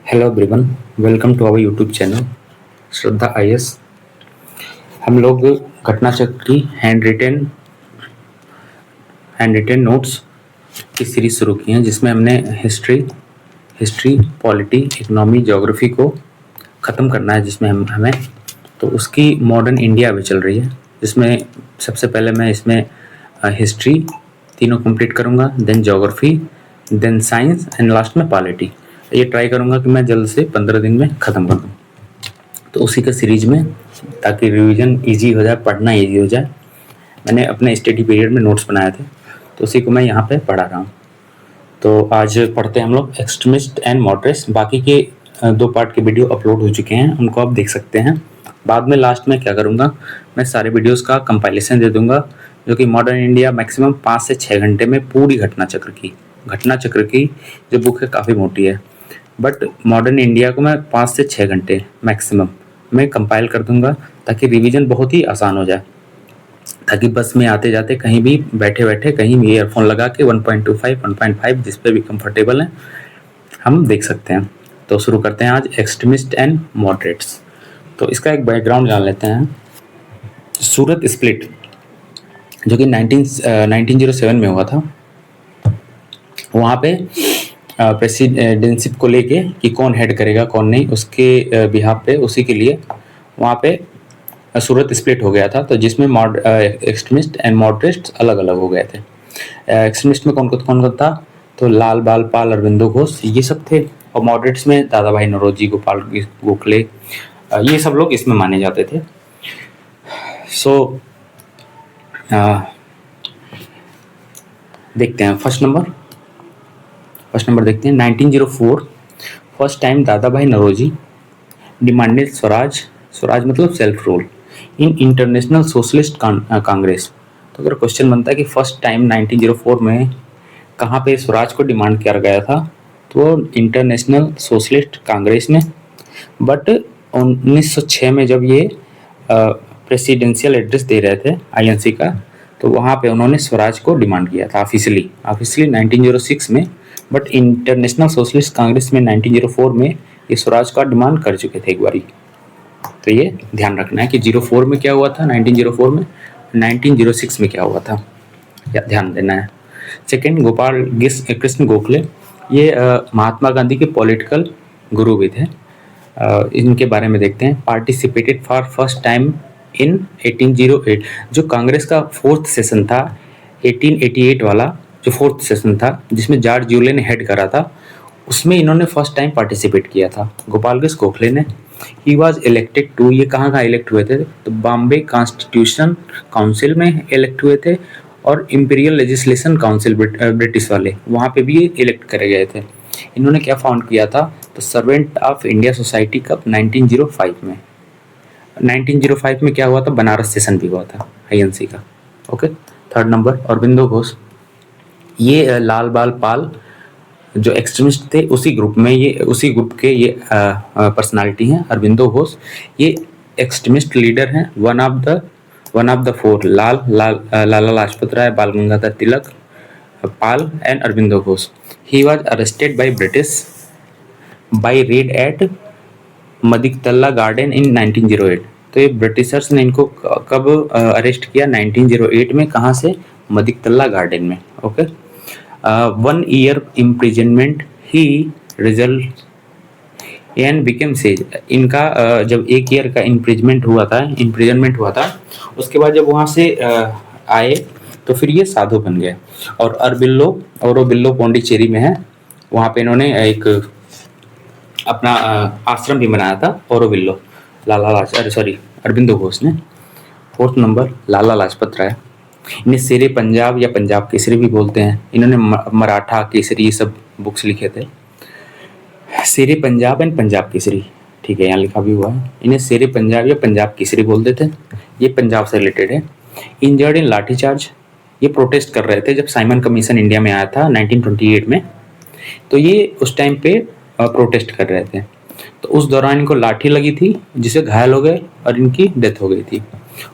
Hello everyone, welcome to our YouTube channel Shraddha IAS. हम लोग घटना चक्र की हैंड रिटेन नोट्स की सीरीज शुरू की है, जिसमें हमने हिस्ट्री पॉलिटी इकोनॉमी ज्योग्राफी को ख़त्म करना है, जिसमें हमें तो उसकी मॉडर्न इंडिया अभी चल रही है, जिसमें सबसे पहले मैं इसमें हिस्ट्री तीनों कंप्लीट करूँगा, then geography, then science and last में पॉलिटी। ये ट्राई करूँगा कि मैं जल्द से 15 दिन में ख़त्म कर दूँ, तो उसी का सीरीज में, ताकि रिवीजन इजी हो जाए, पढ़ना इजी हो जाए। मैंने अपने स्टडी पीरियड में नोट्स बनाए थे, तो उसी को मैं यहाँ पे पढ़ा रहा हूँ। तो आज पढ़ते हैं हम लोग एक्सट्रीमिस्ट एंड मॉडरेट्स। बाकी के 2 पार्ट के वीडियो अपलोड हो चुके हैं, उनको आप देख सकते हैं। बाद में लास्ट में क्या करूँगा, मैं सारे वीडियोस का कंपाइलेशन दे दूँगा, जो कि मॉडर्न इंडिया मैक्सिमम 5 से 6 घंटे में पूरी घटना चक्र की जो बुक है काफ़ी मोटी है, बट मॉडर्न इंडिया को मैं 5 से 6 घंटे मैक्सिमम में कंपाइल कर दूँगा, ताकि रिवीजन बहुत ही आसान हो जाए, ताकि बस में आते जाते कहीं भी बैठे कहीं भी ईयरफोन लगा के 1.25 1.5 जिस पे भी कंफर्टेबल है हम देख सकते हैं। तो शुरू करते हैं आज एक्सट्रीमिस्ट एंड मॉडरेट्स। तो इसका एक बैकग्राउंड जान लेते हैं। सूरत स्प्लिट जो कि 1907 में हुआ था, वहाँ पे प्रेसिडेंटशिप को लेके कि कौन हेड करेगा कौन नहीं, उसके बिहाफ पे, उसी के लिए वहाँ पे सूरत स्प्लिट हो गया था। तो जिसमें एक्सट्रीमिस्ट एंड मॉडरेट्स अलग अलग हो गए थे। एक्सट्रीमिस्ट में कौन था, तो लाल बाल पाल, अरविंदो घोष, ये सब थे। और मॉडरेट्स में दादा भाई नौरोजी, गोपाल गोखले, ये सब लोग इसमें माने जाते थे। सो देखते हैं फर्स्ट नंबर देखते हैं। 1904 फर्स्ट टाइम दादा भाई नौरोजी डिमांडेड स्वराज मतलब self rule in international socialist Congress. तो अगर क्वेश्चन बनता है कि फर्स्ट टाइम 1904 में कहाँ पे स्वराज को डिमांड किया गया था, तो इंटरनेशनल सोशलिस्ट कांग्रेस में। बट 1906 में जब ये प्रेसिडेंशियल एड्रेस दे रहे थे आईएनसी का, तो वहाँ पे उन्होंने स्वराज को डिमांड किया था ऑफिशियली 1906 में। बट इंटरनेशनल सोशलिस्ट कांग्रेस में 1904 में ये स्वराज का डिमांड कर चुके थे एक बारी। तो ये ध्यान रखना है कि 04 में क्या हुआ था 1904 में, 1906 में क्या हुआ था, ध्यान देना है। सेकेंड, गोपाल कृष्ण गोखले, ये महात्मा गांधी के पॉलिटिकल गुरु भी थे। इनके बारे में देखते हैं। Participated for first time in 1808, जो कांग्रेस का 4th सेशन था 1888 वाला, जो 4th सेशन था जिसमें जॉर्ज यूले ने हेड करा था, उसमें इन्होंने फर्स्ट टाइम पार्टिसिपेट किया था गोपाल कृष्ण गोखले ने। ही वॉज इलेक्टेड टू, ये कहाँ इलेक्ट हुए थे, तो बॉम्बे कॉन्स्टिट्यूशन काउंसिल में इलेक्ट हुए थे, और इंपीरियल लेजिस्लेशन काउंसिल ब्रिटिश वाले, वहाँ पे भी इलेक्ट करे गए थे। इन्होंने क्या फाउंड किया था, तो सर्वेंट ऑफ इंडिया सोसाइटी कब 1905 में। 1905 में क्या हुआ था, बनारस सेशन भी हुआ था आईएनसी का। Okay, third number, Aurobindo Ghosh, ये लाल बाल पाल जो एक्सट्रीमिस्ट थे उसी ग्रुप के ये पर्सनालिटी हैं। अरविंदो घोष ये एक्सट्रीमिस्ट लीडर हैं, one of the 4, Lala Lajpat Rai, Bal Gangadhar Tilak, Pal and Aurobindo Ghosh. He was arrested by British by raid at Maniktala garden in 1908। तो ये ब्रिटिशर्स ने इनको कब अरेस्ट किया, 1908 में। कहाँ से, मदिकतल्ला गार्डन में। Okay, 1 year imprisonment he result and became sage। इनका जब 1 ईयर का इम्प्रिजमेंट हुआ था, उसके बाद जब वहाँ से आए तो फिर ये साधु बन गए। और औरोबिल्लो पौंडीचेरी में है, वहाँ पे इन्होंने एक अपना आश्रम भी बनाया था, औरोबिल्लो, अरविंदो घोष ने। 4th नंबर, लाला लाजपत राय, इन्हें शेरे पंजाब या पंजाब केसरी भी बोलते हैं। इन्होंने मराठा केसरी ये सब बुक्स लिखे थे। शेरे पंजाब एंड पंजाब केसरी, ठीक है, यहाँ लिखा भी हुआ है। इन्हें शेरे पंजाब या पंजाब केसरी बोलते थे, ये पंजाब से रिलेटेड है। इंजर्ड इन लाठीचार्ज, ये प्रोटेस्ट कर रहे थे जब साइमन कमीशन इंडिया में आया था 1928 में, तो ये उस टाइम पे प्रोटेस्ट कर रहे थे। तो उस दौरान इनको लाठी लगी थी, जिससे घायल हो गए और इनकी डेथ हो गई थी।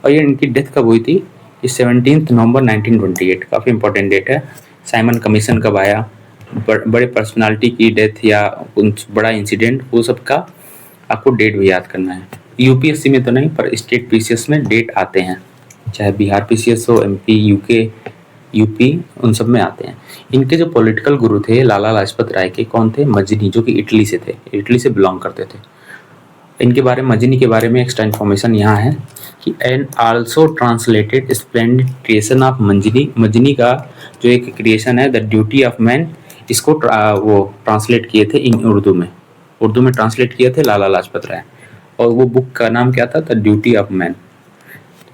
और ये इनकी डेथ कब हुई थी, ये 17 नवंबर 1928, काफ़ी इंपॉर्टेंट डेट है। साइमन कमीशन कब आया, बड़े पर्सनालिटी की डेथ या कुछ बड़ा इंसिडेंट, वो सब का आपको डेट भी याद करना है। यूपीएससी में तो नहीं, पर स्टेट पीसीएस में डेट आते हैं, चाहे बिहार पीसीएस हो, एमपी, यूपी, उन सब में आते हैं। इनके जो पॉलिटिकल गुरु थे लाला लाजपत राय के, कौन थे? मजनी, जो कि इटली से थे, इटली से बिलोंग करते थे। इनके बारे में, मजनी के बारे में एक्स्ट्रा इन्फॉर्मेशन यहाँ है कि and also translated splendid creation of Mazzini. Mazzini का जो एक क्रिएशन है द ड्यूटी ऑफ मैन, इसको वो ट्रांसलेट किए थे इन उर्दू में ट्रांसलेट किए थे लाला लाजपत राय। और वो बुक का नाम क्या था? The duty of man.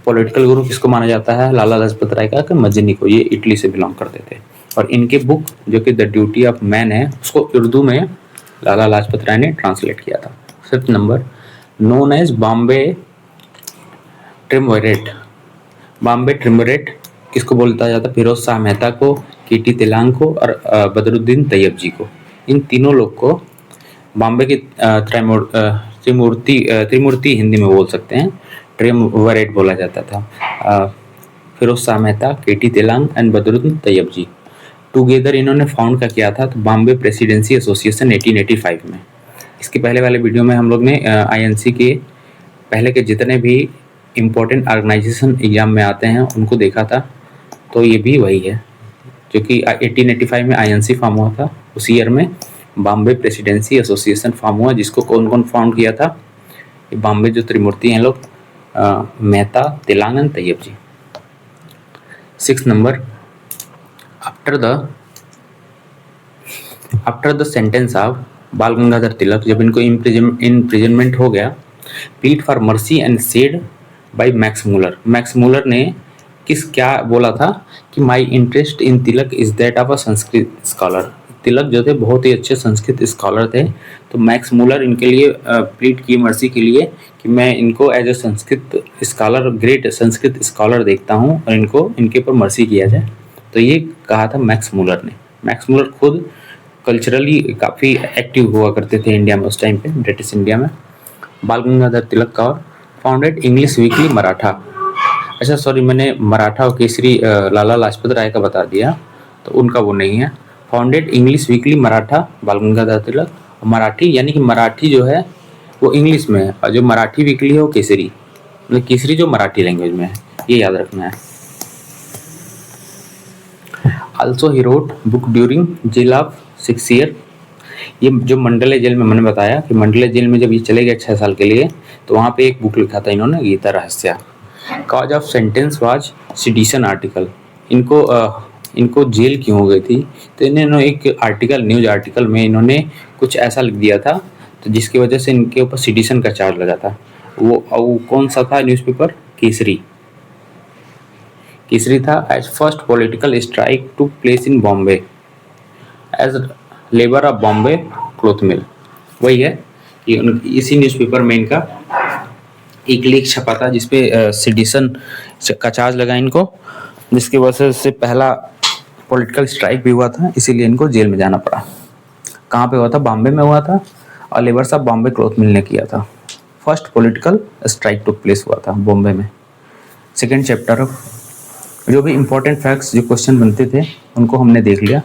Political गुरु किसको माना जाता है? लाला लाजपत राय का, कि मजनी को। ये इटली से बिलोंग करते थे। और इनके बुक जो कि द ड्यूटी ऑफ मैन है, उसको उर्दू में लाला लाजपत राय ने ट्रांसलेट किया था। 5th number, known as Bombay triumvirate. Bombay triumvirate किसको बोलता जाता? फिरोज शाह मेहता को, केटी तेलांग को और बदरुद्दीन तैयब जी को। इन तीनों लोग को बॉम्बे की त्रिमूर्ति हिंदी में बोल सकते हैं, ट्रिमोरेट बोला जाता था। फिरोज शाह मेहता, केटी तेलांग एंड बदरुद्दीन तैयब जी टुगेदर इन्होंने फाउंड का किया था तो बॉम्बे प्रेसिडेंसी एसोसिएशन 1885 में। इसके पहले वाले वीडियो में हम लोग ने आईएनसी के पहले के जितने भी इम्पोर्टेंट ऑर्गेनाइजेशन एग्जाम में आते हैं उनको देखा था, तो ये भी वही है, जो कि 1885 में आईएनसी फॉर्म हुआ था। उस ईयर में बॉम्बे प्रेसिडेंसी एसोसिएशन फॉर्म हुआ, जिसको कौन कौन फाउंड किया था? बॉम्बे जो त्रिमूर्ति हैं लोग, Mehta, Telang and Tyab ji. 6th number, after the sentence of Bal Gangadhar Tilak, जब इनको इम्प्रिजनमेंट हो गया, plead for mercy and said by Max Muller. Max Muller ने क्या बोला था कि my interest in Tilak is that of a Sanskrit scholar. Tilak जो थे बहुत ही अच्छे संस्कृत स्कॉलर थे, तो मैक्स मूलर इनके लिए प्लीड किए मर्सी के लिए कि मैं इनको as a Sanskrit scholar, great Sanskrit scholar देखता हूँ और इनके ऊपर मर्सी किया जाए। तो ये कहा था मैक्स मूलर ने। मैक्स मूलर खुद कल्चरली काफ़ी एक्टिव हुआ करते थे इंडिया में उस टाइम पे, ब्रिटिश इंडिया में। बाल गंगाधर तिलक का फाउंडेड इंग्लिश वीकली मराठा। अच्छा सॉरी, मैंने मराठा और केसरी लाला लाजपत राय का बता दिया, तो उनका वो नहीं है। फाउंडेड इंग्लिश वीकली मराठा बाल गंगाधर तिलक। मराठी यानी कि मराठी जो है वो इंग्लिश में है, और जो मराठी वीकली है वो केसरी, मतलब केसरी जो मराठी लैंग्वेज में है, ये याद रखना है। Also he wrote book during jail of 6 year. ये जो मंडले जेल में, मैंने बताया कि मंडले जेल में जब ये चले गए 6 साल के लिए, तो वहाँ पे एक बुक लिखा था इन्होंने, गीता रहस्य। Cause of sentence was sedition article. इनको जेल क्यों हो गई थी? तो इन्होंने एक आर्टिकल, न्यूज आर्टिकल में इन्होंने कुछ ऐसा लिख दिया था, तो जिसकी वजह से इनके ऊपर सेडिशन का चार्ज लगा था। वो कौन सा था न्यूज़पेपर? केसरी था। As first political strike to place in Bombay as labour of Bombay cloth mill. वही है कि इसी न्यूज़पेपर में इनका एक लेख छपा था जिसपे सेडिशन का चार्ज लगा इनको, जिसकी वजह से पहला पॉलिटिकल स्ट्राइक भी हुआ था, इसीलिए इनको जेल में जाना पड़ा। कहाँ पे हुआ था? बॉम्बे में हुआ था, और labours of Bombay cloth mill ने किया था। First political strike to place हुआ था बॉम्बे में। सेकेंड चैप्टर ऑफ जो भी इम्पोर्टेंट फैक्ट्स जो क्वेश्चन बनते थे उनको हमने देख लिया।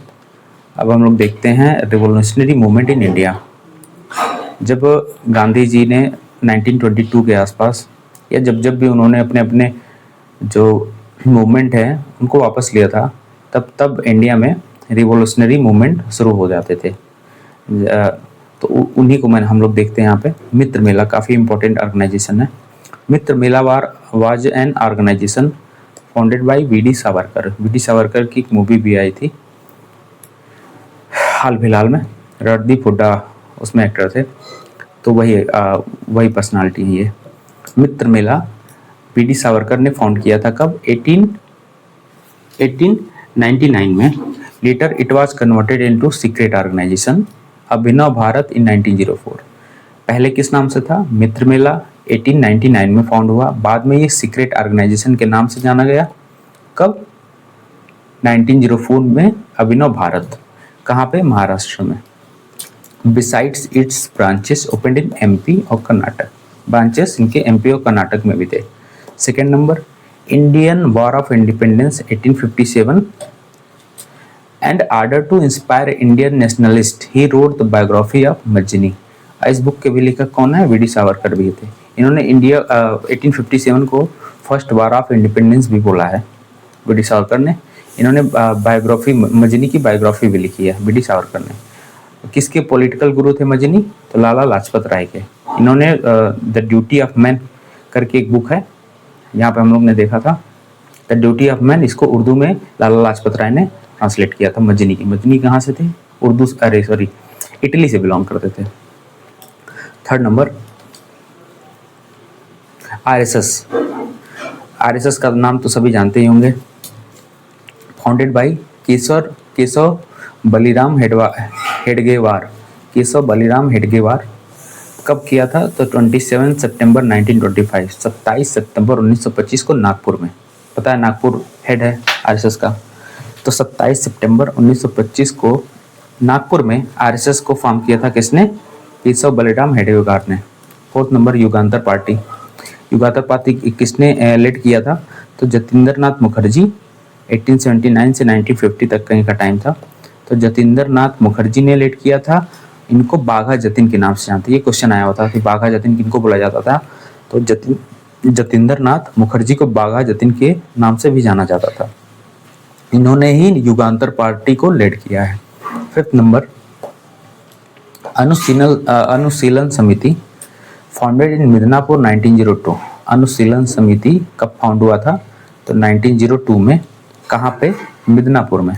अब हम लोग देखते हैं रिवॉल्यूशनरी मूवमेंट इन इंडिया। जब गांधी जी ने 1922 के आसपास, या जब भी उन्होंने अपने जो मूवमेंट है उनको वापस लिया था, तब इंडिया में रिवॉल्यूशनरी मूवमेंट शुरू हो जाते थे। तो उन्हीं को हम लोग देखते हैं यहाँ पे। मित्र मेला काफ़ी इंपॉर्टेंट ऑर्गेनाइजेशन है। Mitra Mela was an organisation founded by VD. Savarkar. VD. Savarkar की एक मूवी भी आई थी हाल फिलहाल में, रणदीप हुड्डा उसमें एक्टर थे, तो वही पर्सनालिटी है ये। मित्र मेला वी.डी. सावरकर ने फाउंड किया था कब? 1899 में। Later it was converted into secret organisation Abhinav Bharat in 1904। पहले किस नाम से था? मित्र मेला 1899 में फाउंड हुआ, बाद में ये सीक्रेट ऑर्गेनाइजेशन के नाम से जाना गया। कब? 1904 में अभिनव भारत। कहाँ पे? महाराष्ट्र में। Besides it's branches opened in MP और कर्नाटक। ब्रांचेस इनके एमपी और कर्नाटक में भी थे। Second number, Indian war of independence 1857 and order to inspire Indian nationalist he rode the biography of Mazzini. इस बुक के भी लेखक कौन है? वीडी सावरकर भी थे। इन्होंने इंडिया 1857 को फर्स्ट वार ऑफ इंडिपेंडेंस भी बोला है वीडी सावरकर ने। इन्होंने बायोग्राफी मजनी की बायोग्राफी भी लिखी है वीडी सावरकर ने। किसके पॉलिटिकल गुरु थे मजनी? तो लाला लाजपत राय के। इन्होंने द ड्यूटी ऑफ मैन करके एक बुक है, यहाँ पे हम लोग ने देखा था द ड्यूटी ऑफ मैन, इसको उर्दू में लाला लाजपत राय ने ट्रांसलेट किया था मजनी की। मजनी कहाँ से थे? उर्दू, अरे सॉरी, इटली से बिलोंग करते थे। Third number, RSS. आरएसएस का नाम तो सभी जानते ही होंगे। Founded by Keshav Baliram Hedgewar. केशव बलिराम हेडगेवार। कब किया था? तो 27 सितंबर 1925, 27 सितंबर 1925 को नागपुर में। पता है नागपुर हेड है आरएसएस का। तो 27 सितंबर 1925 को नागपुर में आरएसएस को फॉर्म किया था किसने? केशव बलिराम हेडगेवार ने। Fourth number, Yugantar party. Yugantar party किसने लीड किया था? तो जतिंदर नाथ मुखर्जी। 1879 से 1950 तक कहीं का टाइम था। तो जतिंदर नाथ मुखर्जी ने लीड किया था। इनको बाघा जतिन के नाम से जानते हैं। ये क्वेश्चन आया होता कि बाघा जतिन किनको बोला जाता था? तो जतिंदर नाथ मुखर्जी को बाघा जतिन के नाम से भी जाना जाता था। इन्होंने ही युगांतर पार्टी को लीड किया है। फिफ्थ नंबर, अनुशीलन समिति, फाउंडेड इन मिदनापुर 1902। अनुशीलन समिति कब फाउंड हुआ था? तो 1902 में। कहाँ पे? मिदनापुर में।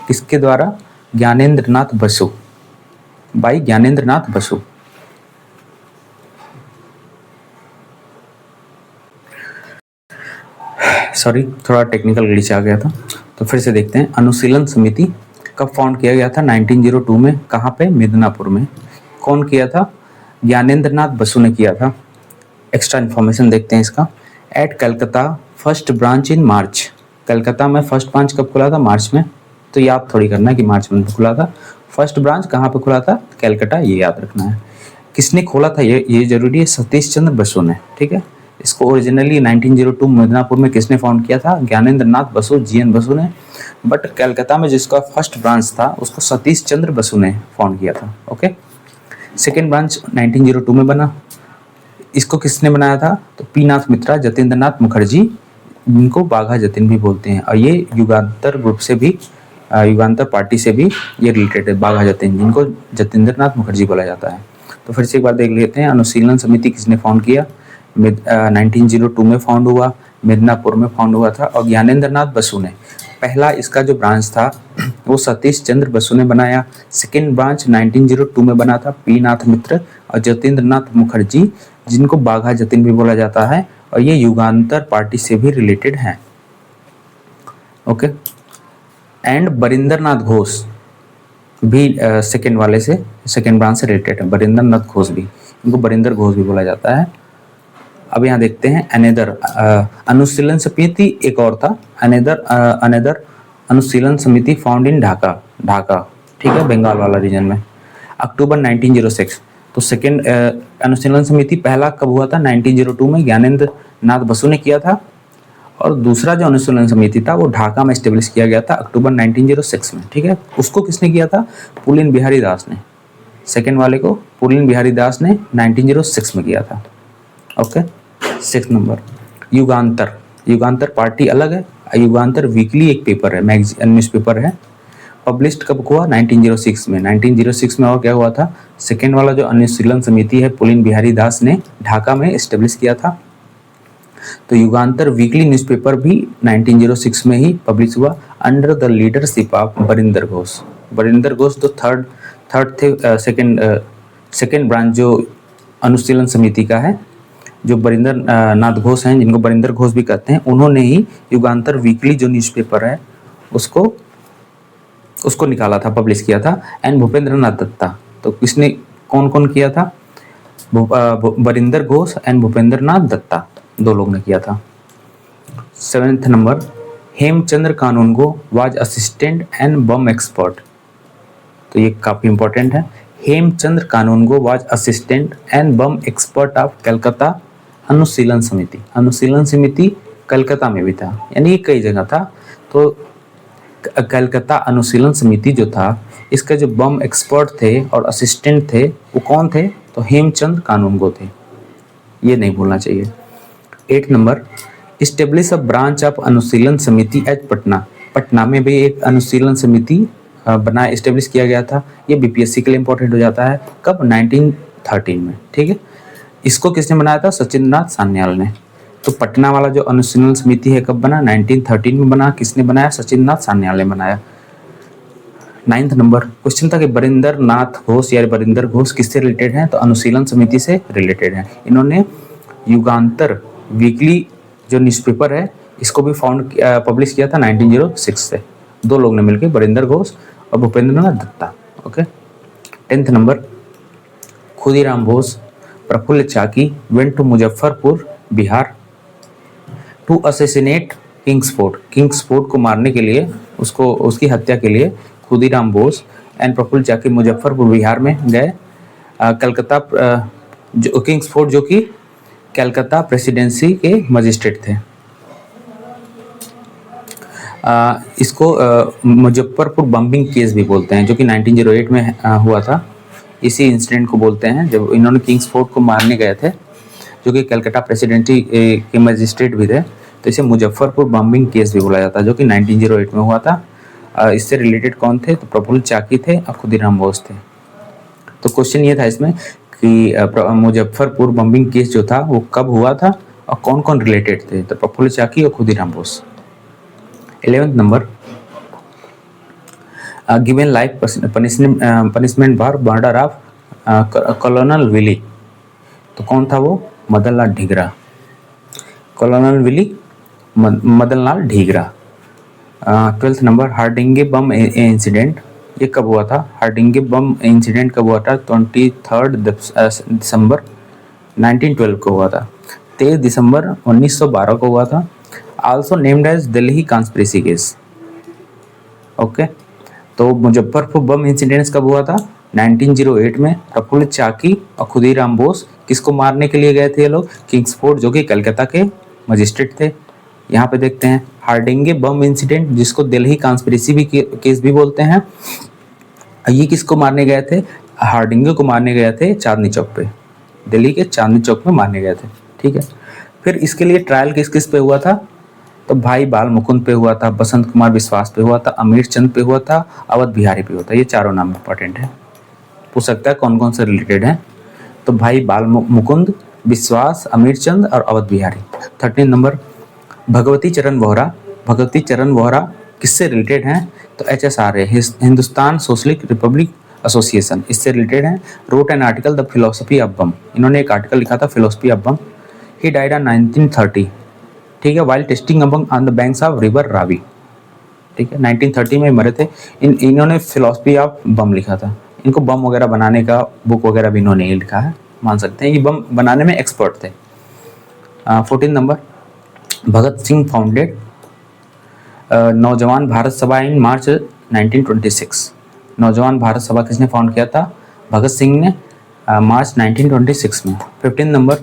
किसके द्वारा? ज्ञानेंद्र नाथ बसु, बाई ज्ञानेंद्र नाथ बसु। सॉरी, थोड़ा टेक्निकल ग्लिच आ गया था, तो फिर से देखते हैं। अनुशीलन समिति कब फाउंड किया गया था? 1902 में। कहाँ पे? मिदनापुर में। कौन किया था? ज्ञानेंद्र नाथ बसु ने किया था। एक्स्ट्रा इन्फॉर्मेशन देखते हैं इसका। At Calcutta first branch in March. Calcutta में फर्स्ट ब्रांच कब खुला था? मार्च में। तो याद थोड़ी करना है कि मार्च में खुला था। फर्स्ट ब्रांच कहाँ पे खुला था? कलकत्ता, ये याद रखना है। किसने खोला था ये जरूरी है? सतीश चंद्र बसु ने। ठीक है, इसको ओरिजिनली 1902 मिदनापुर में किसने फाउंड किया था? ज्ञानेंद्र नाथ बसु, जीएन बसु ने। बट कलकत्ता में जिसका फर्स्ट ब्रांच था उसको सतीश चंद्र बसु ने फाउंड किया था। ओके, सेकेंड ब्रांच 1902 में बना। इसको किसने बनाया था? तो पी नाथ मित्रा, जतेंद्र नाथ मुखर्जी, जिनको बाघा जतिन भी बोलते हैं। और ये युगांतर ग्रुप से भी, युगांतर पार्टी से भी ये रिलेटेड है, बाघा जतिन, जिनको जतेंद्र नाथ मुखर्जी बोला जाता है। तो फिर से एक बार देख लेते हैं। अनुशीलन समिति किसने फाउंड किया? 1902 में फाउंड हुआ, मिदनापुर में फाउंड हुआ था। और ज्ञानेंद्र नाथ बसु ने पहला इसका जो ब्रांच था वो सतीश चंद्र बसु ने बनाया। सेकेंड ब्रांच 1902 में बना था पी नाथ मित्र और जतेंद्र नाथ मुखर्जी, जिनको बाघा जतिन भी बोला जाता है। और ये युगांतर पार्टी से भी रिलेटेड हैं। ओके, एंड बरिंदर नाथ घोष भी सेकेंड वाले से, सेकेंड ब्रांच से रिलेटेड है। बरिंदर नाथ घोष भी, इनको बरिंदर घोष भी बोला जाता है। अब यहाँ देखते हैं अनेदर अनुशीलन समिति, एक और था अनेदर अनुशीलन समिति फाउंड इन ढाका, ठीक है, बंगाल वाला रीजन में, अक्टूबर 1906। तो सेकेंड अनुशीलन समिति पहला कब हुआ था? 1902 में ज्ञानेंद्र नाथ बसु ने किया था। और दूसरा जो अनुशीलन समिति था वो ढाका में स्टेब्लिश किया गया था अक्टूबर 1906 में। ठीक है, उसको किसने किया था? पुलिन बिहारी दास ने। सेकेंड वाले को पुलिन बिहारी दास ने 1906 में किया था। Okay, 6 number, Yugantar. Yugantar party अलग है। युगांतर वीकली एक पेपर है, मैगजीन, न्यूज़पेपर है। पब्लिश्ड कब हुआ? 1906 में। 1906 में और क्या हुआ था? सेकेंड वाला जो अनुशीलन समिति है पुलिन बिहारी दास ने ढाका में एस्टेब्लिश किया था। तो युगांतर वीकली न्यूज़पेपर भी 1906 में ही पब्लिश हुआ under the leadership of Barinder Ghosh. Barinder Ghosh तो थर्ड थे, सेकेंड ब्रांच जो अनुशीलन समिति का है, जो बरिंदर नाथ घोष हैं, जिनको बरिंदर घोष भी कहते हैं, उन्होंने ही युगांतर वीकली जो न्यूज़पेपर है उसको निकाला था, पब्लिश किया था। एंड भूपेंद्र नाथ दत्ता, तो किसने, कौन कौन किया था? बरिंदर घोष एंड भूपेंद्र नाथ दत्ता, दो लोग ने किया था। 7th number, Hemchandra Kanungo was assistant and bomb expert. तो ये काफी इंपॉर्टेंट है। Hemchandra Kanungo was assistant and bomb expert of Calcutta Anushilan Samiti. अनुशीलन समिति कलकत्ता में भी था, यानी कई जगह था। तो कलकत्ता अनुशीलन समिति जो था, इसका जो बम एक्सपर्ट थे और असिस्टेंट थे वो कौन थे? तो हेमचंद कानूनगो थे, ये नहीं भूलना चाहिए। 8 number, establish a branch of Anushilan Samiti eight Patna. Patna में भी एक अनुशीलन समिति बना इस्टेब्लिश किया गया था। ये बीपीएससी के लिए इंपॉर्टेंट हो जाता है। कब? 1913 में। ठीक है, इसको किसने बनाया था? सचिंद्रनाथ सान्याल ने। तो पटना वाला जो अनुशीलन समिति है कब बना? 1913 में बना। किसने बनाया? सचिंद्रनाथ सान्याल ने बनाया। 9th नंबर, क्वेश्चन था कि बरिंदर नाथ घोष या बरिंदर घोष किससे रिलेटेड हैं? तो अनुशीलन समिति से रिलेटेड हैं। इन्होंने युगांतर वीकली जो न्यूज़पेपर है इसको भी पब्लिश किया था 1906 से। दो लोग ने मिलकर, बरिंदर घोष और Bhupendra Nath Datta. Okay. 10th number, Khudiram Bose, Prafulla Chaki went to Muzaffarpur Bihar to assassinate Kingsford. Kingsford को मारने के लिए, उसकी हत्या के लिए खुदीराम बोस एंड प्रफुल्ल चाकी मुजफ्फरपुर बिहार में गए। कलकत्ता जो किंग्सफोर्ड जो कि कलकत्ता प्रेसिडेंसी के मजिस्ट्रेट थे। इसको मुजफ्फरपुर बम्बिंग केस भी बोलते हैं, जो कि 1908 में हुआ था। इसी इंसिडेंट को बोलते हैं जब इन्होंने किंग्सफोर्ड को मारने गए थे, जो कि कलकत्ता प्रेसिडेंसी के मजिस्ट्रेट भी थे, तो इसे मुजफ्फरपुर बम्बिंग केस भी बोला जाता है, जो कि 1908 में हुआ था। इससे रिलेटेड कौन थे? तो प्रफुल्ल चाकी थे और खुदीराम बोस थे। तो क्वेश्चन ये था इसमें कि मुजफ्फरपुर बम्बिंग केस जो था वो कब हुआ था और कौन कौन रिलेटेड थे? तो प्रफुल्ल चाकी और Khudiram Bose. 11th number, given life punishment for murder of colonel Wyllie. तो कौन था वो? Madanlal Dhingra. Colonel Wyllie Madanlal Dhingra. 12th number, Hardinge bomb incident, ये कब हुआ था? हार्डिंगे बम इंसिडेंट कब हुआ था? 23 दिसंबर 1912 को हुआ था। 23 दिसंबर 1912 को हुआ था। Also named as Delhi conspiracy case. Okay, तो मुजफ्फरपुर बम इंसिडेंट कब हुआ था? 1908 में। प्रफुल्ल चाकी और खुदीराम बोस किसको मारने के लिए गए थे ये लोग? किंग्सफोर्ड, जो कि कलकत्ता के मजिस्ट्रेट थे। यहाँ पे देखते हैं हार्डिंगे बम इंसिडेंट, जिसको दिल्ली कॉन्स्पिरेसी भी केस भी बोलते हैं। ये किसको मारने गए थे? हार्डिंगे को मारने गए थे चांदनी चौक पे, दिल्ली के चांदनी चौक में मारने गए थे। ठीक है, फिर इसके लिए ट्रायल किस किस पे हुआ था? तो भाई बाल मुकुंद पे हुआ था, बसंत कुमार विश्वास पे हुआ था, अमीर चंद पे हुआ था, अवध बिहारी पे हुआ था। ये चारों नाम इंपॉर्टेंट है, पूछ सकता है कौन कौन से रिलेटेड हैं। तो भाई बाल मुकुंद, विश्वास, अमीर चंद और अवध बिहारी। 13 नंबर, भगवती चरण वोहरा। भगवती चरण वोहरा किससे रिलेटेड हैं? तो HSRA, Hindustan Socialist Republic Association, इससे रिलेटेड हैं। Wrote an article the philosophy of bomb, इन्होंने एक आर्टिकल लिखा था philosophy of bomb. He died on 1930। ठीक है, while testing among on the banks of river Ravi. ठीक है, 1930 में मरे थे। इन्होंने फिलोसफी ऑफ बम लिखा था। इनको बम वगैरह बनाने का बुक वगैरह भी इन्होंने ही लिखा है, मान सकते हैं ये बम बनाने में एक्सपर्ट थे। 14 नंबर, भगत सिंह फाउंडेड नौजवान भारत सभा इन मार्च 1926। नौजवान भारत सभा किसने फाउंड किया था? भगत सिंह ने मार्च 1926 में। 15 number,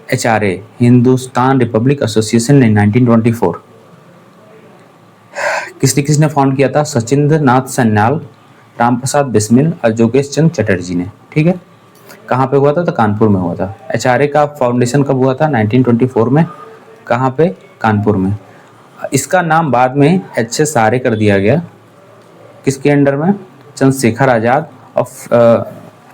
HRA, Hindustan Republic association ने 1924। किसने फाउंड किया था? सचिंद्र नाथ सान्याल, रामप्रसाद बिस्मिल और जोगेश चंद चटर्जी ने। ठीक है, कहाँ पे हुआ था? तो कानपुर में हुआ था। HRA का फाउंडेशन कब हुआ था? 1924 में। कहाँ पे? कानपुर में। इसका नाम बाद में HSRA कर दिया गया, किसके अंडर में? चंद्रशेखर आज़ाद। और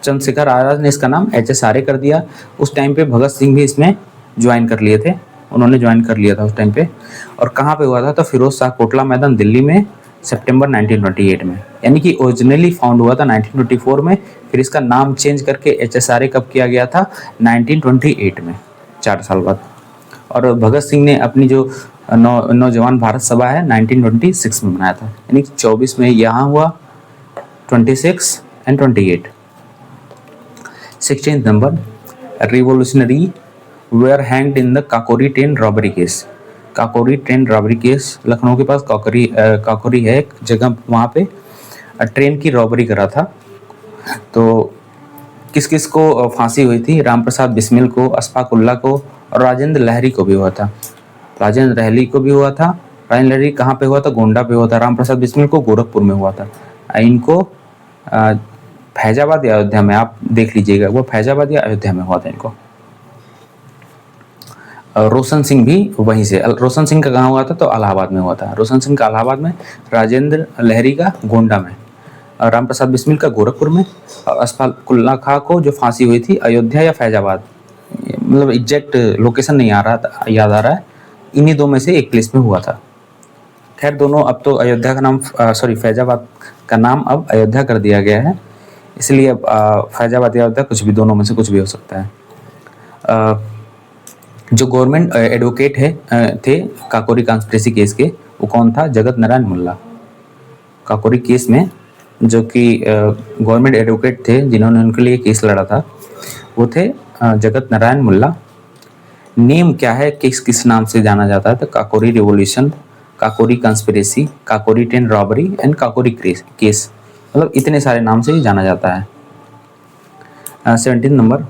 चंद्रशेखर आज़ाद ने इसका नाम HSRA कर दिया। उस टाइम पे भगत सिंह भी इसमें ज्वाइन कर लिए थे, उन्होंने ज्वाइन कर लिया था उस टाइम पे। और कहाँ पे हुआ था? तो फिरोज शाह कोटला मैदान दिल्ली में, सितंबर 1928 में। यानी कि ओरिजिनली फाउंड हुआ था 1924 में, फिर इसका नाम चेंज करके HSRA कब किया गया था? 1928 में, 4 साल बाद। और भगत सिंह ने अपनी जो नौजवान भारत सभा है 1926 में बनाया था, यानी कि 24 में यहाँ हुआ, 26 and 28। 16th number, revolutionary were hanged in the Kakori train robbery case. Kakori train robbery case, Lucknow के पास काकोरी है एक जगह, वहाँ पे ट्रेन की रॉबरी करा था। तो किस किस को फांसी हुई थी? रामप्रसाद बिस्मिल को, अशफाक उल्ला को और राजेंद्र लहरी को भी हुआ था। राजेंद्र लहरी को भी हुआ था, राजेंद्र लहरी कहाँ पे हुआ था? गोंडा पे हुआ था। राम प्रसाद बिस्मिल को गोरखपुर में हुआ था। इनको फैजाबाद या अयोध्या में, आप देख लीजिएगा, वो फैजाबाद या अयोध्या में हुआ था इनको। रोशन सिंह भी वहीं से, रोशन सिंह का कहाँ हुआ था? तो इलाहाबाद में हुआ था। रोशन सिंह का इलाहाबाद में, राजेंद्र लहरी का गोंडा में, राम प्रसाद बिस्मिल का गोरखपुर में, और अशफाकुल्ला खां को जो फांसी हुई थी अयोध्या या फैजाबाद, मतलब एग्जैक्ट लोकेशन नहीं आ रहा था, याद आ रहा है, इन्हीं दो में से एक प्लेस में हुआ था। खैर दोनों, अब तो अयोध्या का नाम फैजाबाद का नाम अब अयोध्या कर दिया गया है, इसलिए अब फैजाबाद या अयोध्या कुछ भी, दोनों में से कुछ भी हो सकता है। जो गवर्नमेंट एडवोकेट थे काकोरी कॉन्स्पिरेसी केस के, वो कौन था? जगत नारायण मुल्ला। काकोरी केस में जो कि गवर्नमेंट एडवोकेट थे जिन्होंने उनके लिए केस लड़ा था, वो थे जगत नारायण मुल्ला। नेम क्या है, किस किस नाम से जाना जाता है? तो Kakori revolution, Kakori conspiracy, Kakori 10 robbery and Kakori case, मतलब इतने सारे नाम से ही जाना जाता है। 17 नंबर,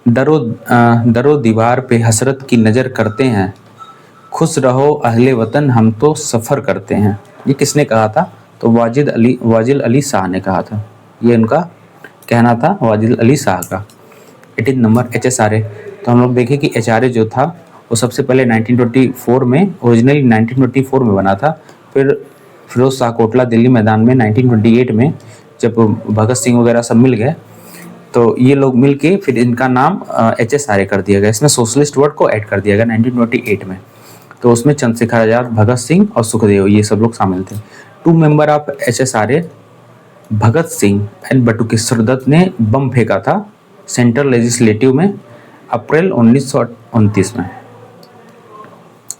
दरो दीवार पे हसरत की नज़र करते हैं, खुश रहो अहले वतन हम तो सफ़र करते हैं। ये किसने कहा था? तो वाजिद अली शाह ने कहा था। ये उनका कहना था, वाजिद अली शाह का। 18 नंबर, HSRA। तो हम लोग देखें कि HRA जो था वो सबसे पहले 1924 में, ओरिजिनली 1924 में बना था। फिर फिरोज शाह कोटला दिल्ली मैदान में 1928 में, जब भगत सिंह वगैरह सब मिल गए, तो ये लोग मिल के फिर इनका नाम HSRA कर दिया गया। इसमें सोशलिस्ट वर्ड को ऐड कर दिया गया 1928 में। तो उसमें चंद्रशेखर आज़ाद, भगत सिंह और सुखदेव, ये सब लोग शामिल थे। 2 member of HSRA, Bhagat Singh and Batukeshwar Dutt ने बम फेंका था सेंट्रल लेजिस्लेटिव में अप्रैल 1929 में।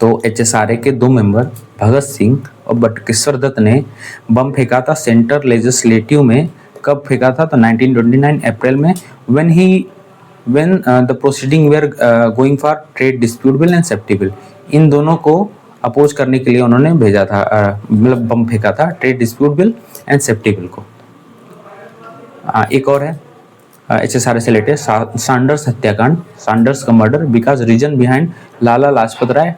तो HSRA के 2 मेंबर भगत सिंह और बटुकेश्वर दत्त ने बम फेंका था सेंट्रल लेजिस्लेटिव में। कब फेंका था? तो 1929 अप्रैल में, when the proceeding were going for trade dispute bill and safety bill। इन दोनों को अपोज करने के लिए उन्होंने भेजा था, मतलब बम फेंका था trade dispute bill and safety bill को। एक और है HSRA से रिलेटेड, सैंडर्स हत्याकांड, सैंडर्स का मर्डर बिकॉज रीजन बिहाइंड लाला लाजपत राय।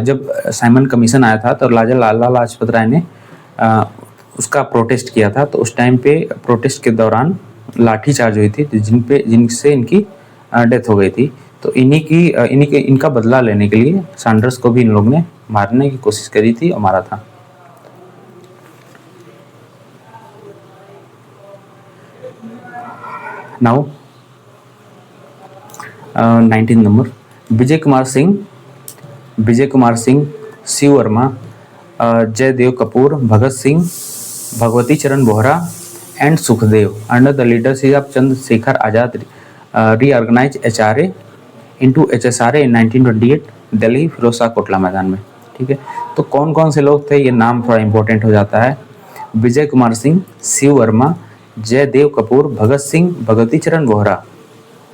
जब साइमन कमीशन आया था तो लाला लाजपत राय ने उसका प्रोटेस्ट किया था। तो उस टाइम पे प्रोटेस्ट के दौरान लाठी चार्ज हुई थी जिनसे इनकी डेथ हो गई थी। तो इनका बदला लेने के लिए सैंडर्स को भी इन लोग ने मारने की कोशिश करी थी और मारा था। Now 19 number, Vijay Kumar Singh, Shiv Verma, Jaidev Kapoor, Bhagat Singh, Bhagwati Charan Bohra and Sukhdev under the leadership of Chandrashekhar Azad reorganize HRA into HSRA in 1928 Delhi Firoz Shah Kotla मैदान में। ठीक है, तो कौन कौन से लोग थे, ये नाम थोड़ा इंपॉर्टेंट हो जाता है। विजय कुमार सिंह, शिव वर्मा, जयदेव कपूर, भगत सिंह, भगवती चरण बोहरा,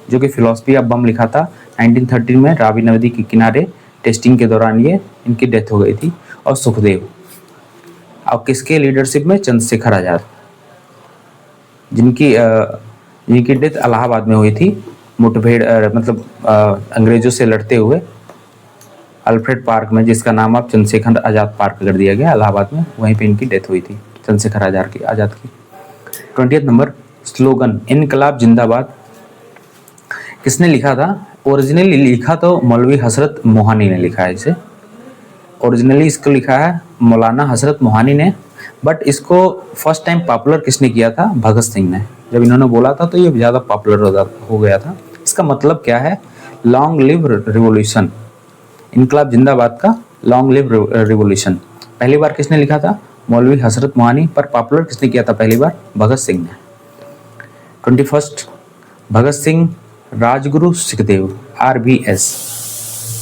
जो कि फिलॉसफी ऑफ बम लिखा था 1913 में रावी नदी के किनारे टेस्टिंग के दौरान ये इनकी डेथ हो गई थी। और सुखदेव, और किसके लीडरशिप में? चंद्रशेखर आजाद, जिनकी डेथ इलाहाबाद में हुई थी मुठभेड़, मतलब अंग्रेजों से लड़ते हुए अल्फ्रेड पार्क में, जिसका नाम अब चंद्रशेखर आजाद पार्क कर दिया गया इलाहाबाद में, वहीं पे इनकी डेथ हुई थी चंद्रशेखर आजाद की। 20 नंबर, स्लोगन इनकलाब जिंदाबाद किसने लिखा था? ओरिजिनली लिखा तो मौलवी हजरत मोहानी ने लिखा है इसे। ओरिजिनली इसको लिखा है मौलाना हजरत मोहानी ने, बट इसको फर्स्ट टाइम पॉपुलर किसने किया था? भगत सिंह ने। जब इन्होंने बोला था तो ये ज़्यादा पॉपुलर हो गया था। इसका मतलब क्या है? लॉन्ग लिव रिवोल्यूशन, इनकलाब जिंदाबाद का लॉन्ग लिव रिवोल्यूशन। पहली बार किसने लिखा था? मौलवी हजरत मोहानी, पर पॉपुलर किसने किया था पहली बार? भगत सिंह ने। 21, भगत सिंह राजगुरु सुखदेव,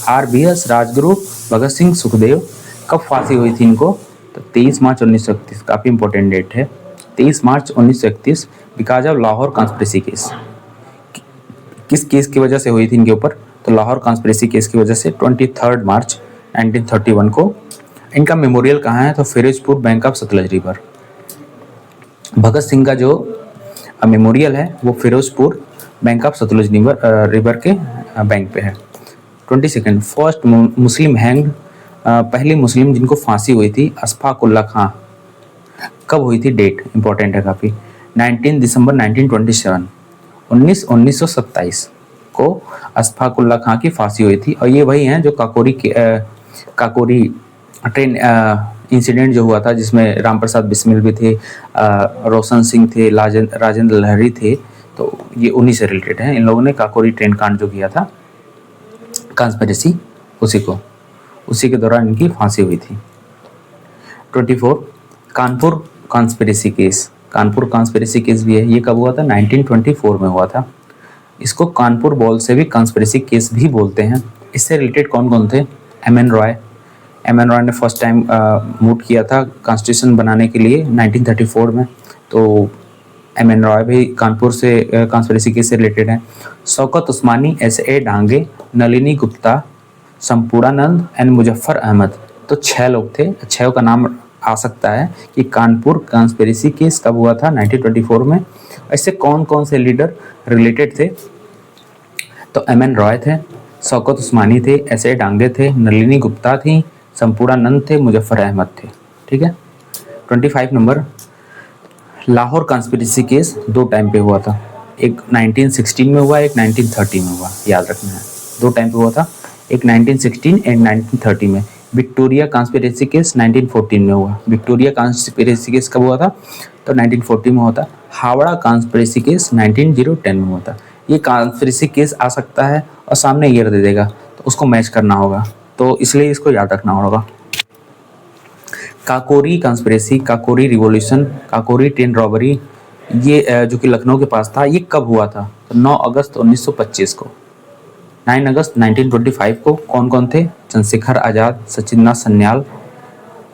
RBS राजगुरु भगत सिंह सुखदेव। कब फांसी हुई थी इनको? तो 23 मार्च 1931, काफ़ी इंपॉर्टेंट डेट है, 23 मार्च 1931, because of Lahore conspiracy case. किस केस की वजह से हुई थी इनके ऊपर? तो लाहौर कॉन्स्पिरेसी केस की वजह से 23 मार्च 1931 को। इनका मेमोरियल कहाँ है? तो Firozpur bank of Sutlej river. Bhagat Singh का जो मेमोरियल है वो Firozpur bank of Sutlej river के बैंक पे है। 22, फर्स्ट मुस्लिम हैंग्ड पहली मुस्लिम जिनको फांसी हुई थी अशफाक उल्ला खां, कब हुई थी? डेट इंपॉर्टेंट है काफ़ी। 19 दिसंबर 1927, 1927 को अशफाक उल्ला खां की फांसी हुई थी। और ये वही हैं जो काकोरी ट्रेन इंसिडेंट जो हुआ था, जिसमें राम प्रसाद बिस्मिल भी थे, रोशन सिंह थे, राजेंद्र लहरी थे, तो ये उन्हीं से रिलेटेड हैं। इन लोगों ने काकोरी ट्रेन कांड जो किया था, कॉन्स्पिरेसी, उसी के दौरान इनकी फांसी हुई थी। 24 Kanpur conspiracy case, Kanpur conspiracy case भी है। ये कब हुआ था? 1924 में हुआ था। इसको कानपुर बॉल से भी कॉन्स्पिरेसी केस भी बोलते हैं। इससे रिलेटेड कौन कौन थे? एम एन रॉय ने फर्स्ट टाइम मूव किया था कॉन्स्टिट्यूशन बनाने के लिए 1934 में, तो एम एन रॉय भी कानपुर से कॉन्स्पिरेसी केस से रिलेटेड हैं। शौकत उस्मानी, एस.ए. डांगे, नलिनी गुप्ता, संपूर्णानंद एंड मुजफ्फर अहमद, तो 6 लोग थे। 6 का नाम आ सकता है कि कानपुर कॉन्स्पिरेसी केस कब हुआ था? 1924 में। इससे कौन कौन से लीडर रिलेटेड थे? तो एम एन रॉय थे, शौकत उस्मानी थे, एस.ए. डांगे थे, नलिनी गुप्ता थी, संपूर्णानंद थे, मुजफ्फर अहमद थे। ठीक है। 25 number, Lahore conspiracy case 2 time पे हुआ था। एक 1916 में हुआ, एक 1930 में हुआ, याद रखना है। 2 टाइम पे हुआ था, एक 1916 एंड 1930 में। विक्टोरिया कॉन्स्पिरेसी केस 1914 में हुआ। विक्टोरिया कॉन्स्पिरेसी केस कब हुआ था? तो 1940 में हुआ था। हावड़ा कॉन्स्पिरेसी केस 1910 में हुआ था। ये कॉन्स्पिरेसी केस आ सकता है और सामने ईयर दे देगा, तो उसको मैच करना होगा, तो इसलिए इसको याद रखना होगा। Kakori conspiracy, Kakori revolution, Kakori train robbery, ये जो कि लखनऊ के पास था, ये कब हुआ था? तो 9 अगस्त 1925 को। 9 अगस्त 1925 को कौन कौन थे? चंद्रशेखर आज़ाद, सचिन नाथ सन्याल,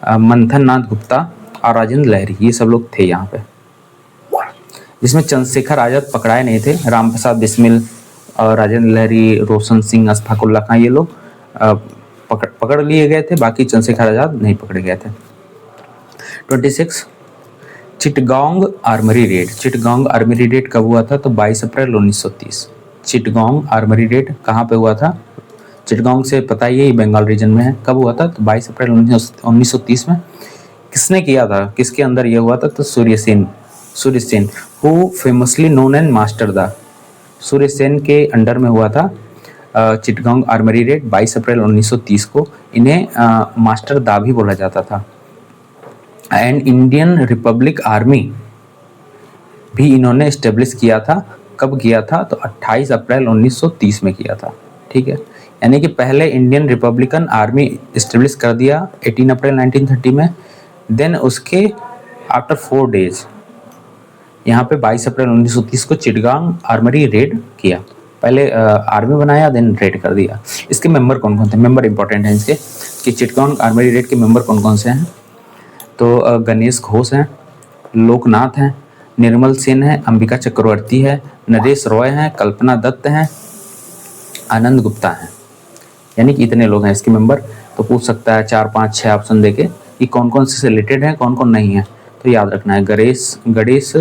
मंथन नाथ गुप्ता और राजेंद्र लहरी, ये सब लोग थे यहाँ पे। जिसमें चंद्रशेखर आज़ाद पकड़ाए नहीं थे, राम प्रसाद बिस्मिल और राजेंद्र लहरी, रोशन सिंह, अशफाक उल्ला खां, ये लोग पकड़ लिए गए थे, बाकी चंद्रशेखर आज़ाद नहीं पकड़े गए थे। 26 Chittagong armoury red, Chittagong armoury red कब हुआ था? तो 22 अप्रैल 1930। चिटगांव आर्मरी रेड कहाँ पे हुआ था? चिटगांव से पता ही है, बंगाल रीजन में है। कब हुआ था? तो 22 अप्रैल 1930 में। किसने किया था? किसके अंदर ये हुआ था? तो Surya Sen, who famously known and master da, Surya Sen के अंडर में हुआ था चिटगांव आर्मरी रेड 22 अप्रैल 1930 को। इन्हें मास्टर दा भी बोला जाता था। एंड इंडियन रिपब्लिक आर्मी भी इन्होंने इस्टेब्लिश किया था। कब किया था? तो 28 अप्रैल 1930 में किया था। ठीक है, यानी कि पहले इंडियन रिपब्लिकन आर्मी इस्टेब्लिश कर दिया 18 अप्रैल 1930 में। देन उसके आफ्टर 4 डेज यहाँ पे 22 अप्रैल 1930 को चिटगांव आर्मरी रेड किया। पहले आर्मी बनाया, देन रेड कर दिया। इसके मेंबर कौन कौन थे? मेंबर इंपॉर्टेंट हैं इसके, कि चिटगांव आर्मरी रेड के मेंबर कौन कौन से हैं? तो गणेश घोष हैं, लोकनाथ हैं, निर्मल सेन है, अंबिका चक्रवर्ती है, नरेश रॉय हैं, कल्पना दत्त हैं, आनंद गुप्ता हैं। यानी कि इतने लोग हैं इसके मेंबर। तो पूछ सकता है 4, 5, 6 ऑप्शन देके कि कौन कौन से रिलेटेड हैं, कौन कौन नहीं है। तो याद रखना है, गणेश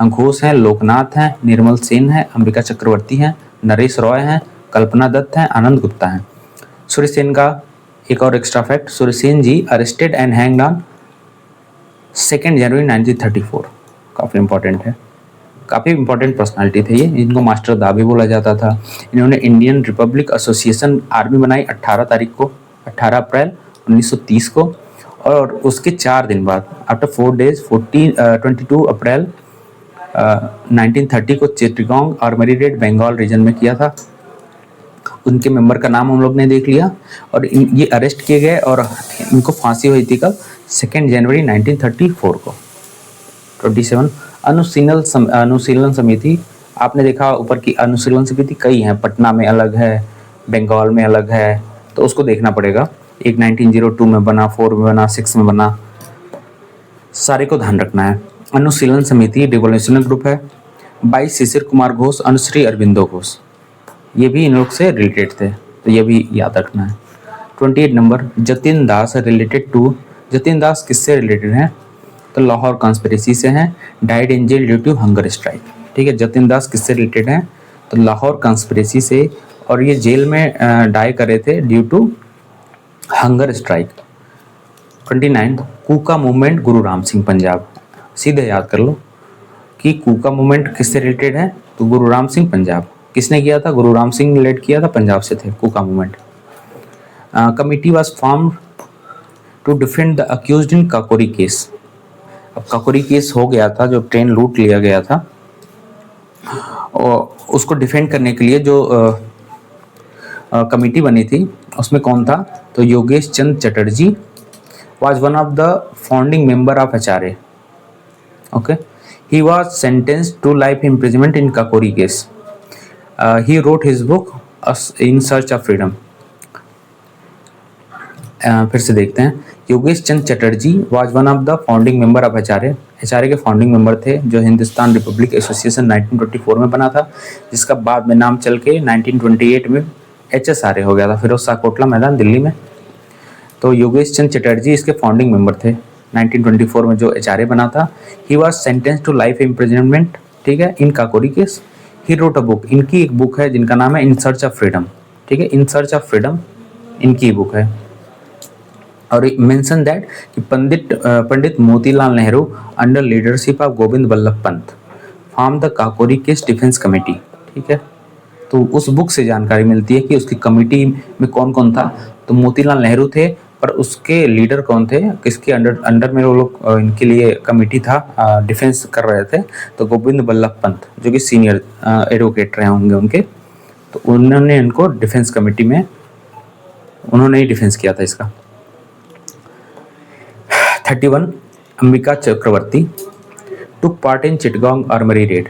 घोष हैं, लोकनाथ हैं, निर्मल सेन है, अंबिका चक्रवर्ती हैं, नरेश रॉय हैं, कल्पना दत्त हैं, आनंद गुप्ता हैं। सूर्यसेन का एक और extra fact, Surya Sen ji arrested and hanged on 2 January 1934। काफ़ी इंपॉर्टेंट है, काफ़ी इंपॉर्टेंट पर्सनालिटी थे ये, इनको मास्टर दा भी बोला जाता था। इन्होंने इंडियन रिपब्लिक एसोसिएशन आर्मी बनाई 18 अप्रैल 1930 को, और उसके 4 दिन बाद आफ्टर 4 डेज 22 अप्रैल 1930 को Chittagong armoury raid Bengal region में किया था। उनके मेंबर का नाम हम लोग ने देख लिया, और ये अरेस्ट किए गए और इनको फांसी हुई थी कब? 2 जनवरी 1934 को। 27 अनुशीलन समिति, आपने देखा ऊपर की अनुशीलन समिति कई हैं, पटना में अलग है, बंगाल में अलग है, तो उसको देखना पड़ेगा। एक 1902 में बना, 4 में बना, 6 में बना, सारे को ध्यान रखना है। अनुशीलन समिति रिवोल्यूशनरी ग्रुप है। 22 शिशिर कुमार घोष, अनुश्री अरविंदो घोष, ये भी इन लोग से रिलेटेड थे, तो ये भी याद रखना है। 28 number, Jatin Das related to, Jatin Das किससे रिलेटेड हैं? तो लाहौर कॉन्स्पिरेसी से हैं, died in jail due to hunger strike. ठीक है, जतिन दास किससे रिलेटेड हैं? तो लाहौर कॉन्स्पिरेसी से, और ये जेल में डाई करे थे due to hunger strike. 29 Kuka movement Guru Ram Singh Punjab. सीधे याद कर लो कि कूका मूवमेंट किससे रिलेटेड है, तो गुरु राम सिंह पंजाब। किसने किया था? गुरु राम सिंह लीड किया था, पंजाब से थे Kuka movement. Committee was form to defend the accused in Kakori case. अब काकोरी केस हो गया था, जो ट्रेन लूट लिया गया था, और उसको डिफेंड करने के लिए जो कमिटी बनी थी उसमें कौन था? तो योगेश चंद Chatterjee was one of the founding member of HRA. Okay, he was sentenced to life imprisonment in Kakori case. He wrote his book In Search of Freedom. फिर से देखते हैं। योगेश चंद Chatterjee was one of the founding member of HRA. HRA के founding member थे, जो Hindustan Republic association 1924 में बना था, जिसका बाद में नाम चल के 1928 में HSRA हो गया था, फिरोज शाह कोटला मैदान दिल्ली में। तो योगेश चंद चटर्जी इसके फाउंडिंग मेंबर थे। 1924 में जो HRA बना था, he was sentence to life imprisonment, ठीक है, in Kakori case. He wrote a book, इनकी एक बुक है जिनका नाम है इन सर्च ऑफ फ्रीडम, ठीक है, इन सर्च ऑफ फ्रीडम इनकी बुक है। और मेंशन दैट कि Pandit Motilal Nehru under leadership of Govind Ballabh Pant form the Kakori case defence committee, ठीक है। तो उस बुक से जानकारी मिलती है कि उसकी कमेटी में कौन कौन था। तो मोतीलाल नेहरू थे, पर उसके लीडर कौन थे, किसके अंडर में वो लोग, इनके लिए कमेटी था, डिफेंस कर रहे थे, तो गोविंद वल्लभ पंत जो कि सीनियर एडवोकेट रहे होंगे उनके, तो उन्होंने इनको डिफेंस कमेटी में उन्होंने ही डिफेंस किया था इसका। 31 Ambika Chakravarti took part in Chittagong armoury raid.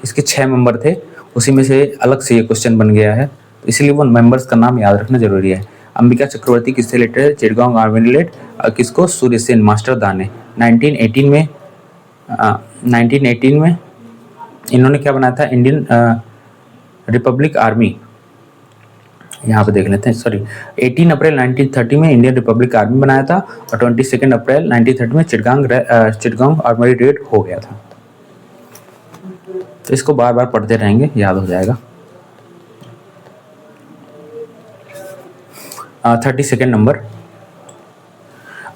इसके 6 मेंबर थे, उसी में से अलग से ये क्वेश्चन बन गया है, तो इसलिए वो मेंबर्स का नाम याद रखना जरूरी है। अंबिका चक्रवर्ती किससे रिलेटेड है? Chittagong army relate. किसको? सूर्य सेन, मास्टर दाने। 1918 में इन्होंने क्या बनाया था? Indian Republic army. यहाँ पे देख लेते हैं, सॉरी, 18 अप्रैल 1930 में इंडियन रिपब्लिक आर्मी बनाया था, और 22 अप्रैल 1930 में चिटगांव आर्मरी रेड हो गया था। तो इसको बार बार पढ़ते रहेंगे, याद हो जाएगा। 32 number,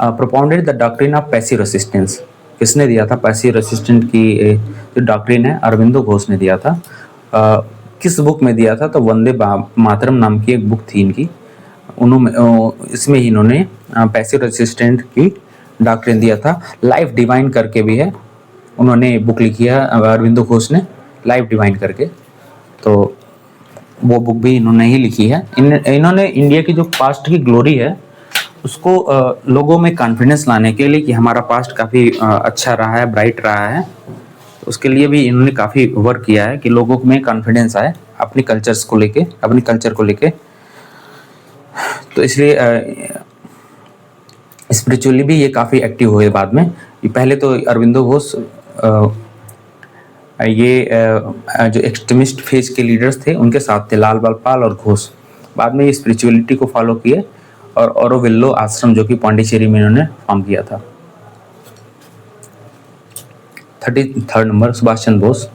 propounded the doctrine of passive resistance. किसने दिया था पैसिव रेसिस्टेंट की जो डॉक्ट्रिन है? अरविंदो घोष ने दिया था। किस बुक में दिया था? तो वंदे मातरम नाम की एक बुक थी इनकी, उन्होंने इसमें ही इन्होंने पैसिव रेसिस्टेंट की डॉक्ट्रिन दिया था। लाइफ डिवाइन करके भी है, उन्होंने बुक लिखी है अरविंदो घोष ने, लाइफ डिवाइन करके, तो वो बुक भी इन्होंने ही लिखी है। इन्होंने इंडिया की जो पास्ट की ग्लोरी है उसको लोगों में कॉन्फिडेंस लाने के लिए कि हमारा पास्ट काफ़ी अच्छा रहा है, ब्राइट रहा है, उसके लिए भी इन्होंने काफ़ी वर्क किया है कि लोगों में कॉन्फिडेंस आए अपनी कल्चर्स को लेके, अपनी कल्चर को लेके। तो इसलिए स्पिरिचुअली भी ये काफ़ी एक्टिव हुए बाद में। पहले तो अरविंदो घोष ये जो एक्सट्रीमिस्ट फेज के लीडर्स थे उनके साथ थे, लाल बाल पाल और घोष। बाद में ये स्पिरिचुअलिटी को फॉलो किए और औरोविल्लो आश्रम जो कि पांडिचेरी में इन्होंने फॉर्म किया था। 33 number, Subhash Chandra Bose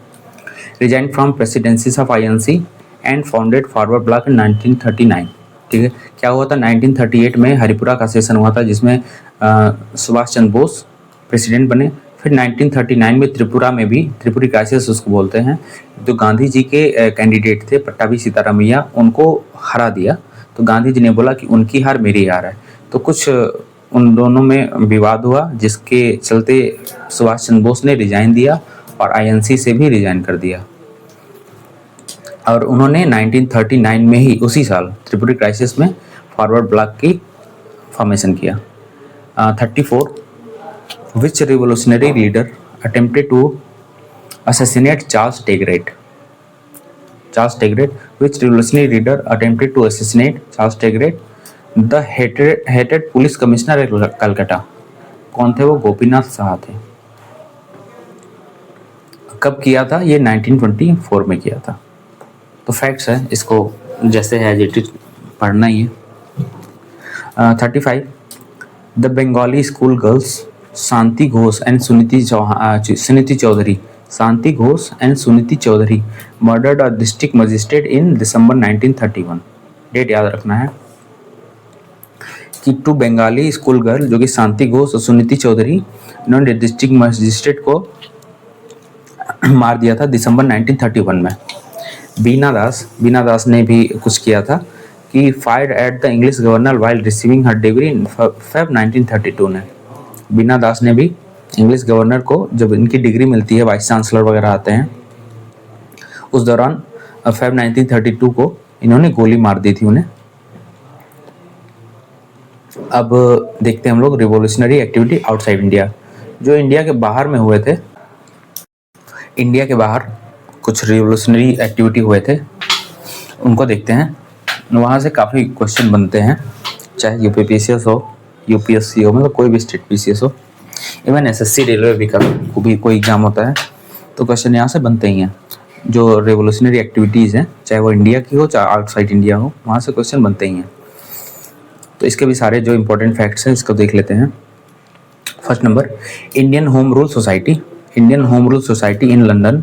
resign from presidencies of INC and founded forward block in 1939। ठीक है, क्या हुआ था? 1938 में हरिपुरा का सेशन हुआ था जिसमें सुभाष चंद्र बोस प्रेसिडेंट बने। फिर 1939 में त्रिपुरा में भी, त्रिपुरी क्राइसिस उसको बोलते हैं, जो गांधी जी के कैंडिडेट थे पट्टाभी सीतारामैया, उनको हरा दिया। तो गांधी जी ने बोला कि उनकी हार मेरी हार है, तो कुछ उन दोनों में विवाद हुआ, जिसके चलते सुभाष चंद्र बोस ने रिजाइन दिया और INC से भी रिजाइन कर दिया। और उन्होंने 1939 में ही, उसी साल, त्रिपुरी क्राइसिस में फॉरवर्ड ब्लॉक की फॉर्मेशन किया। 34 Which revolutionary leader attempted to assassinate Charles Taggart? Charles Taggart. Which revolutionary leader attempted to assassinate Charles Taggart? The hated police commissioner at Calcutta. कौन थे वो? गोपीनाथ साहा थे। कब किया था ये? 1924 में किया था। तो फैक्ट्स है, इसको जैसे है एज इट इज पढ़ना ही है। 35 the Bengali school girls Shanti Ghosh and Suniti Chaudhary, Shanti Ghosh and Suniti Chaudhary murdered a district magistrate in December 1931। Date याद रखना है। किट्टू बंगाली स्कूल गर्ल जो कि शांति घोष और सुनीति चौधरी, इन्होंने डिस्ट्रिक्ट मजिस्ट्रेट को मार दिया था दिसंबर 1931 में। बीना दास ने भी कुछ किया था कि fired at the English governor while receiving her degree in Feb 1932 ने। बीना दास ने भी इंग्लिश गवर्नर को, जब इनकी डिग्री मिलती है, वाइस चांसलर वगैरह आते हैं, उस दौरान फेब 1932 को इन्होंने गोली मार दी थी उन्हें। अब देखते हैं हम लोग रिवॉल्यूशनरी एक्टिविटी आउटसाइड इंडिया, जो इंडिया के बाहर में हुए थे। इंडिया के बाहर कुछ रिवॉल्यूशनरी एक्टिविटी हुए थे, उनको देखते हैं। वहाँ से काफ़ी क्वेश्चन बनते हैं, चाहे यूपीपीसीएस हो, यूपीएससी हो, मतलब कोई भी स्टेट पीसीएस हो, इवन एसएससी रेलवे भी का भी कोई एग्जाम होता है तो क्वेश्चन यहाँ से बनते ही हैं। जो रिवॉल्यूशनरी एक्टिविटीज़ हैं, चाहे वो इंडिया की हो चाहे आउटसाइड इंडिया हो, वहाँ से क्वेश्चन बनते ही हैं। तो इसके भी सारे जो इंपॉर्टेंट फैक्ट्स हैं इसको देख लेते हैं। First number, Indian home rule society. Indian home rule society in London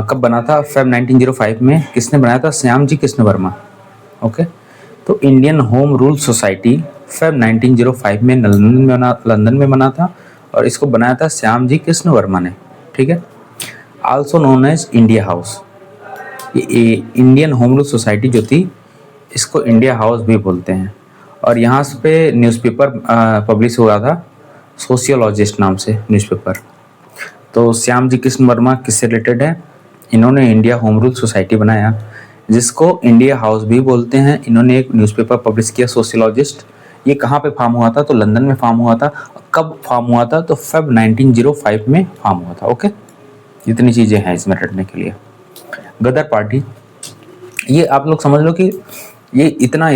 कब बना था? फेब 1905 में। किसने बनाया था? श्याम जी कृष्ण वर्मा। ओके, तो Indian home rule society Feb 1905 में लंदन में बना था और इसको बनाया था श्याम जी कृष्ण वर्मा ने। ठीक है, also known as India house. ये इंडियन होम रूल सोसाइटी जो थी, इसको इंडिया हाउस भी बोलते हैं। और यहाँ पे न्यूज़पेपर पब्लिश हुआ था, सोशियोलॉजिस्ट नाम से न्यूज़पेपर। तो श्याम जी कृष्ण वर्मा किससे रिलेटेड है? इन्होंने इंडिया होम रूल सोसाइटी बनाया, जिसको इंडिया हाउस भी बोलते हैं। इन्होंने एक न्यूज़पेपर पब्लिश किया, सोशियोलॉजिस्ट। ये कहाँ पे फॉर्म हुआ था? तो लंदन में फॉर्म हुआ था। कब फॉर्म हुआ था? तो फेब 1905 में फॉर्म हुआ था। ओके, इतनी चीज़ें हैं इसमें रटने के लिए। गदर पार्टी, ये आप लोग समझ लो कि ये इतना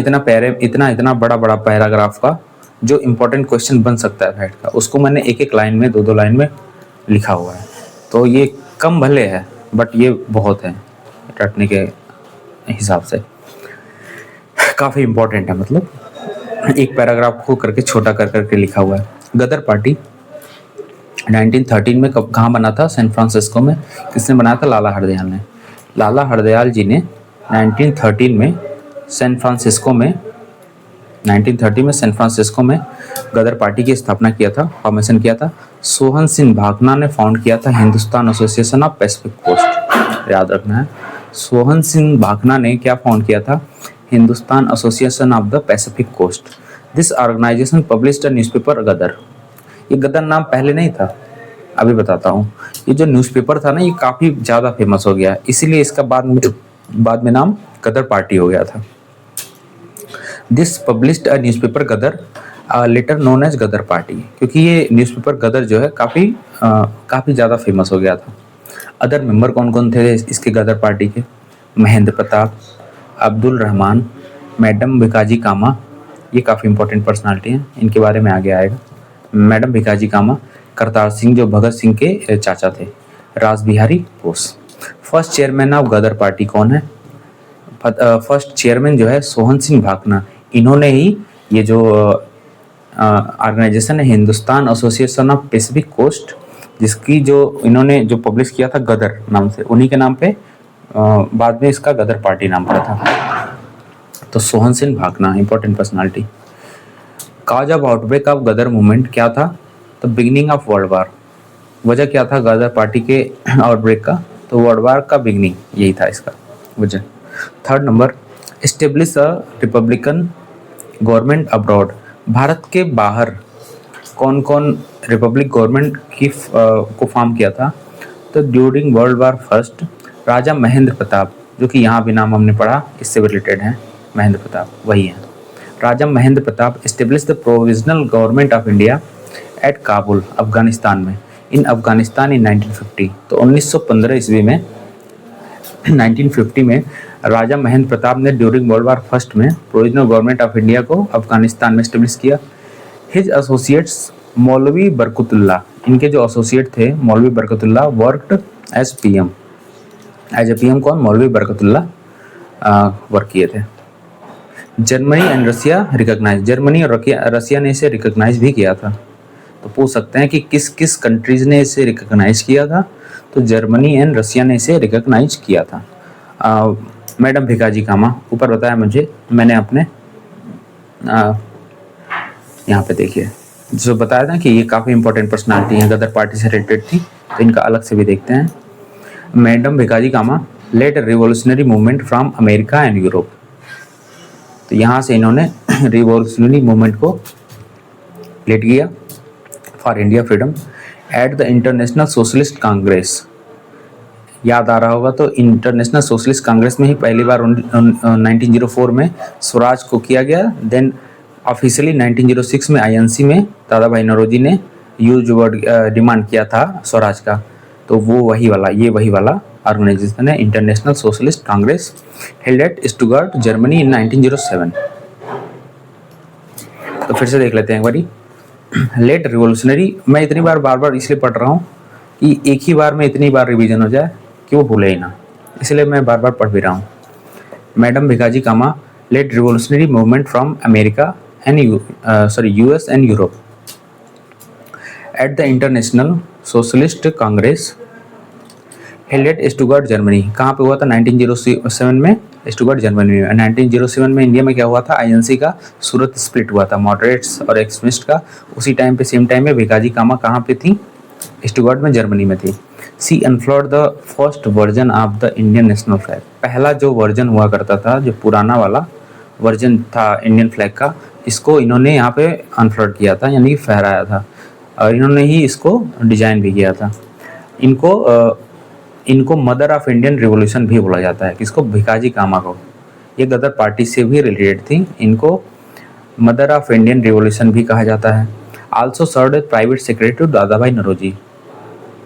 बड़ा पैराग्राफ का जो इम्पोर्टेंट क्वेश्चन बन सकता है फैक्ट का, उसको मैंने एक एक लाइन में, दो लाइन में लिखा हुआ है। तो ये कम भले है बट ये बहुत है रटने के हिसाब से, काफ़ी इम्पोर्टेंट है। मतलब एक पैराग्राफ को करके छोटा कर करके लिखा हुआ है। गदर पार्टी 1913 में कहाँ बना था? सैन फ्रांसिस्को में। किसने बनाया था? लाला हरदयाल ने। लाला हरदयाल जी ने 1913 में सैन फ्रांसिस्को में गदर पार्टी की स्थापना किया था, फॉर्मेशन किया था। सोहन सिंह भाकना ने फाउंड किया था Hindustan association of Pacific coast. याद रखना है, सोहन सिंह भाकना ने क्या फाउंड किया था? Hindustan association of the Pacific Coast. This organisation published a newspaper Ghadar. ये गदर नाम पहले नहीं था, अभी बताता हूँ। ये जो न्यूज़पेपर था ना, ये काफ़ी ज़्यादा फेमस हो गया, इसीलिए इसका बाद में नाम गदर पार्टी हो गया था। This published a newspaper Ghadar later known as Ghadar party, क्योंकि ये न्यूज़पेपर गदर जो है काफ़ी ज़्यादा फेमस हो गया था। अदर मेंबर कौन कौन थे इसके गदर पार्टी के? महेंद्र प्रताप, अब्दुल रहमान, मैडम भिकाजी कामा, ये काफ़ी इंपॉर्टेंट पर्सनालिटी हैं, इनके बारे में आगे आएगा। मैडम भिकाजी कामा, करतार सिंह जो भगत सिंह के चाचा थे, Rash Behari Bose. First chairman of Ghadar party कौन है? फर्स्ट चेयरमैन जो है सोहन सिंह भाकना। इन्होंने ही ये जो ऑर्गेनाइजेशन है Hindustan association of Pacific coast, जिसकी जो इन्होंने जो पब्लिश किया था गदर नाम से, उन्हीं के नाम पे बाद में इसका गदर पार्टी नाम पड़ा था। तो Sohan Singh Bhakna important personality. Cause of outbreak of Ghadar movement क्या था? तो बिगिनिंग ऑफ वर्ल्ड वार। वजह क्या था गदर पार्टी के आउटब्रेक का? तो वर्ल्ड वार का बिगिनिंग, यही था इसका वजह। Third number, establish a Republican government abroad. Bharat के बाहर कौन कौन रिपब्लिक गवर्नमेंट को फॉर्म किया था? तो ड्यूरिंग वर्ल्ड वार फर्स्ट राजा महेंद्र प्रताप, जो कि यहाँ भी नाम हमने पढ़ा, इससे रिलेटेड हैं, महेंद्र प्रताप वही हैं। Raja Mahendra Pratap establish the provisional government of India at Kabul, Afghanistan में, इन अफगानिस्तान इन 1950। तो 1915 ईस्वी में 1950 में राजा महेंद्र प्रताप ने ड्यूरिंग वर्ल्ड वार फर्स्ट में प्रोविजनल गवर्नमेंट ऑफ इंडिया को अफगानिस्तान में एस्टेब्लिश किया। हिज एसोसिएट्स मौलवी बरकतुल्लाह, इनके जो एसोसिएट थे Maulvi Barkatullah worked as PM. As a PM कौन? मौलवी बरकतुल्लाह वर्क किए थे। Germany and Russia recognise, Germany और रसिया ने इसे रिकॉग्नाइज भी किया था। तो पूछ सकते हैं कि किस किस कंट्रीज ने इसे रिकॉग्नाइज किया था? तो जर्मनी एंड रसिया ने इसे रिकॉग्नाइज किया था। मैडम भिकाजी कामा, ऊपर बताया मुझे, मैंने अपने यहाँ पे देखिए, जो बताया था कि ये काफ़ी इंपॉर्टेंट पर्सनालिटी है, गदर पार्टी से रिलेटेड थी, तो इनका अलग से भी देखते हैं। Madam Bhikaji Cama led revolutionary movement from America and Europe. तो यहाँ से इन्होंने रिवॉल्यूशनरी मूवमेंट को लीड किया for India freedom at the international socialist congress. याद आ रहा होगा तो इंटरनेशनल सोशलिस्ट कांग्रेस में ही पहली बार 1904 में स्वराज को किया गया। देन ऑफिशियली 1906 में आईएनसी में दादा भाई नौरोजी ने यूज वर्ड डिमांड किया था स्वराज का, तो वो वही वाला ऑर्गेनाइजेशन है, international socialist congress, held at Stuttgart Germany in 1907। तो फिर से देख लेते हैं एक बारी। लेट रिवोल्यूशनरी, मैं इतनी बार इसलिए पढ़ रहा हूँ कि एक ही बार में इतनी बार रिवीजन हो जाए कि वो भूले ही ना, इसलिए मैं बार पढ़ भी रहा हूँ। Madam Bhikaji Cama led revolutionary movement from America and US and Europe at the international socialist congress held at Stuttgart Germany. कहाँ पे हुआ था? 1907 में स्टुटगार्ट जर्मनी में। 1907 में इंडिया में क्या हुआ था? आईएनसी का सूरत स्प्लिट हुआ था, मॉडरेट्स और एक्सट्रीमिस्ट का। उसी टाइम पे सेम टाइम में भिकाजी कामा कहाँ पे थी? स्टुटगार्ट में, जर्मनी में थी। She unfurled the first version of the Indian national flag. पहला जो वर्जन हुआ करता था, जो पुराना वाला वर्जन था इंडियन फ्लैग का, इसको इन्होंने यहाँ पे अनफ्लोर्ड किया था, यानी फहराया था, और इन्होंने ही इसको डिजाइन भी किया था। इनको मदर ऑफ इंडियन रिवॉल्यूशन भी बोला जाता है। किसको? भिकाजी कामा को। ये गदर पार्टी से भी रिलेटेड थी, इनको मदर ऑफ इंडियन रिवॉल्यूशन भी कहा जाता है। Also served as private secretary to दादा भाई नौरोजी।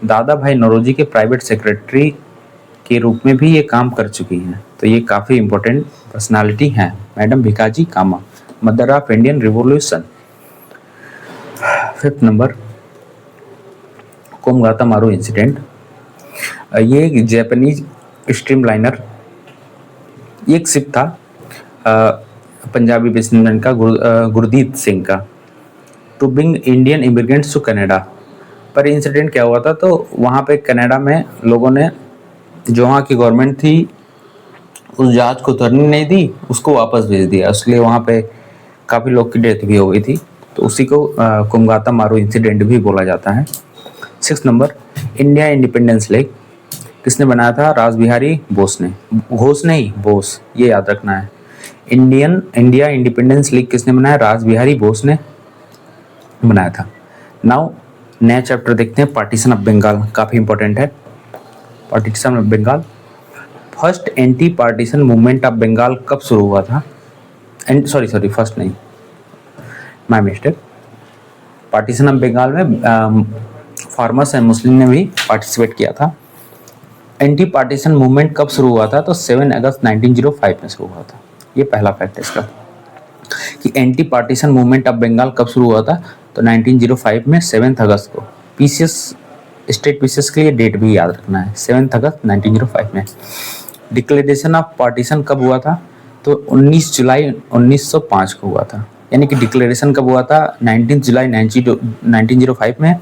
दादा भाई नौरोजी के प्राइवेट सेक्रेटरी के रूप में भी ये काम कर चुकी हैं, तो ये काफ़ी इंपॉर्टेंट पर्सनालिटी हैं madam Bhikaji Cama, mother of Indian revolution. 5th number, Komagata Maru incident. ये एक जापानीज स्ट्रीमलाइनर, एक शिप था पंजाबी बिजनेसमैन का, गुरदीत सिंह का, to bring Indian immigrants to Canada. पर इंसिडेंट क्या हुआ था? तो वहाँ पे कनाडा में लोगों ने, जो वहाँ की गवर्नमेंट थी, उस जहाज को उतरने नहीं दी, उसको वापस भेज दिया, इसलिए वहाँ पे काफ़ी लोग की डेथ भी हो गई थी। तो उसी को कोमगाता मारू इंसिडेंट भी बोला जाता है। 6th number, India independence leg किसने बनाया था? रासबिहारी बोस ने। घोष नहीं, बोस, ये याद रखना है। इंडिया इंडिपेंडेंस लीग किसने बनाया? रासबिहारी बोस ने बनाया था। नाउ नया चैप्टर देखते हैं, पार्टीशन ऑफ बंगाल, काफ़ी इंपॉर्टेंट है। Partition of Bengal, first anti partition movement of Bengal कब शुरू हुआ था? सॉरी फर्स्ट नहीं, my mistake. Partition of Bengal में फार्मर्स एंड मुस्लिम ने भी पार्टिसिपेट किया था। एंटी पार्टीशन मूवमेंट कब शुरू हुआ था? तो 7 अगस्त 1905 में शुरू हुआ था। ये पहला फैक्ट है इसका कि anti partition movement of Bengal कब शुरू हुआ था। तो 1905 में 7 अगस्त को। पीसीएस, स्टेट पीसीएस के लिए डेट भी याद रखना है, 7 अगस्त 1905 में। डिक्लेरेशन ऑफ पार्टीशन कब हुआ था? तो 19 जुलाई 1905 को हुआ था, यानी कि डिक्लेरेशन कब हुआ था? 19 जुलाई 1905 में,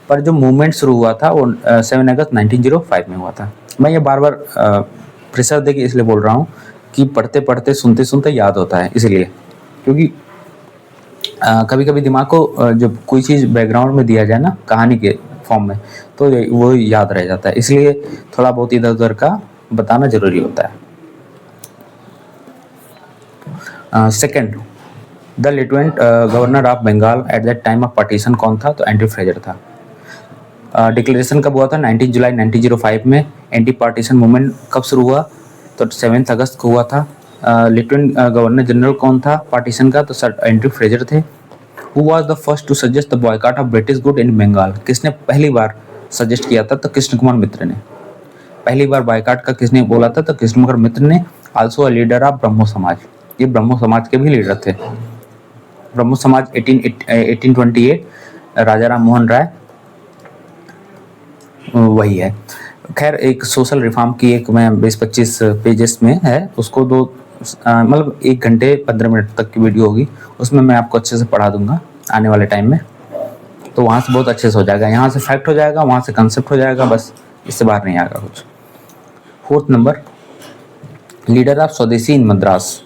पर जो मूवमेंट शुरू हुआ था वो 7 अगस्त 1905 में हुआ था। मैं ये बार प्रेशर दे के इसलिए बोल रहा हूँ कि पढ़ते पढ़ते सुनते सुनते याद होता है, इसलिए, क्योंकि कभी कभी दिमाग को जब कोई चीज़ बैकग्राउंड में दिया जाए ना, कहानी के फॉर्म में, तो वो याद रह जाता है, इसलिए थोड़ा बहुत इधर उधर का बताना जरूरी होता है। Second, the lieutenant governor of Bengal at that time of partition कौन था? तो एंड्रयू फ्रेजर था। डिक्लेरेशन कब हुआ था? 19 जुलाई 1905 में। एंटी पार्टीशन मूवमेंट कब शुरू हुआ? तो 7 अगस्त को हुआ था। लेफ्टिनेंट गवर्नर जनरल कौन था पार्टीशन का? तो सर एंड्रयू फ्रेजर थे। Who was the first to suggest the boycott of British good in Bengal? किसने पहली बार सजेस्ट किया था? तो कृष्ण कुमार मित्र ने। पहली बार बॉयकॉट का किसने बोला था? तो कृष्ण कुमार मित्र ने। आल्सो अ लीडर ऑफ ब्रह्मो समाज, ये ब्रह्मो समाज के भी लीडर थे। ब्रह्मो समाज 1828, राजा राम मोहन राय वही है। खैर, एक सोशल रिफॉर्म की एक मैं 20-25 पेजेस में है, उसको मतलब 1 घंटे 15 मिनट तक की वीडियो होगी, उसमें मैं आपको अच्छे से पढ़ा दूंगा आने वाले टाइम में, तो वहाँ से बहुत अच्छे से हो जाएगा। यहाँ से फैक्ट हो जाएगा, वहाँ से कंसेप्ट हो जाएगा, बस इससे बाहर नहीं आएगा कुछ। 4th नंबर, लीडर ऑफ स्वदेशी इन मद्रास।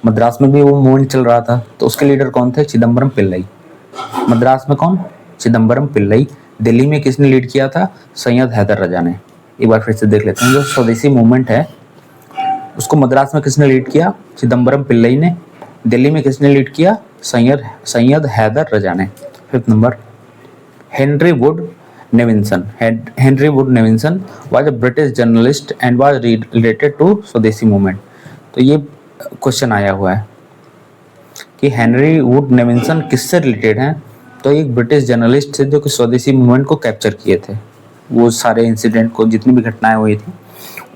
मद्रास में भी वो मूवमेंट चल रहा था, तो उसके लीडर कौन थे? चिदम्बरम पिल्लई। मद्रास में कौन? चिदम्बरम पिल्लई। दिल्ली में किसने लीड किया था? सैयद हैदर रजा ने। एक बार फिर से देख लेते हैं, जो स्वदेशी मूवमेंट है उसको मद्रास में किसने लीड किया? चिदम्बरम पिल्लई ने। दिल्ली में किसने लीड किया? सैयद हैदर रजा ने। Fifth number, Henry Wood Nevinson. Henry Wood Nevinson was a British journalist and was related to Swadeshi movement. तो ये क्वेश्चन आया हुआ है कि हेनरी वुड नेविंसन किससे रिलेटेड हैं? तो एक ब्रिटिश जर्नलिस्ट थे जो कि स्वदेशी मूवमेंट को कैप्चर किए थे। वो सारे इंसिडेंट को, जितनी भी घटनाएं हुई थी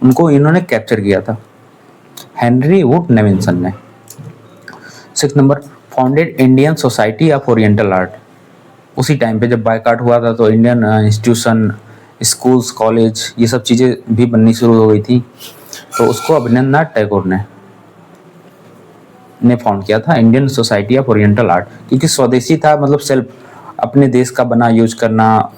उनको इन्होंने कैप्चर किया था, हेनरी वुड नेविंसन ने। Six number, founded Indian society of oriental art. उसी टाइम पे जब बायकाट हुआ था तो इंडियन इंस्टीट्यूशन, स्कूल्स, कॉलेज, ये सब चीज़ें भी बननी शुरू हो गई थी, तो उसको अभिनंदन टैगोर ने फाउंड किया था, Indian society of oriental art. क्योंकि स्वदेशी था, मतलब सेल्फ, अपने देश का बना यूज करना,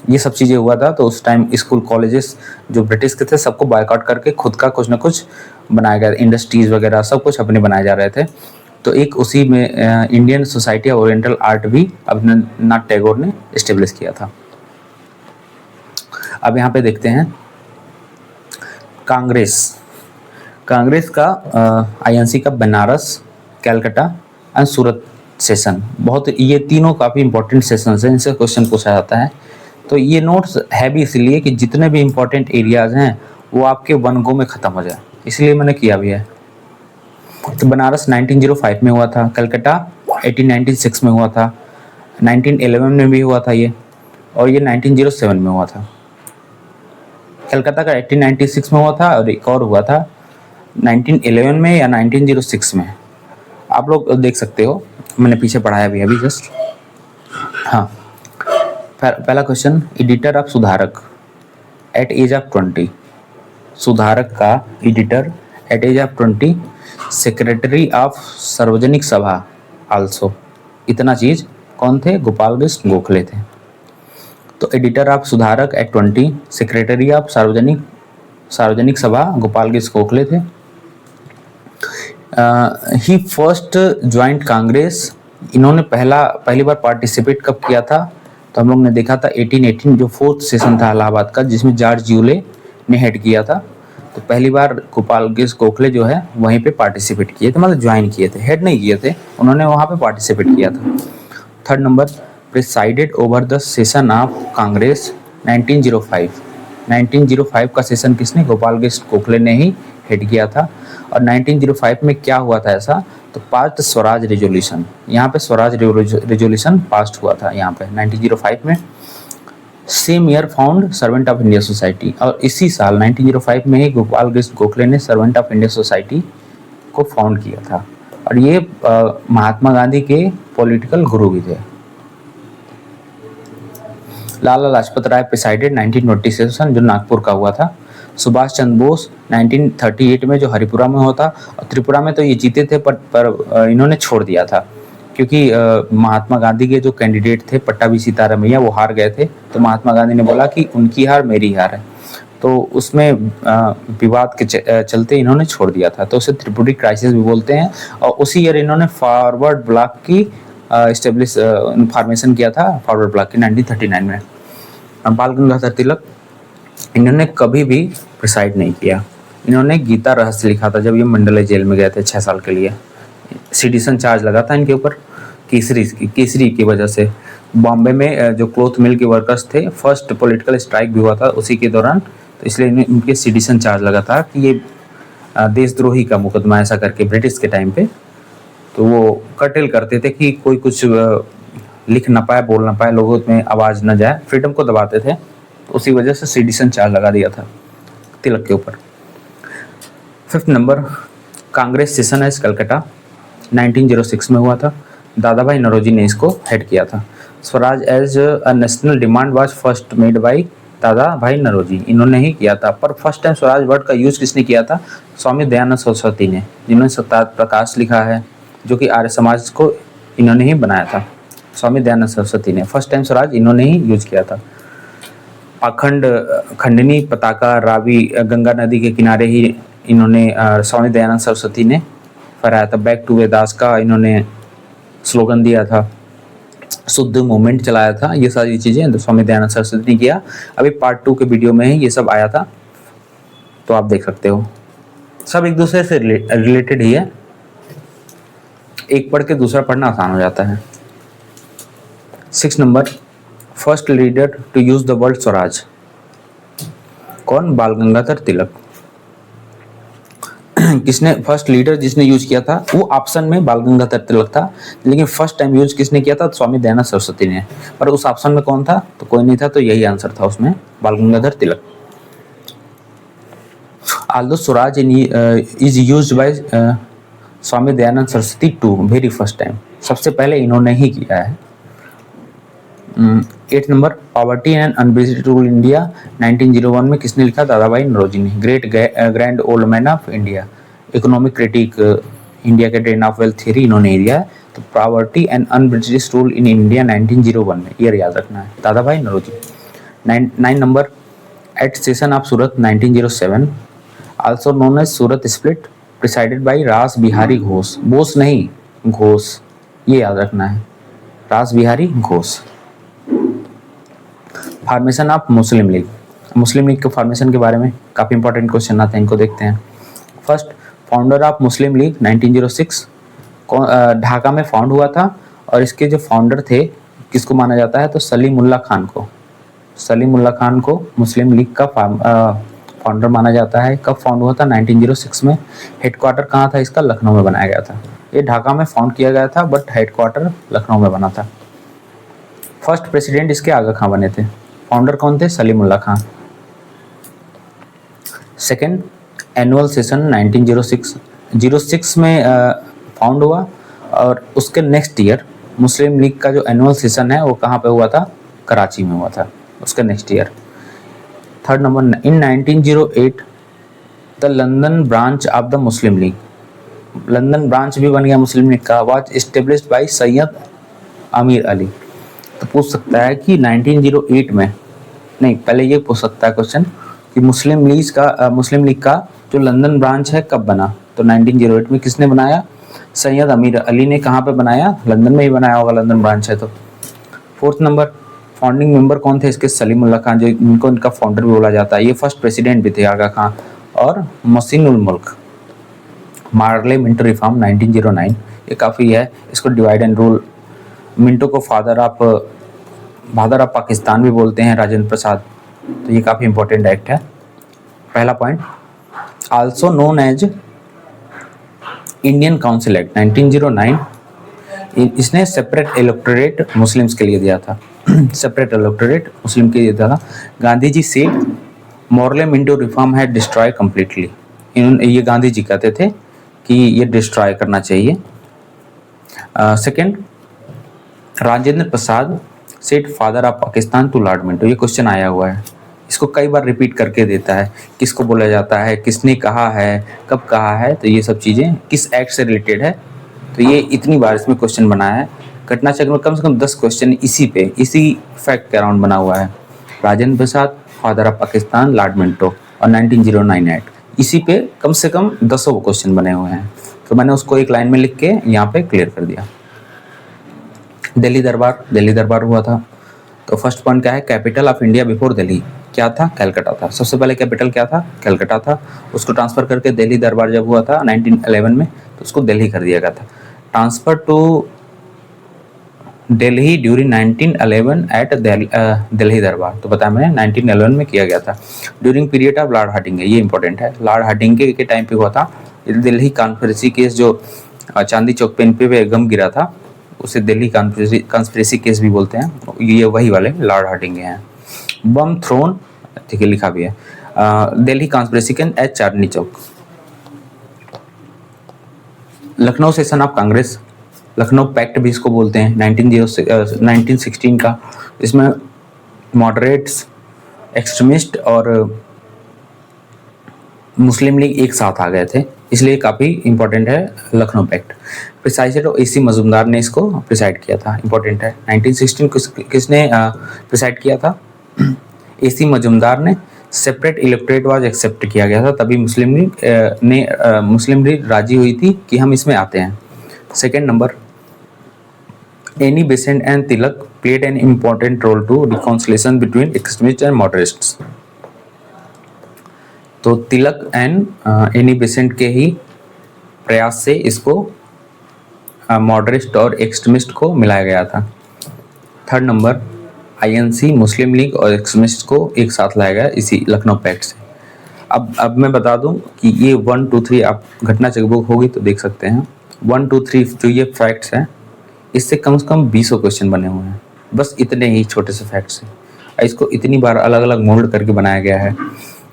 ये सब चीज़ें हुआ था। तो उस टाइम स्कूल, कॉलेजेस जो ब्रिटिश के थे सबको बायकॉट करके खुद का कुछ ना कुछ बनाया गया, इंडस्ट्रीज वगैरह सब कुछ अपने बनाए जा रहे थे। तो एक उसी में Indian society of oriental art भी अभिनंदन टैगोर ने इस्टेब्लिश किया था। अब यहाँ पे देखते हैं कांग्रेस का आईएनसी का Banaras, Calcutta and Surat session, बहुत ये तीनों काफ़ी इंपॉर्टेंट सेशंस हैं, इनसे क्वेश्चन पूछा जाता है। तो ये नोट्स है भी इसलिए कि जितने भी इंपॉर्टेंट एरियाज हैं वो आपके वन गो में ख़त्म हो जाए, इसलिए मैंने किया भी है। तो बनारस 1905 में हुआ था, कलकत्ता 1896 में हुआ था, 1911 में भी हुआ था ये, और ये 1907 में हुआ था। कलकत्ता का 1896 में हुआ था और एक और हुआ था 1911 में या 1906 में। आप लोग देख सकते हो, मैंने पीछे पढ़ाया भी अभी जस्ट। हाँ, पहला question, editor of Sudharak at age of 20। Sudharak का editor at age of 20, secretary of Sarvajanik Sabha also, इतना चीज कौन थे? गोपाल कृष्ण गोखले थे। तो editor of Sudharak eight 20, secretary of Sarvajanik सभा गोपाल कृष्ण गोखले थे। ही फर्स्ट ज्वाइंट कांग्रेस, इन्होंने पहली बार पार्टिसिपेट कब किया था? तो हम लोग ने देखा था 1818, जो फोर्थ सेशन था इलाहाबाद का, जिसमें जॉर्ज यूले ने हेड किया था। तो पहली बार गोपाल कृष्ण गोखले जो है वहीं पे पार्टिसिपेट किए थे, मतलब ज्वाइन किए थे, हेड नहीं किए थे, उन्होंने वहाँ पे पार्टिसिपेट किया था। Third number, presided over the session of Congress 1905। 1905 का सेशन किसने? गोपाल कृष्ण गोखले ने ही हेड किया था। और 1905 में क्या हुआ था ऐसा? तो पास्ट स्वराज रेजोल्यूशन, यहाँ पे स्वराज रेजोल्यूशन पास्ट हुआ था यहाँ पे 1905 में। Same year found servant of India society, और इसी साल 1905 में ही गोपाल कृष्ण गोखले ने सर्वेंट ऑफ इंडिया सोसाइटी को फाउंड किया था। और ये महात्मा गांधी के पॉलिटिकल गुरु भी थे। लाला लाजपत राय प्रिसाइडेड 1920 सेशन, जो नागपुर का हुआ था। सुभाष चंद्र बोस 1938 में, जो हरिपुरा में होता। और त्रिपुरा में तो ये जीते थे पर इन्होंने छोड़ दिया था, क्योंकि महात्मा गांधी के जो कैंडिडेट थे पट्टाभी सीतारामैया, वो हार गए थे। तो महात्मा गांधी ने बोला कि उनकी हार मेरी हार है, तो उसमें विवाद के चलते इन्होंने छोड़ दिया था। तो उसे त्रिपुरी क्राइसिस भी बोलते हैं। और उसी ईयर इन्होंने फॉरवर्ड ब्लॉक की फॉर्मेशन किया था, फॉरवर्ड ब्लॉक की 1939 में। बाल गंगाधर तिलक, इन्होंने कभी भी प्रिसाइड नहीं किया। इन्होंने गीता रहस्य लिखा था जब ये मंडले जेल में गए थे 6 साल के लिए। सिटीजन चार्ज लगा था इनके ऊपर केसरी की वजह से। बॉम्बे में जो क्लॉथ मिल के वर्कर्स थे, फर्स्ट पॉलिटिकल स्ट्राइक भी हुआ था उसी के दौरान, तो इसलिए इनके सिटीजन चार्ज लगा था कि ये देशद्रोही का मुकदमा ऐसा करके ब्रिटिश के टाइम पे। तो वो कर्टेल करते थे कि कोई कुछ लिख ना पाए, बोल ना पाए, लोगों में आवाज़ न जाए, फ्रीडम को दबाते थे। तो उसी वजह से सिटीजन चार्ज लगा दिया था तिलक के ऊपर। फिफ्थ नंबर, कांग्रेस सेशन है कलकत्ता 1906 में हुआ था। दादा भाई नौरोजी ने इसको हेड किया था। Swaraj as a national demand was first made by दादा भाई नौरोजी, इन्होंने ही किया था। पर फर्स्ट टाइम स्वराज वर्ड का यूज किसने किया था? स्वामी दयानंद सरस्वती ने, जिन्होंने सत्याग्रह प्रकाश लिखा है, जो कि आर्य समाज को इन्होंने ही बनाया था। स्वामी दयानंद सरस्वती ने फर्स्ट टाइम स्वराज इन्होंने ही यूज किया था। अखंड खंडनी पताका रावी गंगा नदी के किनारे ही इन्होंने स्वामी दयानंद सरस्वती ने फहराया था, बैक टू वेदास का इन्होंने स्लोगन दिया था, शुद्ध मूवमेंट चलाया था, ये सारी चीज़ें तो स्वामी दयानंद सरस्वती ने किया। अभी पार्ट 2 के वीडियो में ही ये सब आया था, तो आप देख सकते हो। सब एक दूसरे से रिलेटेड ही है, एक पढ़ के दूसरा पढ़ना आसान हो जाता है। 6 number, first leader to use the word Swaraj, कौन? बाल गंगाधर तिलक। किसने फर्स्ट लीडर जिसने यूज किया था? वो ऑप्शन में बाल गंगाधर तिलक था, लेकिन फर्स्ट टाइम यूज किसने किया था? स्वामी दयानंद सरस्वती ने। पर उस ऑप्शन में कौन था? तो कोई नहीं था, तो यही आंसर था उसमें, Bal Gangadhar Tilak. Although Swaraj is used by Swami Dayanand Saraswati to very first time, सबसे पहले इन्होंने ही किया है। 8 number, poverty and un-British rule India 1901 में किसने लिखा? दादा भाई नौरोजी ने। Great grand old man of India, economic critic, India के ड्रेन ऑफ वेल्थ थ्योरी इन्होंने दिया है। तो poverty and un-British rule in India 1901 में, ईयर याद रखना है, दादा भाई Naoroji. 9 number, at session of Surat 1907, also known as Surat split, presided by Rash Behari Ghosh, Bose नहीं घोष, ये याद रखना है, रास Behari Ghosh. Formation of Muslim league, Muslim league के फॉर्मेशन के बारे में काफ़ी इंपॉर्टेंट क्वेश्चन आते हैं, इनको देखते हैं। First, founder of Muslim league 1906, Dhaka में फाउंड हुआ था, और इसके जो फाउंडर थे किसको माना जाता है? तो सलीमुल्लाह खान को, सलीमुल्लाह खान को मुस्लिम लीग का फाउंडर माना जाता है। कब फाउंड हुआ था? 1906 में। हेडक्वार्टर कहाँ था इसका? लखनऊ में बनाया गया था। ये ढाका में फाउंड किया गया था, बट हेडक्वार्टर लखनऊ में बना था। फर्स्ट प्रेसिडेंट इसके आगा खां बने थे। फाउंडर कौन थे? Salimullah Khan. Second, annual session 1906 में फाउंड हुआ, और उसके नेक्स्ट ईयर मुस्लिम लीग का जो एनुअल सेशन है वो कहाँ पे हुआ था? कराची में हुआ था, उसके next year. Third number, in 1908 the London branch of the Muslim league, London branch भी बन गया मुस्लिम लीग का, वाज एस्टेब्लिश्ड बाय सैयद अमीर अली। तो पूछ सकता है कि 1908 में, नहीं पहले ये पूछ सकता है क्वेश्चन कि मुस्लिम लीग का जो लंदन ब्रांच है कब बना? तो 1908 में। किसने बनाया? सैयद अमीर अली ने। कहाँ पे बनाया? लंदन में ही बनाया होगा, लंदन ब्रांच है तो। फोर्थ नंबर, फाउंडिंग मेंबर कौन थे इसके? सलीमुल्लाह खान, जो इनको इनका फाउंडर भी बोला जाता है। ये फर्स्ट प्रेसिडेंट भी थे आगा खां। और मसीनुल मुल्क, मार्ले मिंटो रिफॉर्म 1909, ये काफ़ी है, इसको डिवाइड एंड रूल, मिंटो को फादर ऑफ पाकिस्तान भी बोलते हैं, राजेंद्र प्रसाद, तो ये काफ़ी इंपॉर्टेंट एक्ट है। पहला point, also known as Indian council act 1909, इसने सेपरेट इलेक्टोरेट मुस्लिम्स के लिए दिया था, सेपरेट इलेक्टोरेट मुस्लिम के लिए दिया था। गांधी जी से मॉर्ले मिंटो रिफॉर्म है डिस्ट्रॉय कम्प्लीटली, ये गांधी जी कहते थे कि ये डिस्ट्रॉय करना चाहिए। Second, Rajendra Prasad said father of Pakistan to lord Minto, ये क्वेश्चन आया हुआ है, इसको कई बार रिपीट करके देता है, किसको बोला जाता है, किसने कहा है, कब कहा है, तो ये सब चीज़ें किस एक्ट से रिलेटेड है, तो ये इतनी बार इसमें क्वेश्चन बनाया है। घटना चक्र में कम से कम 10 क्वेश्चन इसी फैक्ट के अराउंड बना हुआ है। Rajendra Prasad, father of Pakistan, Lord Minto और 1909 एक्ट, इसी पे कम से कम 10 क्वेश्चन बने हुए हैं, तो मैंने उसको एक लाइन में लिख के यहाँ पे क्लियर कर दिया। दिल्ली दरबार हुआ था, तो फर्स्ट पॉइंट क्या है? Capital of India before Delhi क्या था? कैलकाटा था। सबसे पहले कैपिटल क्या था? कैलकाटा था। उसको ट्रांसफर करके दिल्ली दरबार जब हुआ था 1911 में, तो उसको दिल्ली कर दिया गया था। Transfer to Delhi during 1911 at Delhi Darbar, तो बताया मैंने 1911 में किया गया था। During period of lord Hardinge, ये इंपॉर्टेंट है, लॉर्ड हार्डिंगे के टाइम पे हुआ था। दिल्ली कॉन्स्पिरेसी केस जो चांदी चौक पे इन पे गम गिरा था, उसे दिल्ली कॉन्स्पिरेसी केस भी बोलते हैं, ये वही वाले लॉर्ड हार्डिंगे हैं। बम थ्रोन, ठीक है लिखा भी है, Delhi conspiracy case at Chandni Chowk. Lucknow session of Congress, Lucknow pact भी इसको बोलते हैं, 1916 का, इसमें मॉडरेट्स, एक्सट्रीमिस्ट और मुस्लिम लीग एक साथ आ गए थे, इसलिए काफ़ी इंपॉर्टेंट है लखनऊ पैक्ट। प्रिसाइडेड और AC मजूमदार ने इसको प्रिसाइड किया था, इंपॉर्टेंट है। 1916 किसने प्रिसाइड किया था? AC मजूमदार ने। सेपरेट इलेक्टोरेट वाज एक्सेप्ट किया गया था, तभी मुस्लिम लीग राजी हुई थी कि हम इसमें आते हैं। Second number, Annie Besant and Tilak played an important role to reconciliation between extremist and moderates. तो तिलक एंड एनी बेसेंट के ही प्रयास से इसको मॉडरेट और एक्सट्रीमिस्ट को मिलाया गया था। थर्ड नंबर, आईएनसी, मुस्लिम लीग और एक्सट्रीमिस्ट को एक साथ लाया गया इसी लखनऊ पैक्ट से। अब मैं बता दूं कि ये 1, 2, 3 आप घटना चेकबुक होगी तो देख सकते हैं। 1, 2, 3 जो ये फैक्ट्स हैं, इससे कम से कम 20 क्वेश्चन बने हुए हैं, बस इतने ही छोटे से फैक्ट्स हैं। इसको इतनी बार अलग अलग मोल्ड करके बनाया गया है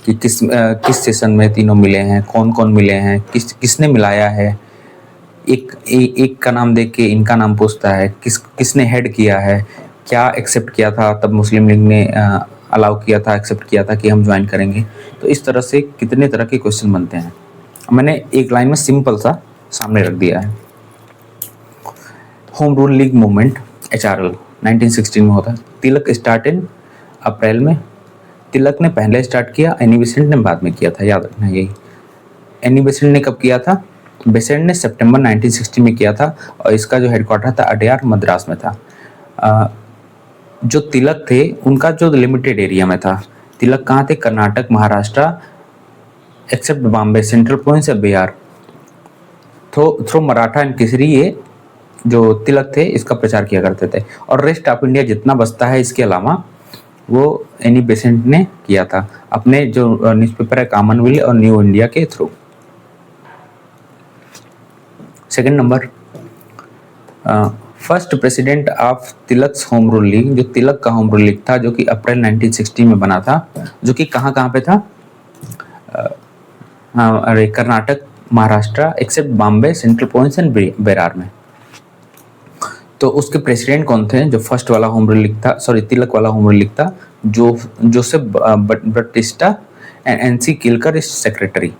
कि किस सेशन में तीनों मिले हैं, कौन कौन मिले हैं, किसने मिलाया है। एक का नाम देख के इनका नाम पूछता है, किसने हेड किया है, क्या एक्सेप्ट किया था, तब मुस्लिम लीग ने अलाउ किया था, एक्सेप्ट किया था कि हम ज्वाइन करेंगे। तो इस तरह से कितने तरह के क्वेश्चन बनते हैं, मैंने एक लाइन में सिंपल सा सामने रख दिया है। Home rule league movement HRL 1916 में होता है। तिलक स्टार्ट इन अप्रैल में। तिलक ने पहले स्टार्ट किया, एनी बेसेंट ने बाद में किया था, याद रखना यही। एनी बेसेंट ने कब किया था? बेसेंट ने सितंबर 1960 में किया था और इसका जो हेडक्वार्टर था अडयार मद्रास में था। जो तिलक थे उनका जो लिमिटेड एरिया में था। तिलक कहाँ थे? Karnataka, Maharashtra, except Bombay, central province या बिहार। थ्रू मराठा एंड केसरी ये जो तिलक थे इसका प्रचार किया करते थे, और रेस्ट ऑफ इंडिया जितना बसता है इसके अलावा वो एनी बेसेंट ने किया था अपने जो न्यूज़पेपर है कॉमनवेल्थ और न्यू इंडिया के through. Second number, first president of Tilak's home rule league, जो तिलक का होम रूल लीग था जो कि अप्रैल 1960 में बना था, जो कि कहाँ पे था? Karnataka, Maharashtra, except Bombay, central Province and Bihar में। तो उसके प्रेसिडेंट कौन थे? जो फर्स्ट वाला होम रूल लीग था, सॉरी तिलक वाला होम रूल लीग था, Joseph Baptista and NC Kelkar is secretary.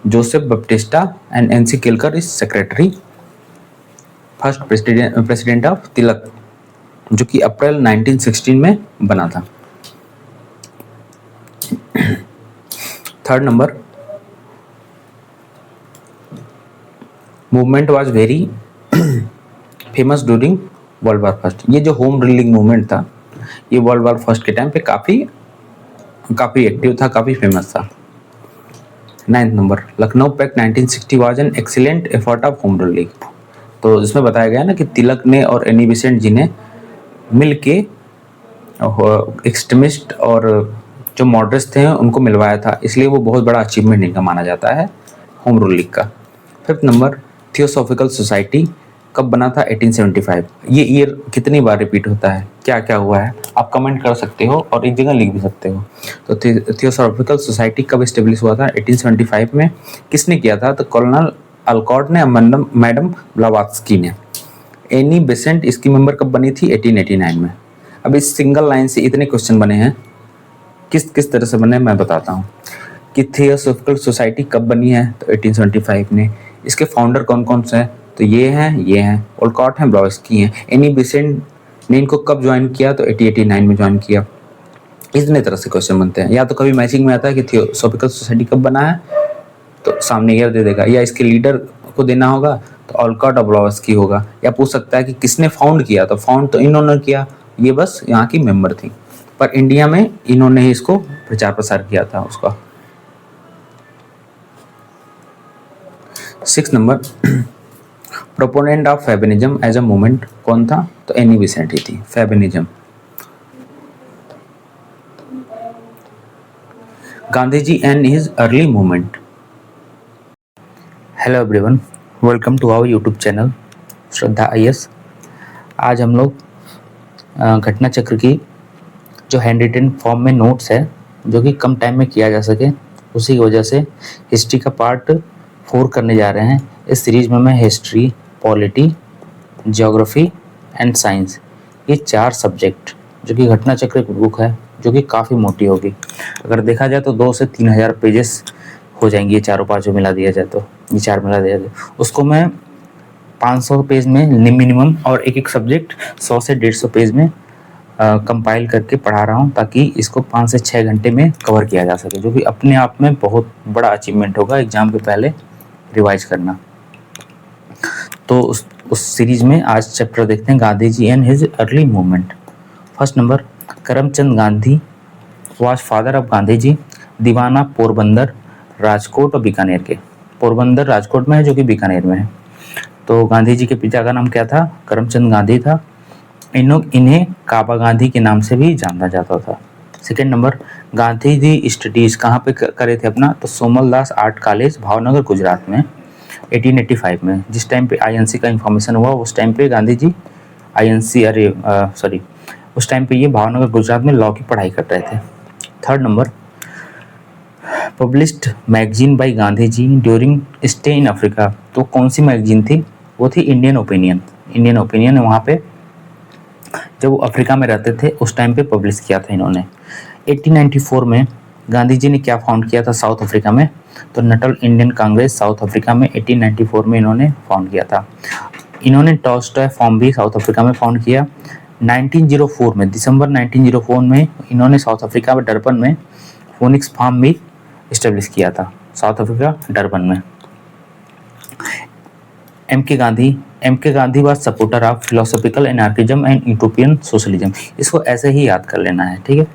Joseph Baptista and NC Kelkar is secretary. First president of Tilak, जो कि अप्रैल 1916 में बना था। Third number, movement was very famous during world war first. ये जो होम रूलिंग मूवमेंट था ये वर्ल्ड वॉर फर्स्ट के टाइम पे काफ़ी एक्टिव था, काफ़ी फेमस था। Ninth number, Lucknow pact 1960 was an excellent effort of home rule league. तो इसमें बताया गया ना कि तिलक ने और एनी बेसेंट जी ने मिल के एक्सट्रीमिस्ट और जो मॉडरेट्स थे उनको मिलवाया था, इसलिए वो बहुत बड़ा अचीवमेंट इनका माना जाता है होम रूल लीग का। फिफ्थ नंबर, थियोसॉफिकल सोसाइटी कब बना था? 1875। ये ईयर कितनी बार रिपीट होता है, क्या क्या हुआ है, आप कमेंट कर सकते हो और एक जगह लिख भी सकते हो। तो थियोसॉफिकल सोसाइटी कब इस्टेब्लिश हुआ था? 1875 में। किसने किया था? तो कॉलोनल अल्कॉट ने, मैडम ब्लावात्स्की ने। एनी बेसेंट इसकी मेंबर कब बनी थी? 1889 में। अब इस सिंगल लाइन से इतने क्वेश्चन बने हैं, किस तरह से बने मैं बताता हूँ। कि थियोसॉफिकल सोसाइटी कब बनी है? तो 1875 में। इसके फाउंडर कौन कौन से हैं? तो ये हैं ओलकॉट हैं, ब्लावात्स्की हैं। एनी बेसेंट ने इनको कब ज्वाइन किया? तो 1889 में ज्वाइन किया। इतने तरह से क्वेश्चन बनते हैं। या तो कभी मैचिंग में आता है कि थियोसॉफिकल सोसाइटी कब बना है, तो सामने ईयर दे देगा, या इसके लीडर को देना होगा तो ओलकॉट और ब्लावात्स्की होगा। या पूछ सकता है कि किसने फाउंड किया, तो फाउंड तो इन्होंने किया, ये बस यहाँ की मेंबर थी, पर इंडिया में इन्होंने ही इसको प्रचार प्रसार किया था उसका। 6 number, proponent of feminism as a movement कौन था? तो एनी बेसेंट ही थी। Feminism. Gandhi ji and his early movement. Hello everyone, welcome to our YouTube channel Shraddha IAS। आज हम लोग घटना चक्र की जो हैंड रिटन फॉर्म में नोट्स है, जो कि कम टाइम में किया जा सके, उसी की वजह से हिस्ट्री का पार्ट 4 करने जा रहे हैं। इस सीरीज में मैं history, polity, geography and science, ये 4 सब्जेक्ट जो कि घटना चक्र की बुक है, जो कि काफ़ी मोटी होगी। अगर देखा जाए तो 2 से 3,000 पेजेस हो जाएंगी ये चारों पाँचों मिला दिया जाए तो, ये 4 मिला दिया जाए। उसको मैं 500 पेज में मिनिमम, और एक सब्जेक्ट 100 से 150 पेज में कंपाइल करके पढ़ा रहा हूँ ताकि इसको 5 से 6 घंटे में कवर किया जा सके, जो कि अपने आप में बहुत बड़ा अचीवमेंट होगा एग्जाम के पहले रिवाइज करना। तो उस सीरीज में आज चैप्टर देखते हैं Gandhi ji and his early movement. First number, Karamchand Gandhi was father of Gandhi ji. दीवाना पोरबंदर, राजकोट और बीकानेर के। पोरबंदर राजकोट में है, जो कि बीकानेर में है। तो गांधी जी के पिता का नाम क्या था? करमचंद गांधी था। इन्हें काबा गांधी के नाम से भी जाना जाता था। सेकेंड नंबर, गांधी जी स्टडीज कहाँ पे करे थे अपना? तो सोमल दास आर्ट कॉलेज, भावनगर, गुजरात में 1885 में। जिस टाइम पे आईएनसी का इंफॉर्मेशन हुआ उस टाइम पे गांधी जी उस टाइम पे ये भावनगर, गुजरात में लॉ की पढ़ाई कर रहे थे। Third number, published magazine by Gandhi ji during stay in Africa. तो कौन सी मैगजीन थी? वो थी इंडियन ओपिनियन। इंडियन ओपिनियन वहाँ पे जब वो अफ्रीका में रहते थे उस टाइम पे पब्लिश किया था इन्होंने। 1894 में गांधी जी ने क्या फाउंड किया था साउथ अफ्रीका में? तो Natal Indian Congress South Africa में 1894 में इन्होंने फाउंड किया था। इन्होंने टॉल्स्टॉय फार्म भी साउथ अफ्रीका में फाउंड किया। 1904 में, दिसंबर 1904 में इन्होंने साउथ अफ्रीका में डरबन में फोनिक्स फार्म भी इस्टेब्लिश किया था, साउथ अफ्रीका डरबन में। M K Gandhi was supporter of philosophical anarchism and utopian socialism. इसको ऐसे ही याद कर लेना है, ठीक है।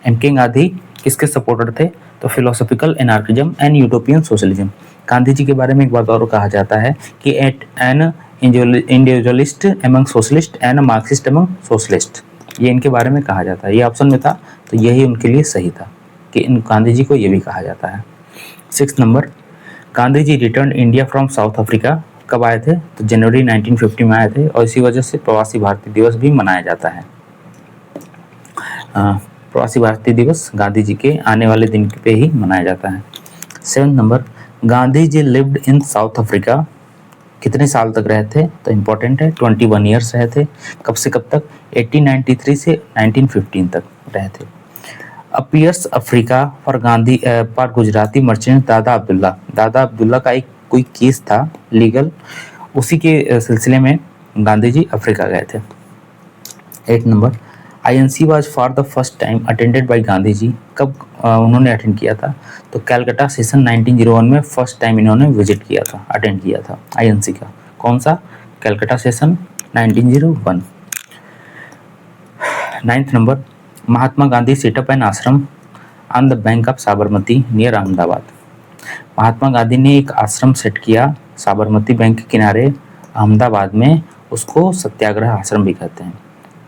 एम के गांधी किसके सपोर्टर थे? तो philosophical anarchism and utopian socialism. Gandhi ji के बारे में एक बात और कहा जाता है कि at an individualist among socialist and Marxist among socialist, ये इनके बारे में कहा जाता है। ये ऑप्शन में था तो यही उनके लिए सही था कि इन गांधी जी को ये भी कहा जाता है। 6 number, Gandhi ji return India from South Africa कब आए थे? तो जनवरी 1950 में आए थे और इसी वजह से प्रवासी भारतीय दिवस भी मनाया जाता है। प्रवासी भारतीय दिवस गांधी जी के आने वाले दिन पे ही मनाया जाता है। 7 number, Gandhi ji lived in South Africa कितने साल तक रहे थे? तो इम्पोर्टेंट है, 21 ईयर्स रहे थे। कब से कब तक? 1893 से 1915 तक रहे थे। Appears Africa for Gandhi for Gujarati merchant दादा अब्दुल्ला का एक कोई केस था लीगल, उसी के सिलसिले में गांधी जी अफ्रीका गए थे। 8 number, INC was for the first time attended by Gandhi ji. कब उन्होंने अटेंड किया था? तो कैलकाटा सेशन 1901 में फर्स्ट टाइम इन्होंने विजिट किया था, अटेंड किया था आईएनसी का। कौन सा? Calcutta session 1901। 9th number, Mahatma Gandhi set up an ashram on the bank of Sabarmati near Ahmedabad. Mahatma Gandhi ने एक आश्रम सेट किया साबरमती बैंक के किनारे अहमदाबाद में, उसको सत्याग्रह आश्रम भी कहते हैं।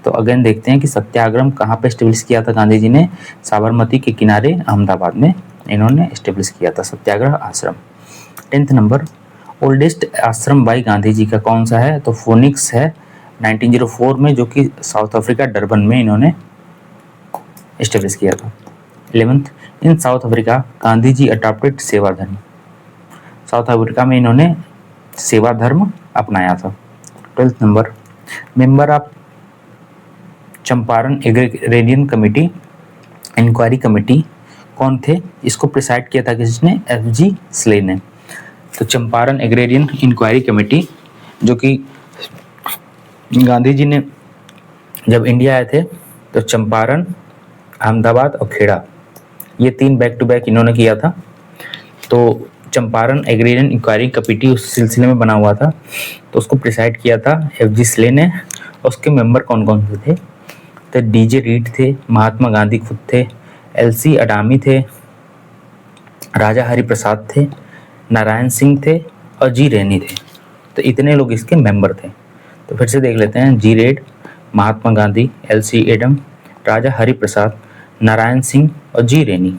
तो अगेन देखते हैं कि सत्याग्रह कहाँ पे एस्टेब्लिश किया था गांधी जी ने? साबरमती के किनारे अहमदाबाद में इन्होंने एस्टेब्लिश किया था सत्याग्रह आश्रम। 10th नंबर, ओल्डेस्ट आश्रम बाई गांधी जी का कौन सा है? तो फोनिक्स है 1904 में, जो कि साउथ अफ्रीका डरबन में इन्होंने एस्टेब्लिश किया था। 11th, इन South Africa Gandhi ji adopted सेवा धर्म। साउथ अफ्रीका में इन्होंने सेवा धर्म अपनाया था। 12th number, member of Champaran agrarian committee inquiry committee कौन थे? इसको प्रिसाइड किया था किसने? एफजी स्ले ने। तो चंपारण एग्रेरियन इंक्वायरी कमेटी, जो कि गांधी जी ने जब इंडिया आए थे तो चंपारण, अहमदाबाद और खेड़ा, ये 3 बैक टू बैक इन्होंने किया था। तो चंपारण एग्रेरियन इंक्वायरी कमेटी उस सिलसिले में बना हुआ था, तो उसको प्रिसाइड किया था एफजी स्ले ने। और उसके मेंबर कौन कौन से थे? तो डीजे रीड थे, महात्मा गांधी खुद थे, एलसी अडामी थे, राजा हरि प्रसाद थे, नारायण सिंह थे और जी रेनी थे। तो इतने लोग इसके मेंबर थे। तो फिर से देख लेते हैं, जी red, Mahatma Gandhi, LC Adam, राजा हरि प्रसाद, नारायण सिंह और जी रेनी।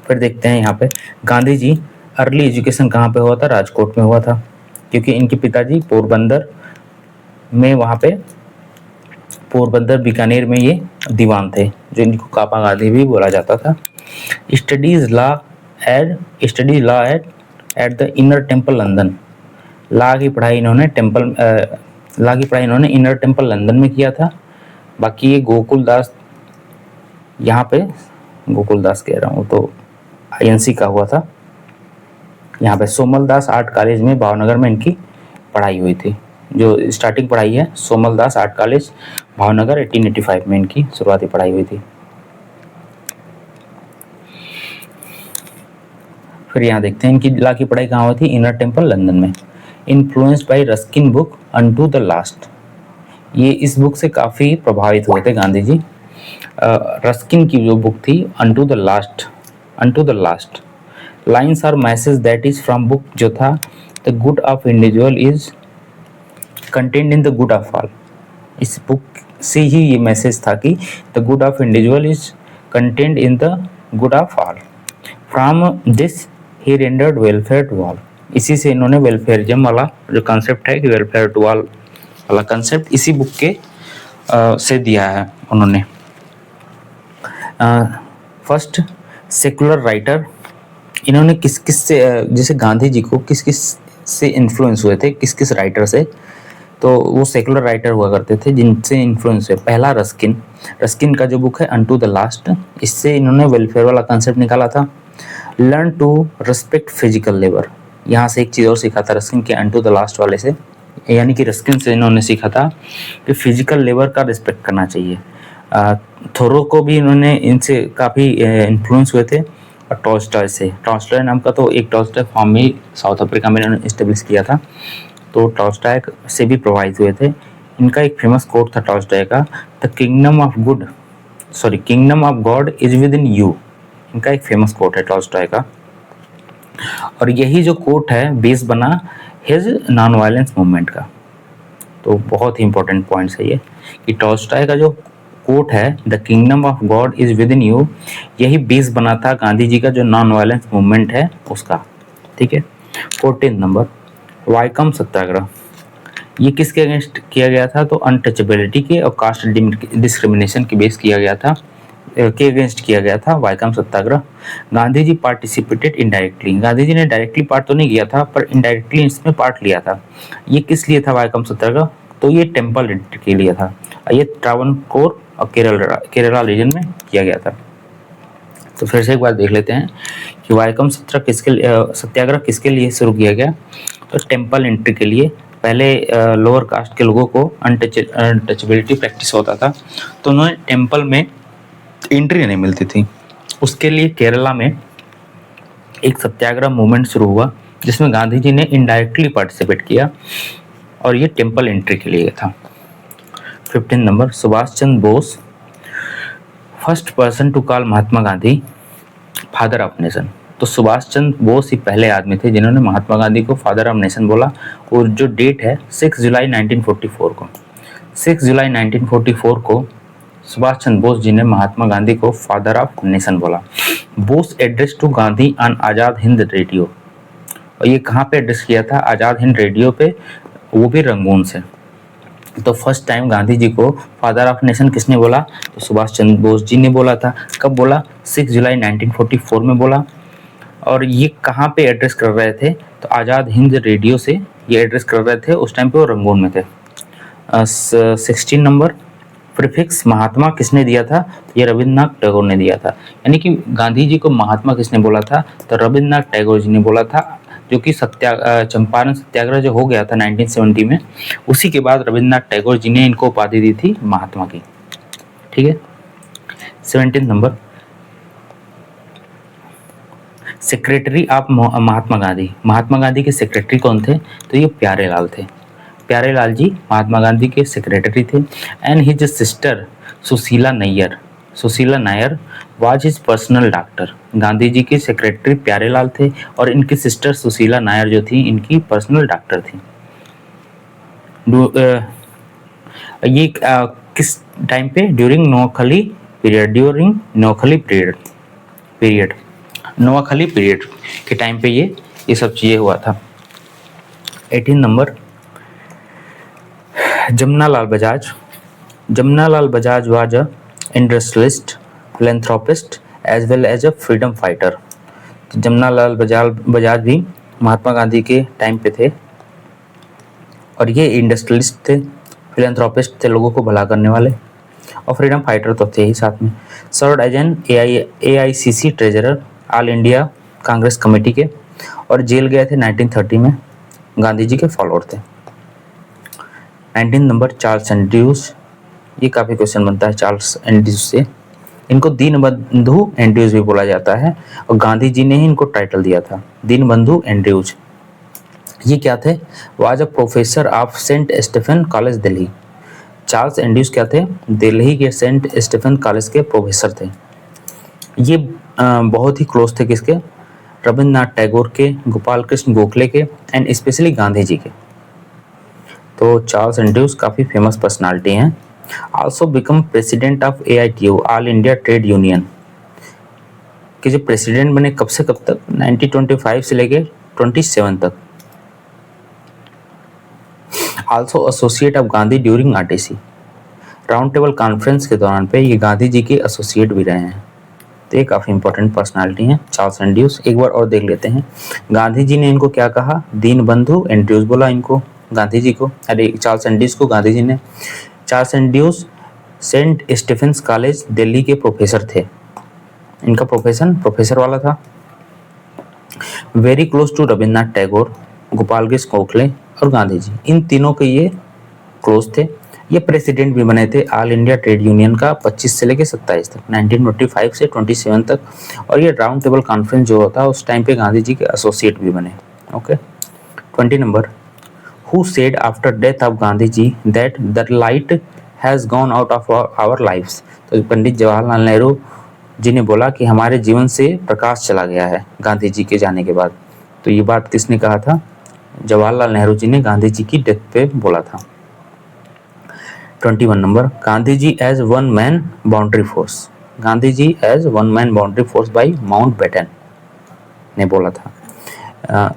फिर देखते हैं यहाँ पे गांधी जी अर्ली एजुकेशन कहाँ पे हुआ था? राजकोट में हुआ था, क्योंकि इनके पिताजी पोरबंदर में, वहाँ पे पोरबंदर बीकानेर में ये दीवान थे, जो इनको कापा गांधी भी बोला जाता था। Studies law at the inner temple London. Law की पढ़ाई इन्होंने इनर टेम्पल लंदन में किया था। बाकी ये गोकुलदास, यहाँ पे गोकुलदास कह रहा हूँ तो आईएनसी का हुआ था। यहाँ पे सोमल दास आर्ट कॉलेज में भावनगर में इनकी पढ़ाई हुई थी जो स्टार्टिंग पढ़ाई है सोमल दास आर्ट कॉलेज भावनगर 1885 में इनकी शुरुआती पढ़ाई हुई थी। फिर यहाँ देखते हैं इनकी ला की पढ़ाई कहाँ हुई थी, इनर टेम्पल लंदन में। Influenced by Ruskin book unto the last, ये इस बुक से काफ़ी प्रभावित हुए थे गांधी जी। रस्किन की जो बुक थी unto the last lines are message that is from book जो था the good of individual is content in the good of all. इस बुक से ही ये मैसेज था कि the good of individual is content in the good of all. From this he rendered welfare to all, इसी से इन्होंने welfarism वाला जो कॉन्सेप्ट है कि वेलफेयर टू ऑल वाला कंसेप्ट इसी बुक के से दिया है उन्होंने। फर्स्ट सेकुलर राइटर, इन्होंने किस किस से जैसे गांधी जी को किस किस से इन्फ्लुएंस हुए थे, किस किस राइटर से, तो वो सेकुलर राइटर हुआ करते थे जिनसे इन्फ्लुएंस हुए। पहला रस्किन का जो बुक है अनटू द लास्ट, इससे इन्होंने वेलफेयर वाला कंसेप्ट निकाला था। Learn to respect physical labour, यहाँ से एक चीज़ और सीखा था रस्किन के अनटू द लास्ट वाले से, यानी कि रस्किन से इन्होंने सीखा था कि फिजिकल लेबर का रिस्पेक्ट करना चाहिए। थोरो को भी इन्होंने इनसे काफ़ी इन्फ्लुएंस हुए थे। और टॉल्स्टॉय नाम का तो एक टॉल्स्टॉय फार्म में साउथ अफ्रीका में इन्होंने इस्टेब्लिश किया था, तो टॉल्स्टॉय से भी प्रभावित हुए थे। इनका एक फेमस कोट था टॉल्स्टॉय का, the kingdom of God is with in you, इनका एक फेमस कोट है टॉल्स्टॉय का। और यही जो कोट है बेस बना हिज नॉन वायलेंस मूवमेंट का, तो बहुत ही इंपॉर्टेंट पॉइंट्स है ये कि टॉल्स्टॉय का जो कोट है the kingdom of God is with in you, यही बेस बना था गांधी जी का जो नॉन वायलेंस मूवमेंट है उसका। ठीक है। 14 नंबर वाइकम सत्याग्रह, ये किसके अगेंस्ट किया गया था, तो अनटचेबिलिटी के और कास्ट डिस्क्रिमिनेशन के बेस किया गया था, के अगेंस्ट किया गया था वाइकम सत्याग्रह। गांधी जी पार्टिसिपेटेड इनडायरेक्टली, गांधी जी ने डायरेक्टली पार्ट तो नहीं किया था पर इनडायरेक्टली इसमें पार्ट लिया था। ये किस लिए था वाइकम सत्याग्रह, तो ये टेम्पल रेंट के लिए था। ये त्रावणकोर और केरला रीजन में किया गया था। तो फिर से एक बार देख लेते हैं कि वाइकम सत्याग्रह किसके लिए शुरू किया गया, तो टेम्पल एंट्री के लिए। पहले लोअर कास्ट के लोगों को अनटचेबिलिटी प्रैक्टिस होता था, तो उन्होंने टेम्पल में एंट्री नहीं मिलती थी, उसके लिए केरला में एक सत्याग्रह मूवमेंट शुरू हुआ जिसमें गांधी जी ने इनडायरेक्टली पार्टिसिपेट किया और ये टेम्पल एंट्री के लिए था। 15 number Subhash Chandra Bose, first person to call Mahatma Gandhi father of nation, तो सुभाष चंद्र बोस ही पहले आदमी थे जिन्होंने महात्मा गांधी को फादर ऑफ नेशन बोला। और जो डेट है 6 जुलाई 1944 को, 6 जुलाई 1944 को सुभाष चंद्र बोस जी ने महात्मा गांधी को फादर ऑफ नेशन बोला। Bose address to Gandhi on Azad Hind radio, और ये कहाँ पे एड्रेस किया था, आज़ाद हिंद रेडियो पे, वो भी रंगून से। तो फर्स्ट टाइम गांधी जी को फादर ऑफ नेशन किसने बोला, तो सुभाष चंद्र बोस जी ने बोला था। कब बोला, 6 जुलाई 1944 में बोला। और ये कहाँ पे एड्रेस कर रहे थे, तो आज़ाद हिंद रेडियो से ये एड्रेस कर रहे थे, उस टाइम पे वो रंगून में थे। 16 नंबर प्रीफिक्स महात्मा किसने दिया था, तो ये रविन्द्रनाथ टैगोर ने दिया था। यानी कि गांधी जी को महात्मा किसने बोला था, तो रविन्द्रनाथ टैगोर जी ने बोला था, जो कि चंपारण सत्याग्रह जो हो गया था 1970 में, उसी के बाद रविन्द्रनाथ टैगोर जी ने इनको उपाधि दी थी महात्मा की। ठीक है। 17 number secretary of Mahatma Gandhi, Mahatma Gandhi के सेक्रेटरी कौन थे, तो ये प्यारेलाल थे। प्यारेलाल जी महात्मा गांधी के सेक्रेटरी थे। And his sister Sushila Nayar was his personal doctor, Gandhi ji की सेक्रेटरी प्यारेलाल थे और इनकी सिस्टर सुशीला नायर जो थी इनकी पर्सनल डॉक्टर थी। ये किस टाइम पे, ड्यूरिंग नोआखली पीरियड के टाइम पे ये सब चीज़ें हुआ था। 18 number Jamnalal Bajaj was a industrialist, philanthropist as well as a freedom fighter। तो जमनालाल बजाज भी महात्मा गांधी के टाइम पे थे और ये इंडस्ट्रियलिस्ट थे, फिलेंथ्रोपिस्ट थे, लोगों को भला करने वाले, और फ्रीडम फाइटर तो थे ही साथ में। Served as an AICC treasurer, all India Congress committee के, और जेल गए थे 1930 में, गांधी जी के फॉलोअर थे। 19 नंबर चार्ल्स एंड्रयूज, ये काफ़ी क्वेश्चन बनता है चार्ल्स एंड्रयूज से। इनको दीनबंधु एंड्रयूज भी बोला जाता है और गांधी जी ने ही इनको टाइटल दिया था दीनबंधु एंड्रयूज। ये क्या थे? Was a professor of Saint Stephen college Delhi. Charles Andrews क्या थे? दिल्ली के सेंट स्टीफन कॉलेज के प्रोफेसर थे। ये बहुत ही क्लोज थे किसके? रविन्द्रनाथ टैगोर के, गोपाल कृष्ण गोखले के एंड स्पेशली गांधी जी के। तो चार्ल्स एंड्रयूज काफ़ी फेमस पर्सनालिटी हैं। Also become president of AITU, all India trade union के जो प्रेसिडेंट बने कब से कब तक? 1925 से लेके 27 तक। Also associate of Gandhi during RTC, round table conference के दौरान पे ये गांधी जी के एसोसिएट भी रहे हैं। तो ये काफ़ी इंपॉर्टेंट पर्सनालिटी हैं चार्ल्स एंड्रयूज। एक बार और देख लेते हैं, गांधी जी ने इनको क्या कहा? दीनबंधु एंड्रयूज बोला इनको, गांधी जी को, अरे चार्ल्स एंड्रयूज को गांधी जी ने। Charles Andrews Saint Stephens college Delhi के प्रोफेसर थे। इनका प्रोफेशन प्रोफेसर वाला था। Very close to Rabindranath Tagore, Gopal Krishna Gokhale और गांधी जी, इन तीनों के ये क्लोज थे। ये प्रेसिडेंट भी बने थे ऑल इंडिया ट्रेड यूनियन का 25 से लेकर 27 तक, 1925 से 27 तक। और ये राउंड टेबल कॉन्फ्रेंस जो होता है उस टाइम पे गांधी जी के एसोसिएट भी बने। Okay. 20 number, who said after death of Gandhi ji that the light has gone out of our lifes. तो पंडित जवाहरलाल नेहरू जी ने बोला कि हमारे जीवन से प्रकाश चला गया है गांधी जी के जाने के बाद। तो ये बात किसने कहा था? जवाहरलाल नेहरू जी ने गांधी जी की डेथ पे बोला था। 21 number, Gandhi ji as one man boundary force, Gandhi ji as one man boundary force by Mountbatten ने बोला था।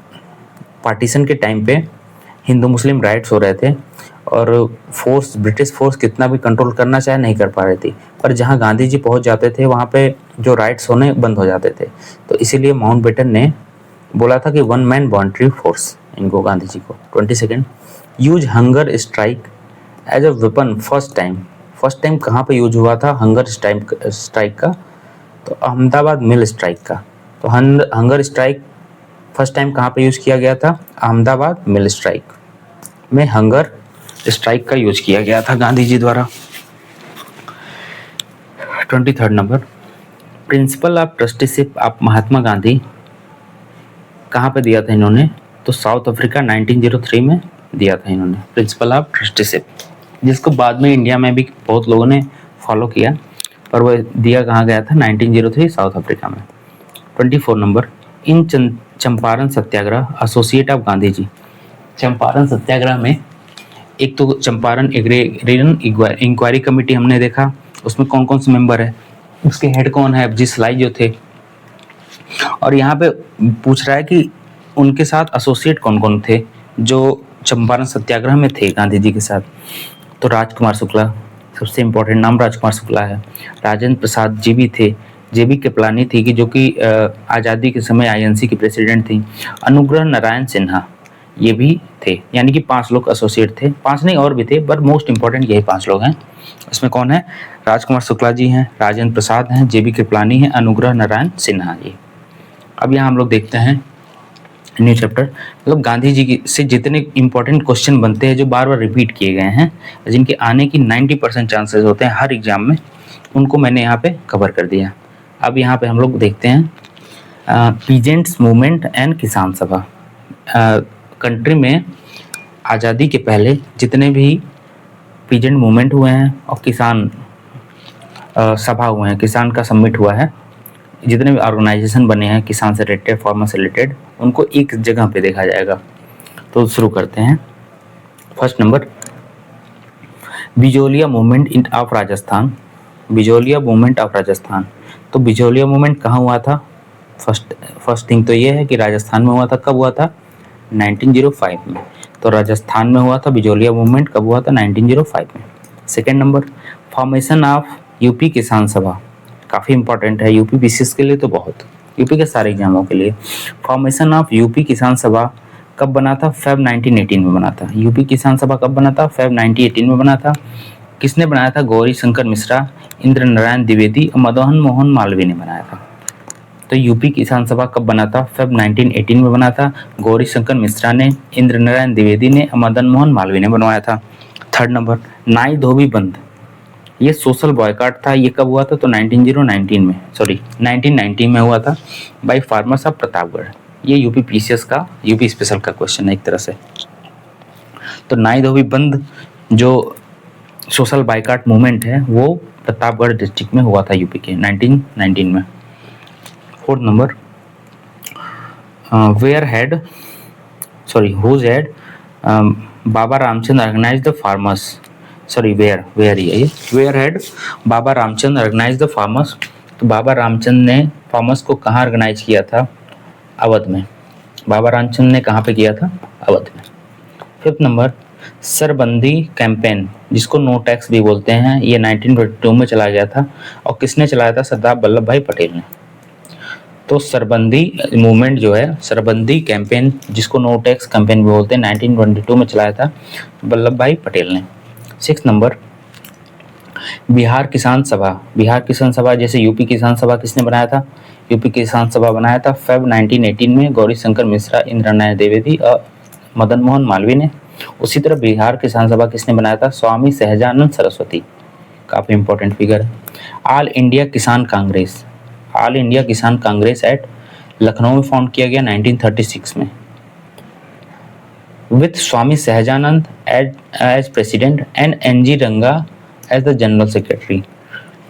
पार्टीशन के टाइम पे हिंदू मुस्लिम राइट्स हो रहे थे और फोर्स, ब्रिटिश फोर्स कितना भी कंट्रोल करना चाहे नहीं कर पा रही थी, पर जहां गांधी जी पहुंच जाते थे वहां पे जो राइट्स होने बंद हो जाते थे। तो इसीलिए माउंटबेटन ने बोला था कि वन मैन बाउंड्री फोर्स इनको, गांधी जी को। 22, use hunger strike as a weapon first time. First time कहाँ पे यूज हुआ था हंगर स्ट्राइक का? तो अहमदाबाद मिल स्ट्राइक का। तो हंगर स्ट्राइक फर्स्ट टाइम कहाँ पे यूज किया गया था? अहमदाबाद मिल स्ट्राइक में हंगर स्ट्राइक का यूज किया गया था गांधी जी द्वारा। 23 number, principle of trusteeship of Mahatma Gandhi कहाँ पे दिया था इन्होंने? तो साउथ अफ्रीका 1903 में दिया था इन्होंने प्रिंसिपल ऑफ ट्रस्टीशिप, जिसको बाद में इंडिया में भी बहुत लोगों ने फॉलो किया, पर वह दिया कहाँ गया था? 1903 साउथ अफ्रीका में। 24 number, in Champaran Satyagraha associate of Gandhi ji. Champaran Satyagraha में एक तो चंपारण एग्रेरियन इंक्वायरी कमेटी हमने देखा, उसमें कौन कौन से मेंबर है, उसके हेड कौन है? FG सलाई जो थे। और यहाँ पे पूछ रहा है कि उनके साथ एसोसिएट कौन कौन थे जो चंपारण सत्याग्रह में थे गांधी जी के साथ। तो राजकुमार शुक्ला, सबसे इम्पोर्टेंट नाम राजकुमार शुक्ला है। राजेंद्र प्रसाद जी भी थे। JB कृपलानी थी कि जो कि आज़ादी के समय INC की प्रेसिडेंट थी। अनुग्रह नारायण सिन्हा ये भी थे। यानी कि 5 लोग एसोसिएट थे, 5 नहीं और भी थे, पर मोस्ट इंपॉर्टेंट यही 5 लोग हैं। इसमें कौन है? राजकुमार शुक्ला जी हैं, राजेंद्र प्रसाद हैं, JB कृपलानी हैं, अनुग्रह नारायण सिन्हा जी। अब यहाँ हम लोग देखते हैं न्यू चैप्टर, मतलब गांधी जी से जितने इंपॉर्टेंट क्वेश्चन बनते हैं जो बार बार रिपीट किए गए हैं, जिनके आने की 90% चांसेस होते हैं हर एग्जाम में, उनको मैंने यहाँ पे कवर कर दिया। अब यहाँ पे हम लोग देखते हैं पीजेंट्स मूवमेंट एंड किसान सभा। कंट्री में आज़ादी के पहले जितने भी पीजेंट मूवमेंट हुए हैं और किसान सभा हुए हैं, किसान का समिट हुआ है, जितने भी ऑर्गेनाइजेशन बने हैं किसान से रिलेटेड, फार्मर से रिलेटेड, उनको एक जगह पे देखा जाएगा। तो शुरू करते हैं। First number, Bijolia movement in of Rajasthan. Bijolia movement of Rajasthan. तो बिजोलिया मूवमेंट कहाँ हुआ था? फर्स्ट थिंग तो ये है कि राजस्थान में हुआ था। कब हुआ था? 1905 में। तो राजस्थान में हुआ था बिजोलिया मूवमेंट। कब हुआ था? 1905 में। Second number, formation of UP किसान सभा। काफ़ी इंपॉर्टेंट है यूपी BCS के लिए, तो बहुत, यूपी के सारे एग्जामों के लिए। फॉर्मेशन ऑफ यूपी किसान सभा कब बना था? Feb 1918 में बना था। यूपी किसान सभा कब बना था? Feb 1918 में बना था। किसने बनाया था? गौरी शंकर मिश्रा, इंद्र नारायण द्विवेदी और मदन मोहन मालवीय ने बनाया था। तो यूपी किसान सभा कब बना था? Feb 1918 में बना था। गौरी शंकर मिश्रा ने, इंद्र नारायण द्विवेदी ने और मदन मोहन मालवीय ने बनवाया था। थर्ड नंबर, नाई धोबी बंद, ये सोशल बॉयकॉट था। ये कब हुआ था? तो 1919 में हुआ था बाय फार्मर्स ऑफ प्रतापगढ़। ये यूपी पीसीएस का, यूपी स्पेशल का क्वेश्चन है एक तरह से। तो नाई धोबी बंद जो सोशल बाइकाट मूवमेंट है वो प्रतापगढ़ डिस्ट्रिक्ट में हुआ था यूपी के 1919 में। Fourth number, whose head Baba Ramchandra organise the farmers, where head Baba Ramchandra organise the farmers. तो बाबा रामचंद्र ने फार्मर्स को कहाँ ऑर्गेनाइज किया था? अवध में। बाबा रामचंद्र ने कहाँ पे किया था? अवध में। फिफ्थ नंबर, सरबंदी कैंपेन, जिसको नो टैक्स भी बोलते हैं, ये 1922 में चला गया था और किसने चलाया था? सरदार वल्लभ भाई पटेल ने। तो सरबंदी मूवमेंट जो है, सरबंदी कैंपेन जिसको नो टैक्स कैंपेन भी बोलते हैं, 1922 में चलाया था वल्लभ भाई पटेल ने। सिक्स नंबर, बिहार किसान सभा। बिहार किसान सभा जैसे यूपी किसान सभा किसने बनाया था? यूपी किसान सभा बनाया था फेब 1918 में गौरी शंकर मिश्रा, इंदिरा नायक द्विवेदी और मदन मोहन मालवीय ने। उसी तरह बिहार किसान सभा किसने बनाया था? स्वामी सहजानंद सरस्वती, काफी इंपॉर्टेंट फिगर है। ऑल इंडिया किसान कांग्रेस, ऑल इंडिया किसान कांग्रेस एट लखनऊ में फाउंड किया गया 1936 में, with Swami Sahajanand as president and NG Ranga as the general secretary.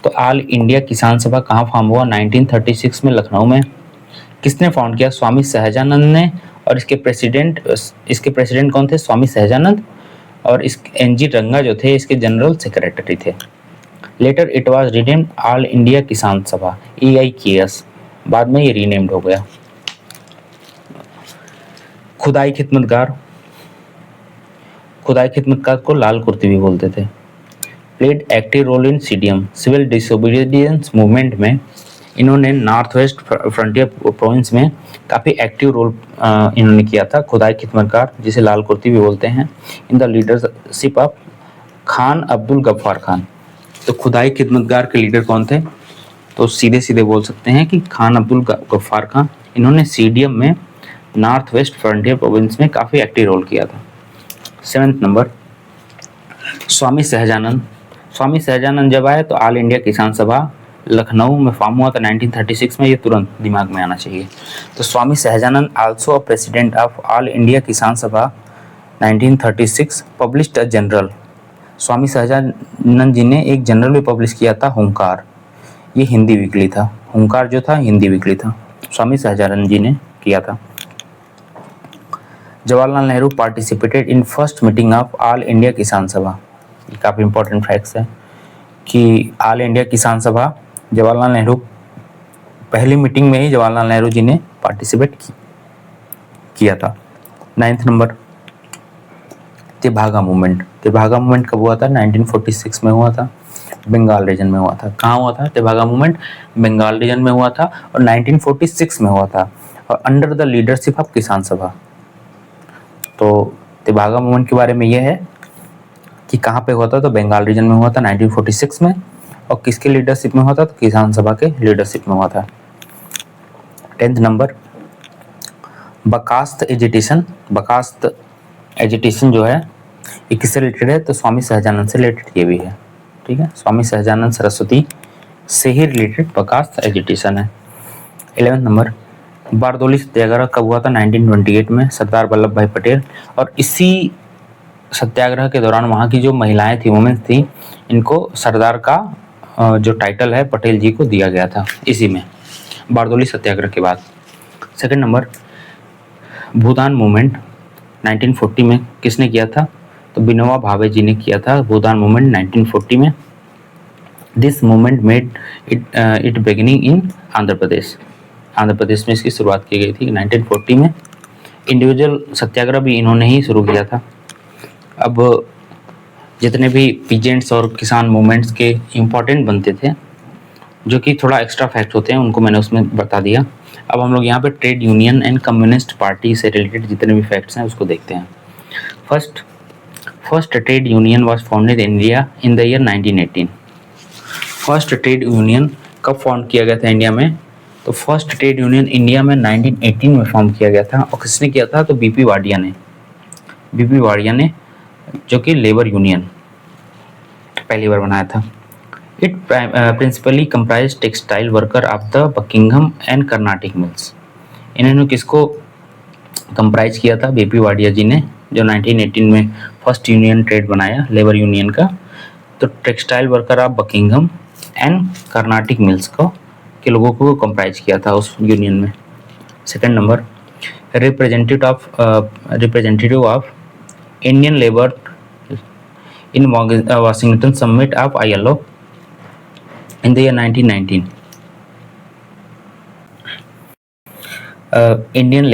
तो ऑल इंडिया किसान सभा कहाँ फॉर्म हुआ? 1936 में लखनऊ में। किसने फाउंड किया? स्वामी सहजानंद ने। और इसके प्रेसिडेंट कौन थे? स्वामी सहजानंद। और इस एनजी रंगा जो थे इसके जनरल सेक्रेटरी थे। Later it was renamed all India Kisan Sabha, EIKS, बाद में ये रीनेम्ड हो गया। खुदाई खिदमतगार, खुदाई खिदमतगार को लाल कुर्ती भी बोलते थे। Played active role in CDM, civil disobedience movement में इन्होंने नॉर्थ वेस्ट फ्रंटियर प्रोविंस में काफ़ी एक्टिव रोल इन्होंने किया था। खुदाई खिदमतगार जिसे लाल कुर्ती भी बोलते हैं, in the leadership of Khan Abdul Ghaffar Khan. तो खुदाई खिदमतगार के लीडर कौन थे? तो सीधे सीधे बोल सकते हैं कि खान अब्दुल गफ्फार खान। इन्होंने CDM में नॉर्थ वेस्ट फ्रंटियर प्रोविंस में काफ़ी एक्टिव रोल किया था। Seventh number, Swami Sahajanand. स्वामी सहजानंद जब आए तो ऑल इंडिया किसान सभा लखनऊ में फॉर्म हुआ था 1936 में, ये तुरंत दिमाग में आना चाहिए। तो Swami Sahajanand also a president of All India Kisan Sabha 1936 published a journal. Swami Sahajanand ji ने एक जनरल भी पब्लिश किया था, हुंकार। ये हिंदी वीकली था, हुंकार जो था हिंदी वीकली था, स्वामी सहजानंद जी ने किया था। Jawaharlal Nehru participated in first meeting of All India Kisan सभा। ये काफ़ी इंपॉर्टेंट फैक्ट्स है कि ऑल इंडिया किसान सभा जवाहरलाल नेहरू, पहली मीटिंग में ही जवाहरलाल नेहरू जी ने पार्टिसिपेट किया था। Ninth number, Tebhaga movement. Tebhaga movement कब हुआ था? 1946 में हुआ था, बंगाल रीजन में हुआ था। कहाँ हुआ था तेभागा मूवमेंट? बंगाल रीजन में हुआ था और 1946 में हुआ था और अंडर द लीडरशिप ऑफ किसान सभा। तो तेभागा मूवमेंट के बारे में यह है कि कहाँ पे हुआ था? तो बंगाल रीजन में हुआ था 1946 में, और किसके लीडरशिप में हुआ था? तो किसान सभा के लीडरशिप में हुआ था। 10th number, Bakasht agitation. Bakasht agitation जो है ये किससे रिलेटेड है? तो स्वामी सहजानंद से रिलेटेड ये भी है, ठीक है। स्वामी सहजानंद सरस्वती से ही रिलेटेड बकास्त एजिटेशन है। 11th नंबर, बारदोली सत्याग्रह कब हुआ था? 1928 में, सरदार वल्लभ भाई पटेल। और इसी सत्याग्रह के दौरान वहाँ की जो महिलाएं थी, वुमेन्स थी, इनको सरदार का जो टाइटल है पटेल जी को दिया गया था इसी में, बारदोली सत्याग्रह के बाद। सेकंड नंबर, भूदान मूवमेंट 1940 में किसने किया था? तो विनोबा भावे जी ने किया था भूदान मूवमेंट 1940 में। This movement made it beginning in Andhra Pradesh. Andhra Pradesh में इसकी शुरुआत की गई थी 1940 में। इंडिविजुअल सत्याग्रह भी इन्होंने ही शुरू किया था। अब जितने भी पीजेंट्स और किसान मूवमेंट्स के इम्पोर्टेंट बनते थे, जो कि थोड़ा एक्स्ट्रा फैक्ट होते हैं, उनको मैंने उसमें बता दिया। अब हम लोग यहाँ पे trade union and communist party से रिलेटेड जितने भी फैक्ट्स हैं उसको देखते हैं। First trade union was founded in India in the year 1918। First trade union कब फाउंड किया गया था इंडिया में? तो फर्स्ट ट्रेड यूनियन इंडिया में 1918 में फॉर्म किया गया था। और किसने किया था? तो बीपी वाडिया ने, जो कि लेबर यूनियन, पहली बार बनाया था। It principally comprise textile worker of the Buckingham and Carnatic mills. इन्होंने किसको कंप्राइज किया था? बीपी वाडिया जी ने, जो 1918 में फर्स्ट यूनियन ट्रेड बनाया लेबर यूनियन का। तो textile worker of Buckingham and Carnatic mills को के लोगों को कंप्राइज किया था उस यूनियन में। Second number, representative of Indian labour in Washington summit of ILO in the year 1919। Indian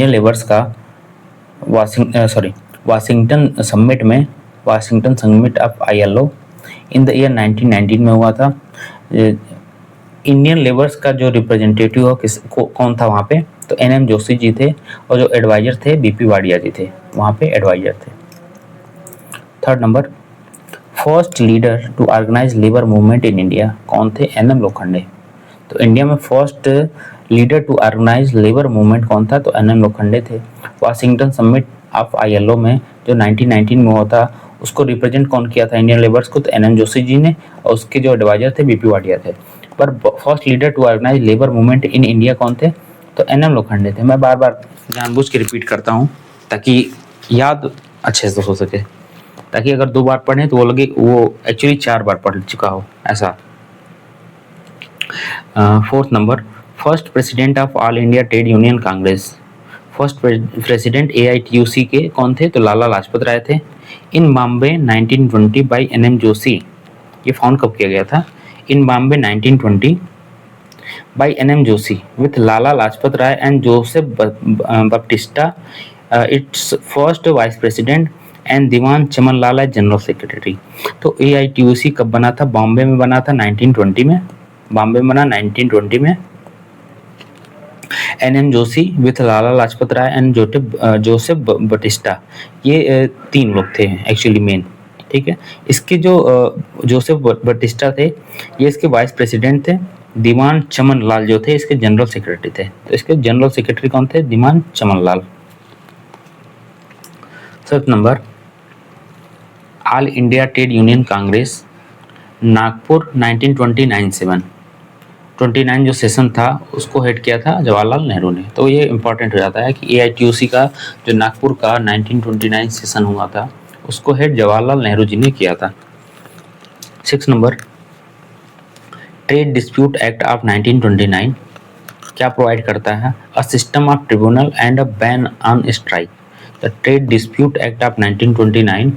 labours का Washington summit of ILO in the year 1919 में हुआ था। इंडियन लेबर्स का जो रिप्रेजेंटेटिव कौन था वहाँ पे? तो NM जोशी जी थे, और जो एडवाइजर थे BP वाडिया जी थे, वहाँ पे एडवाइजर थे। Third number, first leader to organise labour movement in India कौन थे? NM लोखंडे। तो इंडिया में first leader to organise labour movement कौन था? तो NM लोखंडे थे। वाशिंगटन समिट ऑफ ILO में जो 1919 में हुआ था, उसको रिप्रेजेंट कौन किया था इंडियन लेबर्स को? तो NM जोशी जी ने, और उसके जो एडवाइजर थे BP वाडिया थे। पर first leader to organise labour movement in India कौन थे? तो NM लोखंडे थे। मैं बार बार जानबूझ के रिपीट करता हूँ ताकि याद अच्छे से हो सके, ताकि अगर 2 बार पढ़े तो वो लगे वो एक्चुअली 4 बार पढ़ चुका हो, ऐसा। Fourth number, first president of All India trade union Congress. First president AITUC के कौन थे? तो लाला लाजपत राय थे। In Bombay 1920 by NM Joshi. ये फाउंड कब किया गया था? In Bombay 1920 by NM Joshi with Lala Lajpat Rai and Joseph Baptista its first vice president and Diwan Chaman Lal as general secretary. तो AITUC कब बना था? बॉम्बे में बना था 1920 में। बॉम्बे में बना 1920 में। NM Joshi with Lala Lajpat Rai and Joseph Baptista, ये 3 लोग थे एक्चुअली मेन, ठीक है। इसके जो जोसेफ बटिस्टा थे, ये इसके वाइस प्रेसिडेंट थे। दीवान चमन लाल जो थे इसके जनरल सेक्रेटरी थे। तो इसके जनरल सेक्रेटरी कौन थे? Diwan Chaman Lal. Seventh number, All India trade union Congress Nagpur 1929 जो सेशन था उसको हेड किया था जवाहरलाल नेहरू ने। तो ये इंपॉर्टेंट हो जाता है कि AITUC का जो नागपुर का 1929 सेशन हुआ था उसको हेड जवाहरलाल नेहरू जी ने किया था। 6 number, trade dispute act of 1929 क्या प्रोवाइड करता है? A system of tribunal and a ban on strike. The trade dispute act of 1929,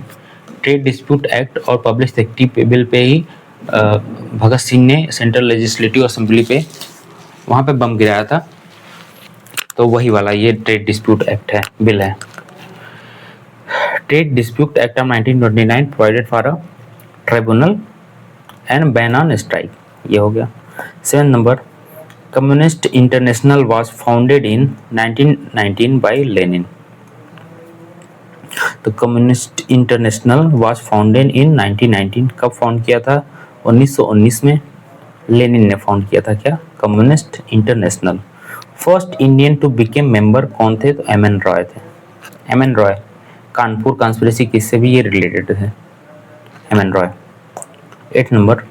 trade dispute act और पब्लिक सेक्रेटरी बिल पे ही भगत सिंह ने सेंट्रल लेजिस्लेटिव असेंबली पे वहाँ पे बम गिराया था। तो वही वाला ये ट्रेड डिस्प्यूट एक्ट है, बिल है। Trade dispute act of 1929 provided for a tribunal and ban on strike, ये हो गया। 7 number, communist international was founded in 1919 by Lenin. तो communist international was founded in 1919, कब फाउंड किया था? 1919 में लेनिन ने फाउंड किया था क्या? Communist international. First Indian to became member कौन थे? तो MN रॉय थे। MN Roy, Kanpur conspiracy case से भी ये रिलेटेड है, MN रॉय। 8 नंबर,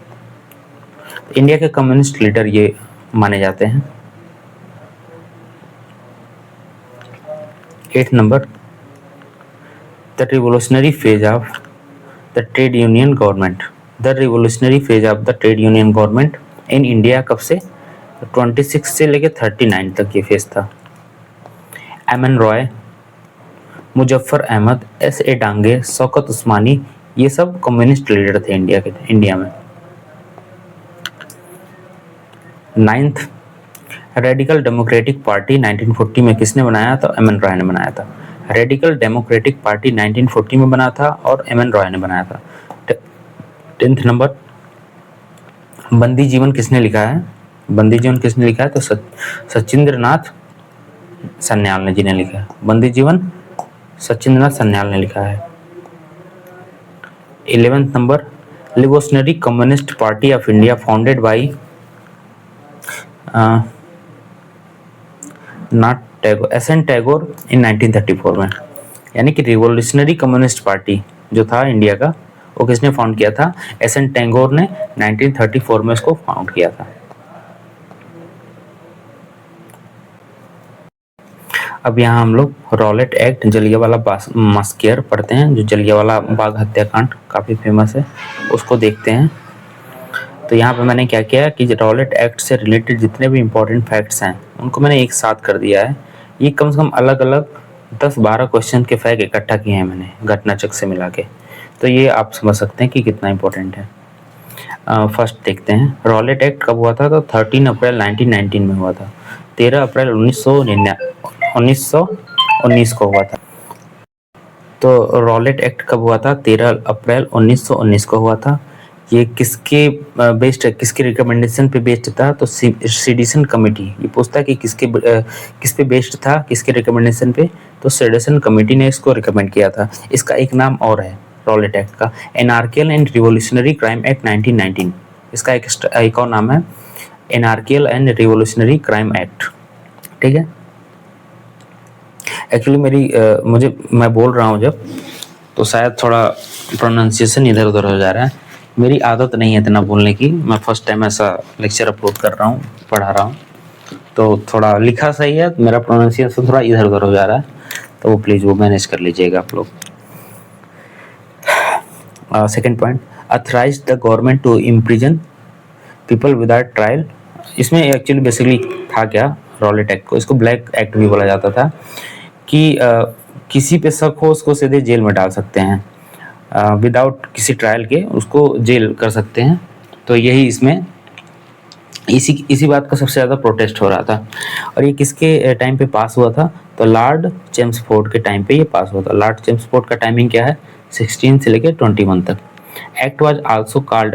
इंडिया के कम्युनिस्ट लीडर ये माने जाते हैं। 8 number, the revolutionary phase of the trade union government. The revolutionary phase of the trade union government in India कब से? 26 से लेके 39 तक ये फेज था। MN रॉय, मुजफ्फर अहमद, SA डांगे, शौकत उस्मानी, ये सब कम्युनिस्ट लीडर थे इंडिया में। 9th, रेडिकल डेमोक्रेटिक पार्टी 1940 में किसने बनाया? तो MN रॉय ने बनाया था। रेडिकल डेमोक्रेटिक पार्टी 1940 में बना था और MN रॉय ने बनाया था। 10th नंबर, बंदी जीवन किसने लिखा है? बंदी जीवन किसने लिखा है? तो सचिंद्र नाथ सन्याल जी ने लिखा है। बंदी जीवन सचिंद्र नाथ सन्याल ने लिखा है। 11th number, revolutionary communist party of India founded by SN Tagore in 1934 में। यानी कि रिवोल्यूशनरी कम्युनिस्ट पार्टी जो था इंडिया का, वो किसने फाउंड किया था? एस एन टैगोर ने 1934 में इसको फाउंड किया था। अब यहाँ हम लोग रॉलेट एक्ट, जलियांवाला मस्केयर पढ़ते हैं, जो जलियांवाला बाग हत्याकांड काफ़ी फेमस है, उसको देखते हैं। तो यहाँ पे मैंने क्या किया कि रॉलेट एक्ट से रिलेटेड जितने भी इम्पोर्टेंट फैक्ट्स हैं उनको मैंने एक साथ कर दिया है। ये कम से कम अलग अलग 10-12 क्वेश्चन के फैक्ट इकट्ठा किए हैं मैंने घटनाचक्र से मिला के, तो ये आप समझ सकते हैं कि कितना इम्पोर्टेंट है। फर्स्ट देखते हैं, रॉलेट एक्ट कब हुआ था? तो 13 अप्रैल 1919 में हुआ था। 13 अप्रैल 1919 को हुआ था। तो रॉलेट एक्ट कब हुआ था? 13 अप्रैल 1919 को हुआ था। ये किसके बेस्ड, किसके रिकमेंडेशन पे बेस्ड था? तो सेडिशन कमेटी, ये पूछता है कि किस पे बेस्ड था, किसके रिकमेंडेशन पे? तो सेडिशन कमेटी ने इसको रिकमेंड किया था। इसका एक नाम और है रॉलेट एक्ट का, एनार्कियल एंड रिवोल्यूशनरी क्राइम एक्ट 1919। इसका एक और नाम है एनार्कियल एंड रिवोल्यूशनरी क्राइम एक्ट। ठीक है, एक्चुअली मैं बोल रहा हूँ जब, तो शायद थोड़ा प्रोनाउंसिएशन इधर उधर हो जा रहा है। मेरी आदत नहीं है इतना बोलने की, मैं फर्स्ट टाइम ऐसा लेक्चर अपलोड कर रहा हूँ, पढ़ा रहा हूँ, तो थोड़ा लिखा सही है, मेरा प्रोनाउंसिएशन थोड़ा इधर उधर हो जा रहा है, तो वो प्लीज़ वो मैनेज कर लीजिएगा आप लोग। Second point, authorise the government to imprison people without trial. इसमें एक्चुअली बेसिकली था क्या रॉलेट एक्ट को, इसको ब्लैक एक्ट भी बोला जाता था, कि किसी पे शक हो उसको सीधे जेल में डाल सकते हैं, विदाउट किसी ट्रायल के उसको जेल कर सकते हैं। तो यही इसमें इसी बात का सबसे ज़्यादा प्रोटेस्ट हो रहा था। और ये किसके टाइम पे पास हुआ था? तो लॉर्ड चेम्सफोर्ड के टाइम पे ये पास हुआ था। लॉर्ड चेम्सफोर्ड का टाइमिंग क्या है? 16 से लेकर 21 तक। Act was also called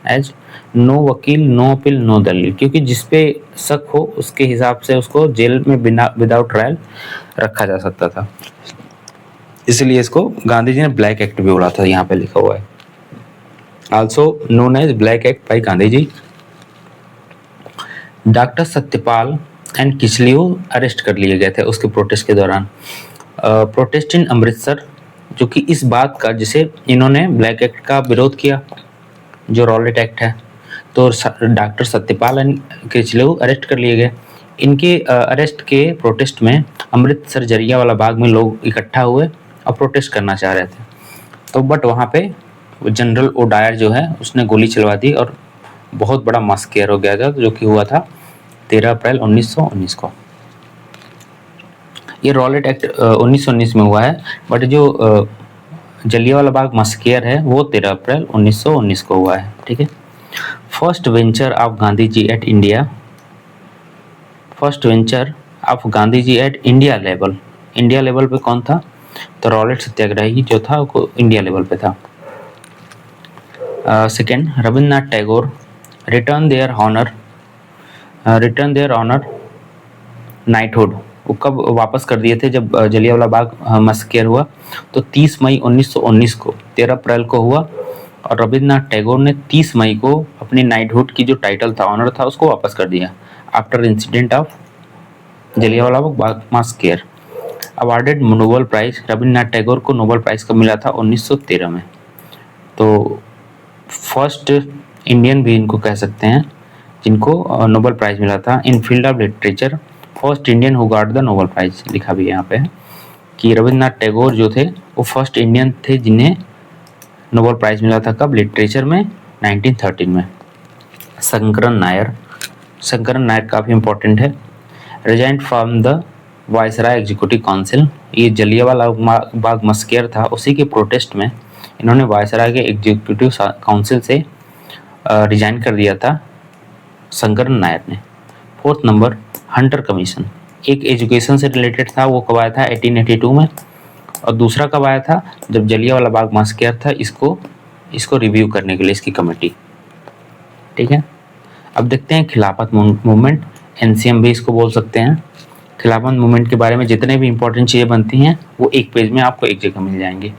as no वकील नो अपील नो दलील, क्योंकि जिसपे शक हो उसके हिसाब से उसको जेल में बिना विदाउट ट्रायल रखा जा सकता था, इसलिए इसको गांधी जी ने ब्लैक एक्ट भी बोला था। यहाँ पे लिखा हुआ है also known as black act by Gandhi ji. Doctor Satyapal and Kitchlew arrest कर लिए गए थे उसके प्रोटेस्ट के दौरान। प्रोटेस्ट इन अमृतसर, जो कि इस बात का जिसे इन्होंने ब्लैक एक्ट का विरोध किया, जो रॉलेट एक्ट है, तो doctor Satyapal and Kitchlew arrest कर लिए गए। इनके अरेस्ट के प्रोटेस्ट में अमृतसर जलियांवाला बाग में लोग इकट्ठा हुए और प्रोटेस्ट करना चाह रहे थे, तो बट वहाँ पे जनरल ओडायर जो है उसने गोली चलवा दी और बहुत बड़ा मासकेयर हो गया था, जो कि हुआ था 13 अप्रैल 1919 को। ये रॉलेट एक्ट 1919 में हुआ है, बट जो जलियांवाला बाग मासकेयर है वो 13 अप्रैल 1919 को हुआ है। ठीक है, first venture of Gandhi ji at India, first venture of Gandhi ji at India level, India level पे कौन था? तो रॉलेट सत्याग्रही जो था वो इंडिया लेवल पे था। Second, Rabindranath Tagore return their honour knighthood, वो कब वापस कर दिए थे? जब जलियांवाला बाग मस्केयर हुआ, तो 30 मई 1919 को, 13 अप्रैल को हुआ, और रविन्द्रनाथ टैगोर ने 30 मई को अपनी नाइटहुड की जो टाइटल था, ऑनर था, उसको वापस कर दिया after incident of Jallianwala Bagh massacre. Awarded Nobel prize, Rabindranath Tagore को नोबेल प्राइज कब मिला था? 1913 में। तो फर्स्ट इंडियन भी इनको कह सकते हैं जिनको नोबेल प्राइज मिला था in field of literature. First Indian who got the Nobel prize, लिखा भी यहाँ पे है कि रविन्द्रनाथ टैगोर जो थे वो फर्स्ट इंडियन थे जिन्हें नोबेल प्राइज मिला था। कब? लिटरेचर में 1913 में। शंकरन नायर काफ़ी इंपॉर्टेंट है। Resigned from the viceroy executive council, ये जलियांवाला बाग मस्केयर था, उसी के प्रोटेस्ट में इन्होंने वायसराय के एग्जीक्यूटिव काउंसिल से रिजाइन कर दिया था शंकरन नायर ने। फोर्थ नंबर, हंटर कमीशन, एक एजुकेशन से रिलेटेड था, वो कब आया था? 1882 में। और दूसरा कब आया था? जब जलियांवाला बाग मस्केयर था, इसको रिव्यू करने के लिए इसकी कमेटी। ठीक है, अब देखते हैं खिलाफत मूवमेंट, एनसीएम भी इसको बोल सकते हैं। खिलाफत मूवमेंट के बारे में जितने भी इंपॉर्टेंट चीज़ें बनती हैं वो एक पेज में आपको एक जगह मिल जाएंगी।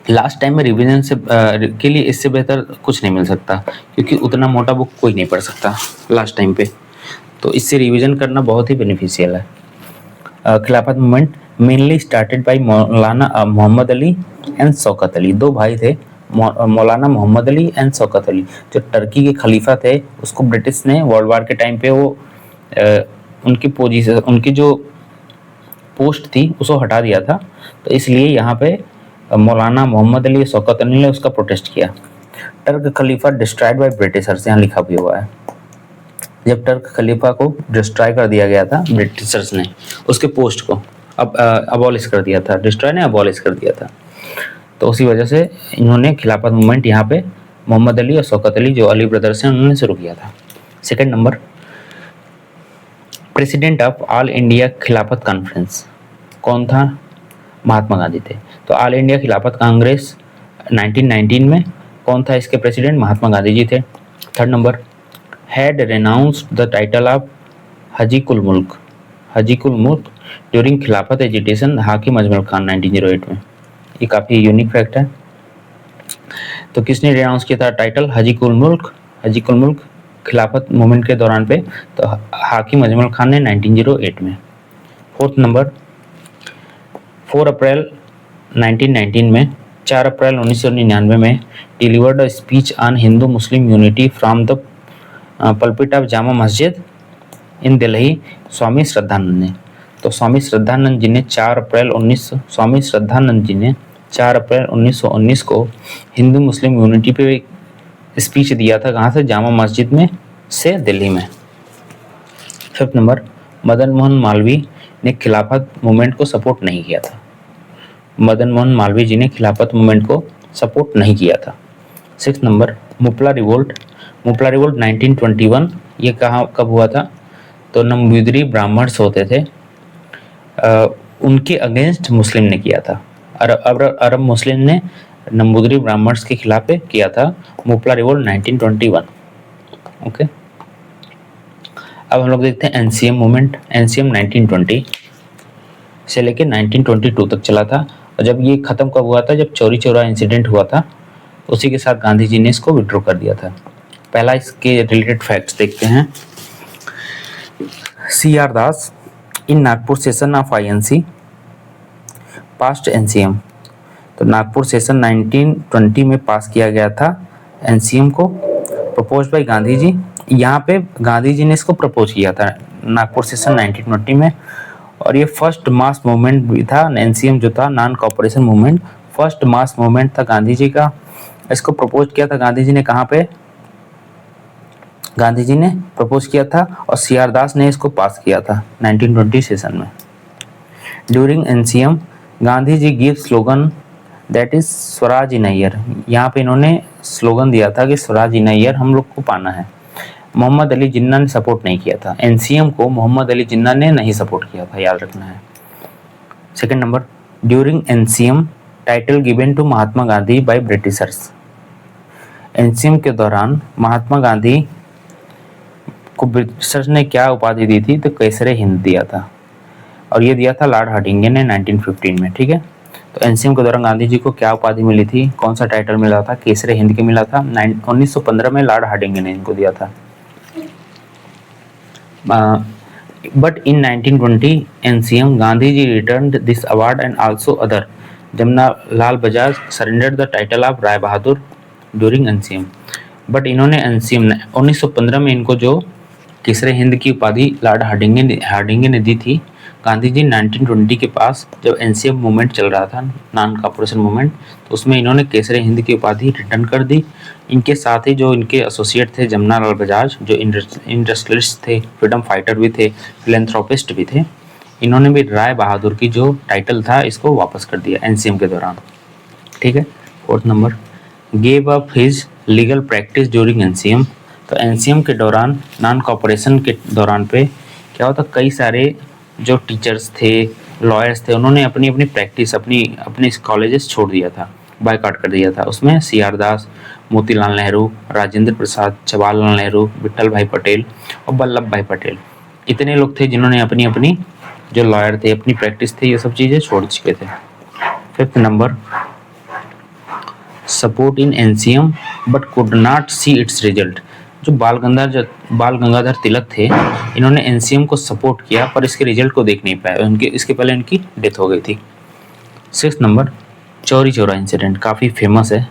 लास्ट टाइम में रिवीजन से के लिए इससे बेहतर कुछ नहीं मिल सकता, क्योंकि उतना मोटा बुक कोई नहीं पढ़ सकता लास्ट टाइम पे, तो इससे रिवीजन करना बहुत ही बेनिफिशियल है। खिलाफत movement mainly started by Maulana Mohammad Ali and Shaukat Ali. दो भाई थे, मौलाना मोहम्मद अली एंड शौकत अली। जो टर्की के खलीफा थे उसको ब्रिटिश ने वर्ल्ड वार के टाइम पे वो उनकी पोजीशन, उनकी जो पोस्ट थी उसको हटा दिया था। तो इसलिए यहाँ पे मौलाना मोहम्मद अली शौकत अली ने उसका प्रोटेस्ट किया। टर्क खलीफा डिस्ट्रॉयड बाय ब्रिटिशर्स, यहाँ लिखा भी हुआ है। जब टर्क खलीफा को डिस्ट्रॉय कर दिया गया था ब्रिटिशर्स ने, उसके पोस्ट को अब अबॉलिश कर दिया था, डिस्ट्रॉय ने अबॉलिश कर दिया था। तो उसी वजह से इन्होंने खिलाफत मूवमेंट यहाँ पे मोहम्मद अली और शौकत अली जो अली ब्रदर्स हैं उन्होंने शुरू किया था। Second number, president of All India खिलाफत कॉन्फ्रेंस कौन था? महात्मा गांधी थे। तो ऑल इंडिया खिलाफत कांग्रेस 1919 में कौन था इसके प्रेसिडेंट? महात्मा गांधी जी थे। Third number, had renounced the title of हाजी कुल मुल्क, हाजी कुल मुल्क ड्यूरिंग खिलाफत एजिटेशन हाकिम अजमल खान 1908 में। ये काफ़ी यूनिक फैक्ट है। तो किसने रेनाउंस किया था टाइटल हाजी कुल मुल्क? हाजी कुल मुल्क खिलाफत मूवमेंट के दौरान पे तो हाकिम अजमल खान ने 1908 में। फोर्थ नंबर, 4 अप्रैल 1919 में, 4 अप्रैल 1999 में delivered a speech on Hindu Muslim unity from the pulpit of Jama Masjid इन दिल्ली स्वामी श्रद्धानंद ने। तो स्वामी श्रद्धानंद जी ने 4 अप्रैल 1919 को हिंदू मुस्लिम यूनिटी पे स्पीच दिया था। कहाँ से? जामा मस्जिद में से दिल्ली में। फिफ्थ नंबर, मदन मोहन मालवीय ने खिलाफत मूवमेंट को सपोर्ट नहीं किया था। मदन मोहन मालवीय जी ने खिलाफत मूवमेंट को सपोर्ट नहीं किया था। सिक्स नंबर, मुपला रिवोल्ट 1921, ये कहाँ कब हुआ था? तो नम्बूदिरी ब्राह्मण्स होते थे, उनके अगेंस्ट मुस्लिम ने किया था। अरब मुस्लिम ने नम्बूदिरी ब्राह्मण्स के खिलाफ किया था मुपला रिवोल्ट 1921। ओके, अब हम लोग देखते हैं एनसीएम मूवमेंट। एनसीएम 1920 से लेके 1922 तक चला था। और जब ये खत्म कब हुआ था? जब चौरी चौरा इंसिडेंट हुआ था, उसी के साथ गांधी जी ने इसको विड्रॉ कर दिया था। पहला इसके रिलेटेड फैक्ट्स देखते हैं। CR Das in Nagpur session of INC past NCM. तो नागपुर सेशन 1920 में पास किया गया था एनसीएम को, प्रपोज बाय गांधी जी। यहाँ पे गांधी जी ने इसको प्रपोज किया था नागपुर सेशन 1920 में। और ये फर्स्ट मास मूवमेंट भी था। एनसीएम जो था non cooperation movement, first mass movement था गांधी जी का। इसको प्रपोज किया था गांधी जी ने कहाँ पे? गांधी जी ने प्रपोज किया था और CR दास ने इसको पास किया था 1920 सेशन में। During NCM Gandhi ji give slogan that is swaraj in year. यहाँ पे इन्होंने स्लोगन दिया था कि स्वराज इन ईयर हम लोग को पाना है। मोहम्मद अली जिन्ना ने सपोर्ट नहीं किया था एनसीएम को, मोहम्मद अली जिन्ना ने नहीं सपोर्ट किया था, याद रखना है। Second number, during NCM title given to Mahatma Gandhi by Britishers. NCM के दौरान महात्मा गांधी को ब्रिटिशर्स ने क्या उपाधि दी थी? तो कैसरे हिंद दिया था, और ये दिया था लॉर्ड हार्डिंगे ने 1915 में। ठीक है, तो एनसीएम के दौरान गांधी जी को क्या उपाधि मिली थी? कौन सा टाइटल मिला था? केसरे हिंद के मिला था। 1915 में लॉर्ड हार्डिंगे ने इनको दिया था। But in 1920 NCM Gandhi ji returned this award and also other. Jamuna Lal Bajaj surrendered the title of Rai Bahadur during NCM. But इन्होंने एनसीएम ने 1915 में इनको जो केसरे हिंद की उपाधि लॉर्ड हार्डिंगे ने दी थी, गांधी जी 1920 के पास जब एनसीएम मूवमेंट चल रहा था, नॉन कॉपरेशन मूवमेंट, तो उसमें इन्होंने केसरे हिंद की उपाधि रिटर्न कर दी। इनके साथ ही जो इनके एसोसिएट थे जमुना लाल बजाज, जो इंडस्ट्रियलिस्ट थे, फ्रीडम फाइटर भी थे, फिलेंथ्रोपिस्ट भी थे, इन्होंने भी राय बहादुर की जो टाइटल था इसको वापस कर दिया एनसीएम के दौरान। ठीक है, fourth number, gave up his legal practice during NCM. तो एनसीएम के दौरान, नॉन कॉपरेशन के दौरान पे क्या होता, कई सारे जो टीचर्स थे, लॉयर्स थे, उन्होंने अपनी अपनी प्रैक्टिस, अपने कॉलेजेस छोड़ दिया था, बायकॉट कर दिया था। उसमें CR दास, मोतीलाल नेहरू, राजेंद्र प्रसाद, जवाहरलाल नेहरू, विट्ठल भाई पटेल और वल्लभ भाई पटेल, इतने लोग थे जिन्होंने अपनी अपनी जो लॉयर थे, अपनी प्रैक्टिस थे, ये सब चीज़ें छोड़ चुके थे। Fifth number, support in NCM but could not see it's result. जो जो बाल गंगाधर तिलक थे, इन्होंने एनसीएम को सपोर्ट किया पर इसके रिजल्ट को देख नहीं पाए, उनके इसके पहले इनकी डेथ हो गई थी। 6 नंबर, चौरी चौरा इंसिडेंट काफ़ी फेमस है,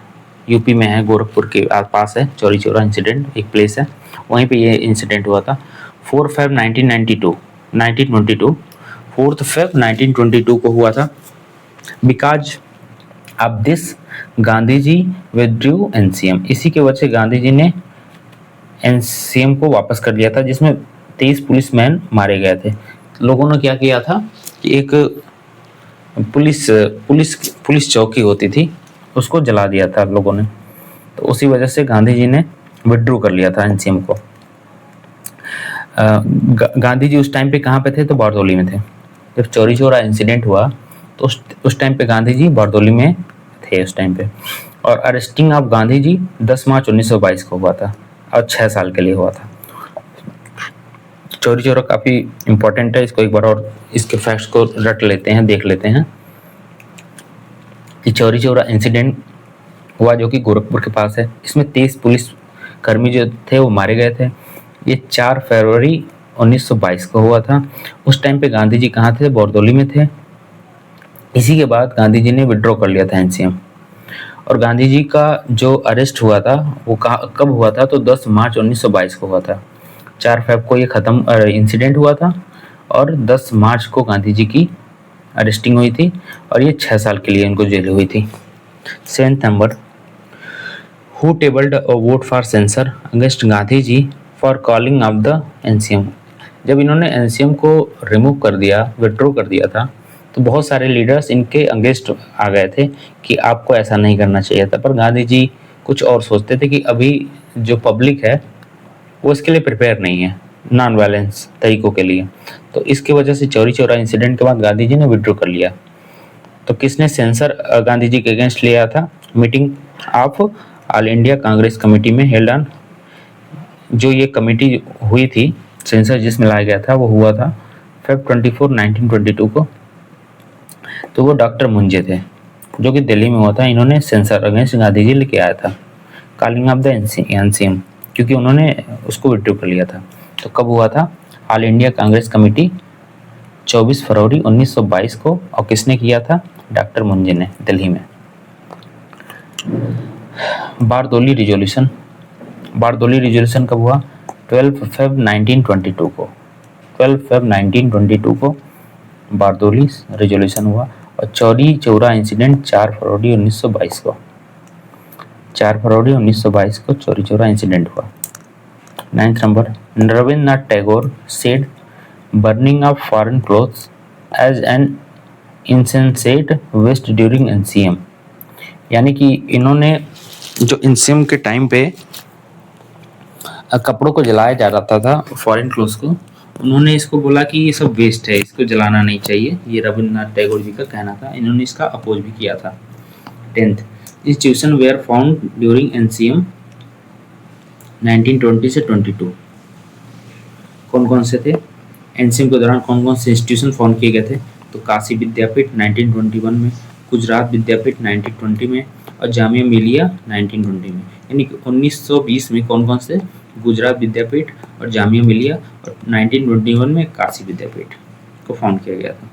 यूपी में है, गोरखपुर के आसपास है। चौरी चौरा इंसिडेंट एक प्लेस है, वहीं पे ये इंसिडेंट हुआ था। 4 फेब 1922 4 फेब 1922 को हुआ था। Because of this Gandhi ji withdrew NCM, इसी की वजह से गांधी जी ने एनसीएम को वापस कर लिया था, जिसमें 23 पुलिसमैन मारे गए थे। लोगों ने क्या किया था कि एक पुलिस चौकी होती थी, उसको जला दिया था लोगों ने, तो उसी वजह से गांधी जी ने विथड्रू कर लिया था एनसीएम को। गांधी जी उस टाइम पे कहाँ पे थे, तो बारदौली में थे। जब चौरी चौरा इंसिडेंट हुआ तो उस टाइम पे गांधी जी बारदौली में थे उस टाइम पे। और अरेस्टिंग ऑफ गांधी जी 10 मार्च 1922 को हुआ था और 6 साल के लिए हुआ था। चौरी चौरा काफ़ी इंपॉर्टेंट है, इसको एक बार और इसके फैक्ट्स को रट लेते हैं, देख लेते हैं कि चौरी चौरा इंसिडेंट हुआ जो कि गोरखपुर के पास है। इसमें 23 पुलिस कर्मी जो थे वो मारे गए थे। ये 4 फरवरी 1922 को हुआ था। उस टाइम पे गांधी जी कहाँ थे, बारदौली में थे। इसी के बाद गांधी जी ने विड्रॉ कर लिया था एनसीएम। और गांधी जी का जो अरेस्ट हुआ था वो कब हुआ था, तो 10 मार्च 1922 को हुआ था। 4 फेब को ये खत्म इंसिडेंट हुआ था और 10 मार्च को गांधी जी की अरेस्टिंग हुई थी और ये 6 साल के लिए इनको जेल हुई थी। 7 number, who tabled a vote for censure against Gandhi ji for calling off the NCM. जब इन्होंने एनसीएम को रिमूव कर दिया, विड्रॉ कर दिया था, तो बहुत सारे लीडर्स इनके अगेंस्ट आ गए थे कि आपको ऐसा नहीं करना चाहिए था। पर गांधी जी कुछ और सोचते थे कि अभी जो पब्लिक है वो इसके लिए प्रिपेयर नहीं है, नॉन वायलेंस तरीकों के लिए। तो इसकी वजह से चौरी चौरा इंसिडेंट के बाद गांधी जी ने विड्रॉ कर लिया। तो किसने सेंसर गांधी जी के अगेंस्ट लिया था? Meeting of All India Congress committee में हेल्ड ऑन, जो ये कमेटी हुई थी सेंसर जिसमें लाया गया था वो हुआ था फेब 24 1922 को। तो वो डॉक्टर मुंजे थे जो कि दिल्ली में हुआ था। इन्होंने सेंसर अगेंस्ट गांधी जी लेके आया था, कॉलिंग ऑफ द एनसीएम, क्योंकि उन्होंने उसको विड्रॉ कर लिया था। तो कब हुआ था? ऑल इंडिया कांग्रेस कमेटी 24 फरवरी 1922 को। और किसने किया था? डॉक्टर मुंजे ने, दिल्ली में। बारदौली रिजोल्यूशन, बारदौली रिजोल्यूशन कब हुआ? 12 फेब 1922 को। 12 फेब 1922 को बारदौली रिजोल्यूशन हुआ। और चौरी चौरा इंसिडेंट 4 फरवरी 1922 को। 4 फरवरी 1922 को चौरी चौरा इंसिडेंट हुआ। 9th number, Rabindranath Tagore said burning of foreign clothes as an insensate waste during NCM. यानी कि इन्होंने जो एनसीएम के टाइम पे कपड़ों को जलाया जा रहा था, फॉरेन क्लोथ्स को, उन्होंने इसको बोला कि ये सब वेस्ट है, इसको जलाना नहीं चाहिए। ये रविन्द्रनाथ टैगोर जी का कहना था। इन्होंने इसका अपोज भी किया था। 10th, institution were found during NCM 1920 से 22। कौन कौन से थे? एनसीएम के दौरान कौन कौन से इंस्टीट्यूशन फाउंड किए गए थे? तो काशी विद्यापीठ 1921 में, गुजरात विद्यापीठ 1920 में और जामिया मिलिया 1920 में। यानी कि 1920 में कौन कौन से? गुजरात विद्यापीठ और जामिया मिलिया, और 1921 में काशी विद्यापीठ को फाउंड किया गया था।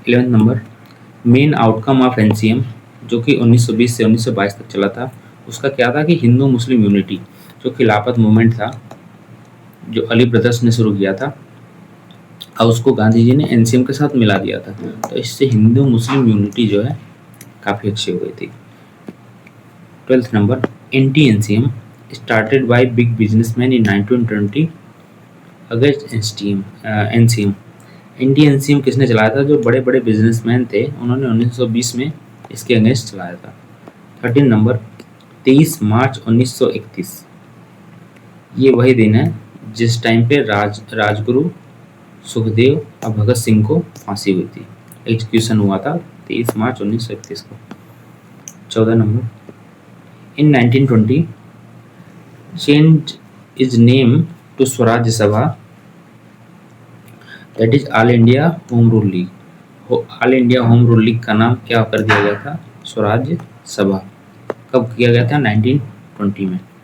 11th number, main outcome of NCM, जो कि 1920 से 1922 तक चला था, उसका क्या था कि हिंदू मुस्लिम यूनिटी, जो खिलाफत मूवमेंट था जो अली ब्रदर्स ने शुरू किया था, और उसको गांधी जी ने एनसीएम के साथ मिला दिया था। तो इससे हिंदू मुस्लिम यूनिटी जो है काफ़ी अच्छी हो गई थी। 12th number, anti NCM started by big businessman in 1920 against NCM. Anti NCM किसने चलाया था? जो बड़े बड़े बिजनेसमैन थे, उन्होंने 1920 में इसके अगेंस्ट चलाया था। 13 नंबर, 23 मार्च 1931, ये वही दिन है जिस टाइम पे राजगुरु सुखदेव और भगत सिंह को फांसी हुई थी। एग्जीक्यूशन हुआ था 23 मार्च 1931 को। 14 number, in 1920 change is name to Swaraj Sabha, that is All India home rule league. All India home rule league का नाम क्या कर दिया गया था? स्वराज सभा। कब किया गया था? 20 में।